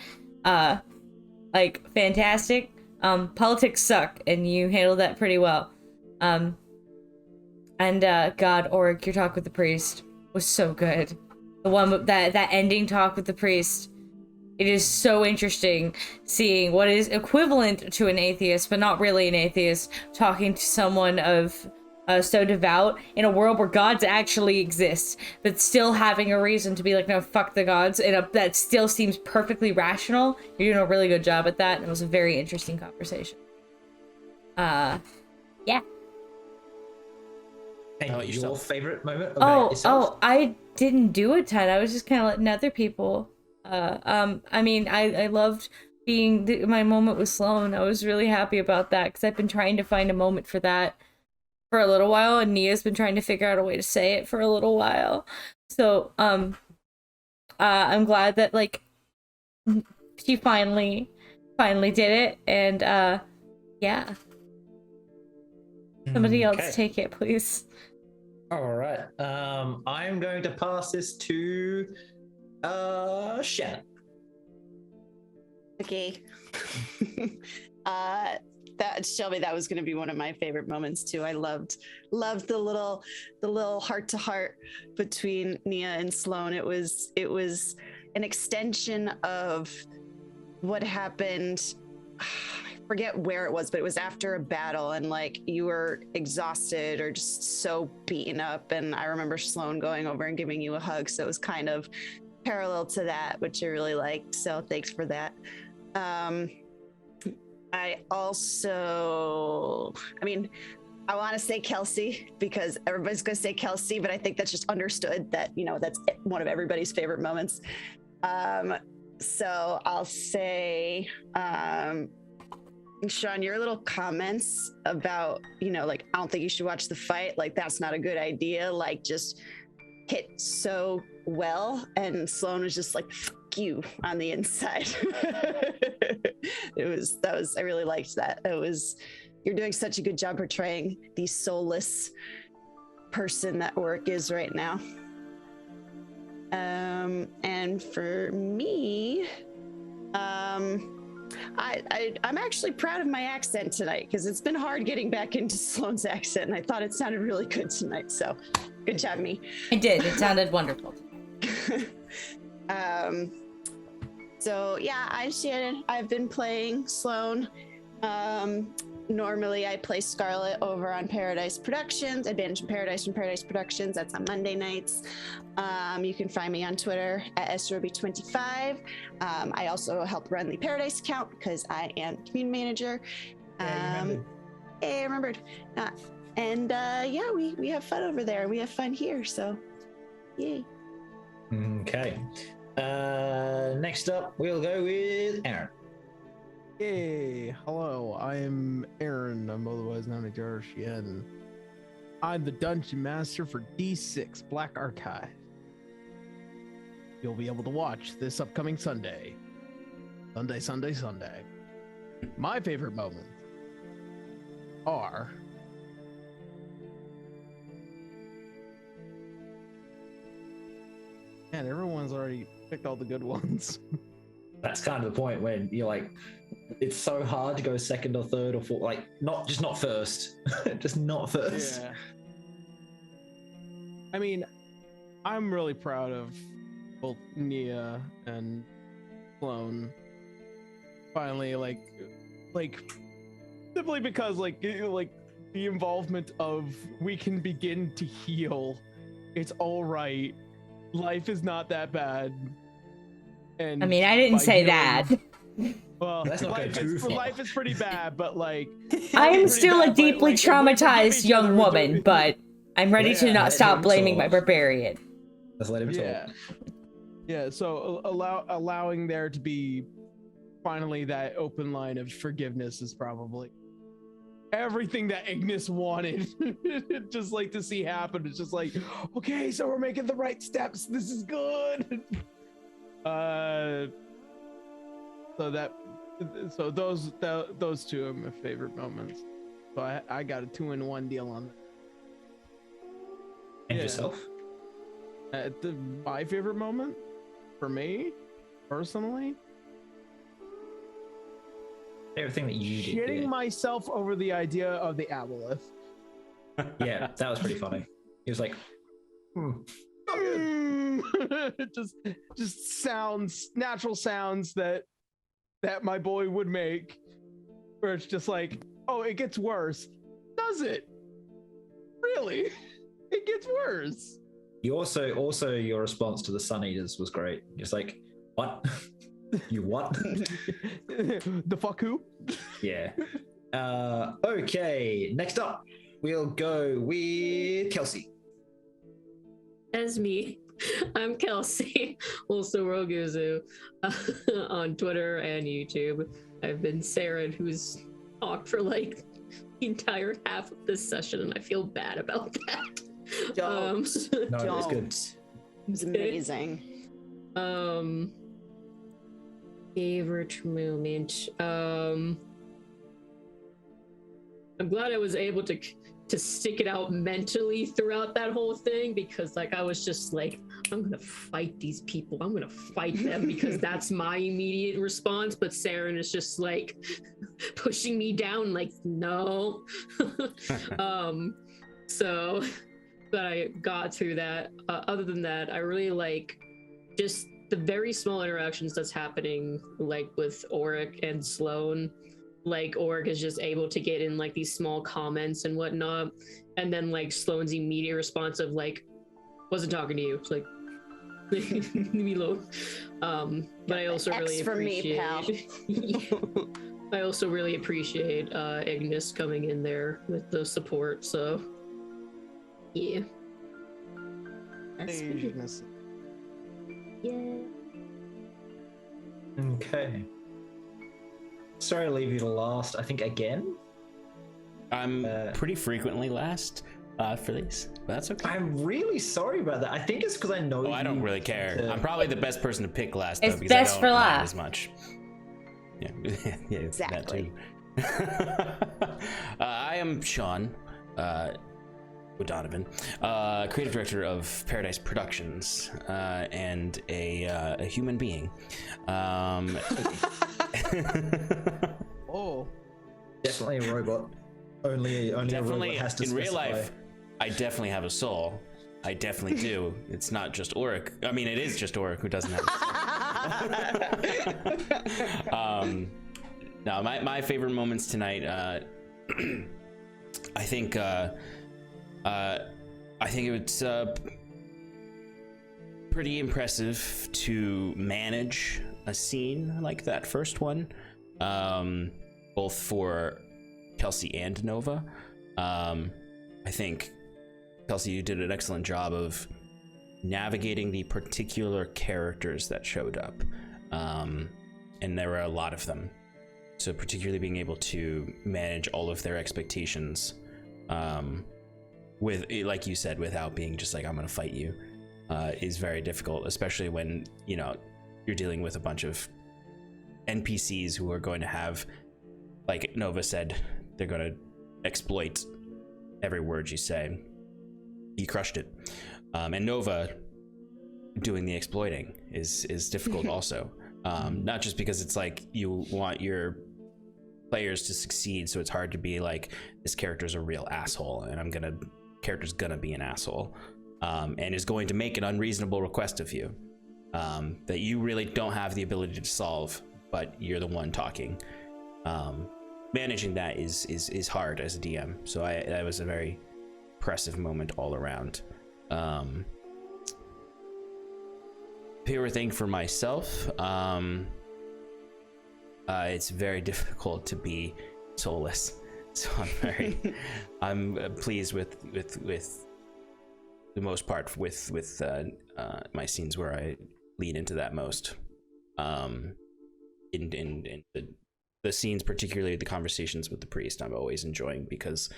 Like, fantastic. Politics suck, and you handled that pretty well. God, Org, your talk with the priest was so good. The one with that ending talk with the priest. It is so interesting seeing what is equivalent to an atheist, but not really an atheist, talking to someone of so devout in a world where gods actually exist, but still having a reason to be like, no, fuck the gods, and that still seems perfectly rational. You're doing a really good job at that, and it was a very interesting conversation. Yeah. And your favorite moment? I didn't do a ton. I was just kind of letting other people. I mean, I loved being my moment with Sloan. I was really happy about that because I've been trying to find a moment for that for a little while, and Nia's been trying to figure out a way to say it for a little while. So, I'm glad that like she finally did it, and yeah. Somebody else take it, please. All right. I'm going to pass this to Shannon. Okay. Shelby, that was going to be one of my favorite moments too. I loved the little heart to heart between Nia and Sloan. It was an extension of what happened. I forget where it was, but it was after a battle, and like you were exhausted or just so beaten up. And I remember Sloan going over and giving you a hug. So it was kind of parallel to that, which I really liked. So thanks for that. I want to say Kelsey because everybody's going to say Kelsey, but I think that's just understood that, that's one of everybody's favorite moments. So I'll say, Sean, your little comments about, like, I don't think you should watch the fight. Like, that's not a good idea. Like, just hit so well. And Sloan was just like, fuck you on the inside. I really liked that. You're doing such a good job portraying the soulless person that Orc is right now. And for me, I'm actually proud of my accent tonight because it's been hard getting back into Sloan's accent, and I thought it sounded really good tonight. So, good job, me. It did. It sounded wonderful. So yeah, I'm Shannon. I've been playing Sloan. Normally I play Scarlet over on Paradise Productions, Advantage in Paradise from Paradise Productions. That's on Monday nights. You can find me on Twitter at S4E04. I also help run the Paradise account because I am community manager. Hey, I remembered. Yeah, we have fun over there. We have fun here. So, yay. Okay. Next up, we'll go with Arron. Hey, hello, I'm Arron. I'm otherwise known as Yaako. I'm the Dungeon Master for D6 Black Archive. You'll be able to watch this upcoming Sunday. Sunday. My favorite moments are man, everyone's already picked all the good ones. That's kind of the point when you're like, it's so hard to go second or third or fourth, like not first, just not first. Yeah. I mean, I'm really proud of both Nia and Sloan. Finally, like simply because like the involvement of we can begin to heal. It's all right. Life is not that bad. And I mean, I didn't say healing, that. well, Let's not go too far. life is pretty bad, but like I am pretty still bad, a but, deeply like, if we forgive traumatized each young other, woman, but I'm ready to Yeah, not let stop him blaming my talk. barbarian. Let's let him yeah. talk. Yeah, so allowing there to be finally that open line of forgiveness is probably everything that Ignis wanted. Just like to see happen. It's just like, okay, so we're making the right steps. This is good. So those two are my favorite moments. So I got a 2-in-1 deal on that. And Yeah. yourself? My favorite moment for me personally, Everything that you did. shitting myself over the idea of the aboleth. Yeah, that was pretty funny. He was like, just sounds, natural sounds that my boy would make, where it's just like, oh, it gets worse. Does it? Really? It gets worse. you also your response to the Sun Eaters was great. Just like, what? You what? The fuck who? Yeah. Okay, next up, we'll go with Kelsey. As me, I'm Kelsey, also Roguzu, on Twitter and YouTube. I've been Sarah, who's talked for like the entire half of this session, and I feel bad about that. Don't. No, it's good. It was amazing. Favorite moment. I'm glad I was able to stick it out mentally throughout that whole thing, because like I was just like, I'm gonna fight these people. I'm gonna fight them because that's my immediate response. But Saren is just like pushing me down, like, no. So but I got through that. Other than that, I really like just the very small interactions that's happening, like with Auric and Sloan. Like Auric is just able to get in like these small comments and whatnot, and then like Sloan's immediate response of like, wasn't talking to you. It's like, leave me alone. But I also really X for me, appreciate pal. Yeah. I also really appreciate Ignis coming in there with the support. So yeah. That's Asianness. yeah. Okay. Sorry to leave you to last, I think again. I'm pretty frequently last for these, but that's okay. I'm really sorry about that. I think it's because I know I don't really care. I'm probably the best person to pick last, though, It's because best I don't for mind last. as much. Yeah, yeah, Exactly. That too. I am Sean O'Donovan, creative director of Paradise Productions, and a human being. Oh, definitely a robot. Only a Definitely, robot has to in real specify. life, I definitely have a soul. I definitely do. It's not just Auric. I mean, it is just Auric who doesn't have a soul. No, my favorite moments tonight, I think it's pretty impressive to manage a scene like that first one, both for Kelsey and Nova. I think Kelsey, you did an excellent job of navigating the particular characters that showed up. And there were a lot of them. So particularly being able to manage all of their expectations, with, like you said, without being just like, I'm gonna fight you, is very difficult, especially when, you know, you're dealing with a bunch of NPCs who are going to have, like Nova said, they're going to exploit every word you say. You crushed it. And Nova doing the exploiting is difficult also. Not just because it's like you want your players to succeed, so it's hard to be like, this character's a real asshole and character's gonna be an asshole, and is going to make an unreasonable request of you that you really don't have the ability to solve, but you're the one talking. Managing that is hard as a DM, so that was a very impressive moment all around. Favorite thing for myself, it's very difficult to be soulless, so I'm pleased with the most part with my scenes where I lean into that most. In the scenes, particularly the conversations with the priest, I'm always enjoying, because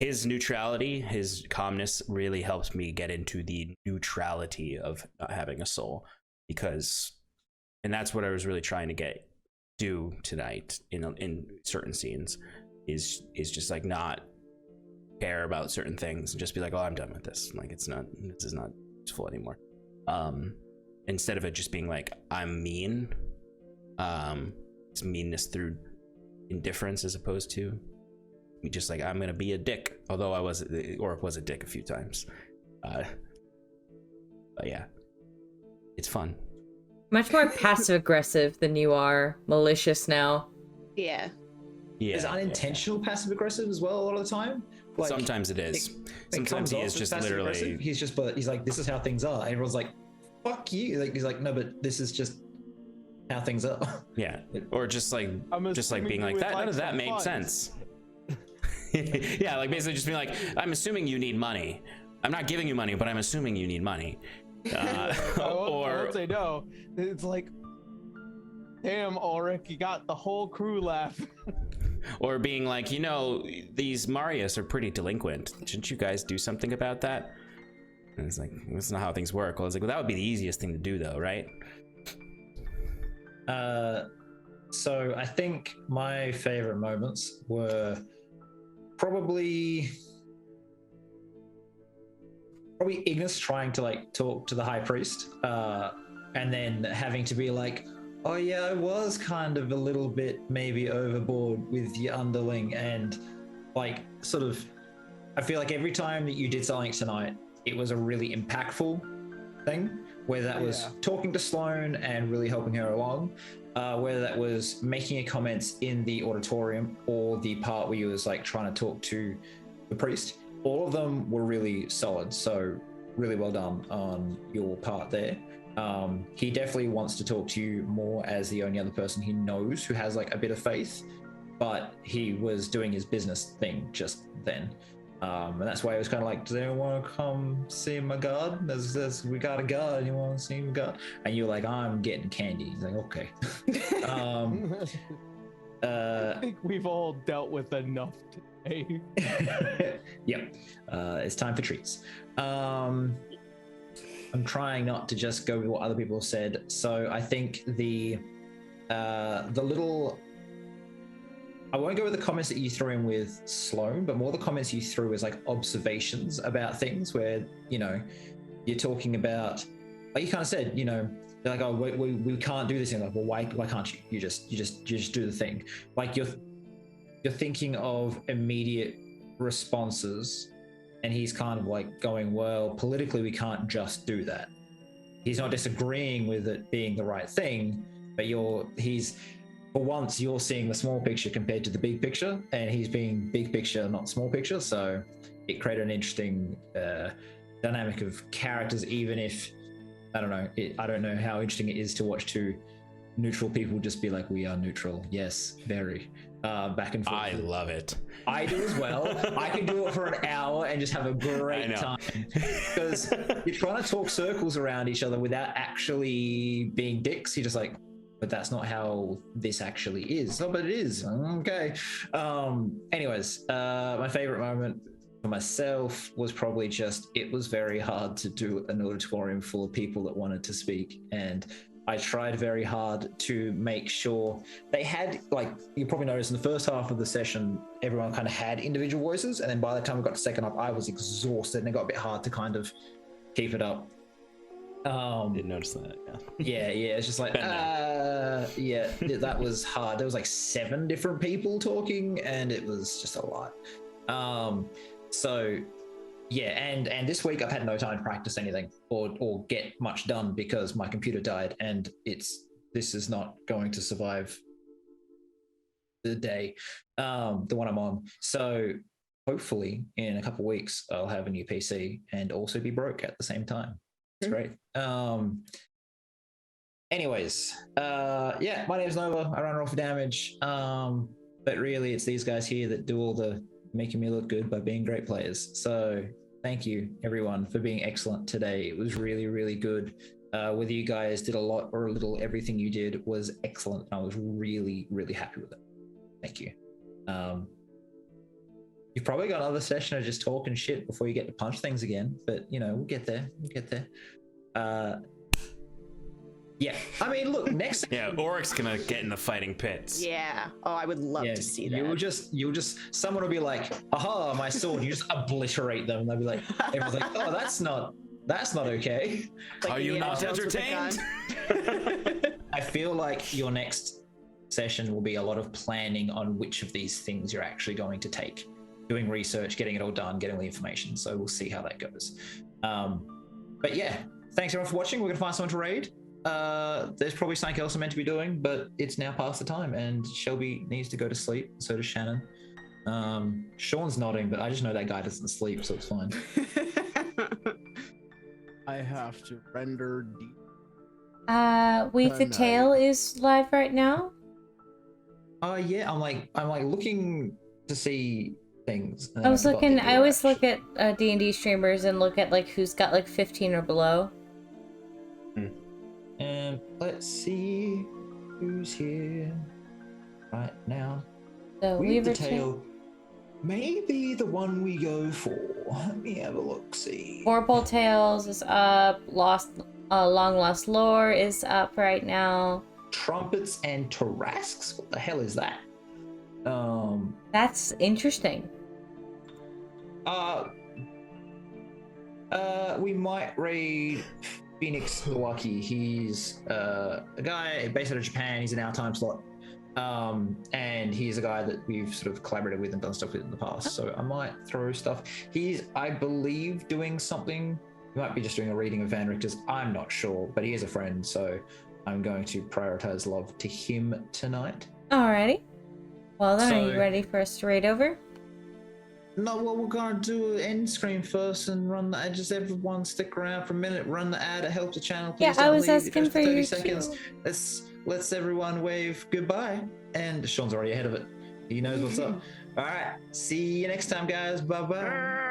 his neutrality, his calmness really helps me get into the neutrality of not having a soul, and that's what I was really trying to do tonight in certain scenes, is just like not care about certain things and just be like, oh, I'm done with this. Like, this is not useful anymore. Instead of it just being like, I'm mean, it's meanness through indifference, as opposed to just like, I'm gonna be a dick, although I was a dick a few times. But yeah, it's fun. Much more passive aggressive than you are malicious now. Yeah. Is unintentional passive aggressive as well a lot of the time? Like, sometimes it is. Sometimes he is just literally. He's like, this is how things are. And everyone's like, fuck you. Like, he's like, no, but this is just how things are. Yeah. Or just like being like, that none of that made sense. Yeah, like basically just being like, I'm assuming you need money. I'm not giving you money, but I'm assuming you need money. I won't say no. It's like, damn, Ulrich, you got the whole crew laughing. Or being like, you know, these Marius are pretty delinquent. Shouldn't you guys do something about that? And it's like, that's not how things work. Well, I was like, well, that would be the easiest thing to do, though, right? So I think my favorite moments were probably Ignis trying to like talk to the high priest, and then having to be like, oh yeah, I was kind of a little bit maybe overboard with your underling, and like sort of, I feel like every time that you did something tonight, it was a really impactful thing, whether that was talking to Sloane and really helping her along, whether that was making comments in the auditorium, or the part where you was like trying to talk to the priest. All of them were really solid, so really well done on your part there. He definitely wants to talk to you more as the only other person he knows who has like a bit of faith, but he was doing his business thing just then. And that's why he was kind of like, does anyone want to come see my god? We got a god, you want to see my god? And you're like, I'm getting candy. He's like, okay. I think we've all dealt with enough today. Yep. It's time for treats. I'm trying not to just go with what other people said. So I think the little, I won't go with the comments that you threw in with Sloane, but more the comments you threw as like observations about things where, you know, you're talking about, like you kind of said, you know, they're like, oh, we can't do this. And like, well, why can't you? You just do the thing. Like you're thinking of immediate responses, and he's kind of like going, well, politically we can't just do that. He's not disagreeing with it being the right thing, but for once you're seeing the small picture compared to the big picture, and he's being big picture, not small picture. So it created an interesting dynamic of characters, even if I don't know how interesting it is to watch two neutral people just be like, we are neutral. Yes, very. back and forth. I love it. I do as well. I can do it for an hour and just have a great time, because you're trying to talk circles around each other without actually being dicks. You're just like, but that's not how this actually is. Oh, but it is. Okay. Anyways, my favorite moment for myself was probably just, it was very hard to do an auditorium full of people that wanted to speak, and I tried very hard to make sure they had, like, you probably noticed in the first half of the session, everyone kind of had individual voices, and then by the time we got to second half, I was exhausted and it got a bit hard to kind of keep it up. Didn't notice that. Yeah, it's just like, yeah, that was hard. There was like 7 different people talking, and it was just a lot. So yeah, and this week I've had no time to practice anything or get much done because my computer died, and this is not going to survive the day, the one I'm on. So hopefully in a couple of weeks I'll have a new PC and also be broke at the same time. It's great. Anyways, yeah, my name's Nova. I run Roll for Damage. But really it's these guys here that do all the making me look good by being great players. So thank you everyone for being excellent today. It was really, really good. Whether you guys did a lot or a little, everything you did was excellent. I was really, really happy with it. Thank you. You've probably got another session of just talking shit before you get to punch things again, but you know, we'll get there. Yeah, I mean, look, next. Yeah, Oryx's gonna get in the fighting pits. Yeah. Oh, I would love to see that. You'll just, someone will be like, aha, my sword. You just obliterate them. And they'll be like, everyone's like, oh, that's not okay. Like Are you not Jones with a entertained? I feel like your next session will be a lot of planning on which of these things you're actually going to take. Doing research, getting it all done, getting all the information. So we'll see how that goes. But yeah, thanks everyone for watching. We're gonna find someone to raid. There's probably something else I'm meant to be doing, but it's now past the time and Shelby needs to go to sleep. So does Shannon. Sean's nodding, but I just know that guy doesn't sleep, so it's fine. I have to render deep. With the Tail is live right now. Yeah, I'm like looking to see things. I was looking. I always look at D&D streamers and look at like who's got like 15 or below. And let's see who's here right now. So Weave the Tail. Maybe the one we go for. Let me have a look. See. Vorpal Tales is up. Long Lost Lore is up right now. Trumpets and Tarasques. What the hell is that? That's interesting. We might raid Phoenix Milwaukee. He's a guy based out of Japan. He's in our time slot. And he's a guy that we've sort of collaborated with and done stuff with in the past. So I might throw stuff. He's, I believe, doing something. He might be just doing a reading of Van Richter's. I'm not sure, but he is a friend. So I'm going to prioritize love to him tonight. Alrighty. Well then, are you ready for us to raid over? No, well, we're gonna do an end screen first and run the ad. Just everyone stick around for a minute, run the ad to help the channel. Please Yeah, I was asking for 30 you seconds. too. Let's everyone wave goodbye. And Sean's already ahead of it. He knows what's up. All right. See you next time, guys. Bye-bye.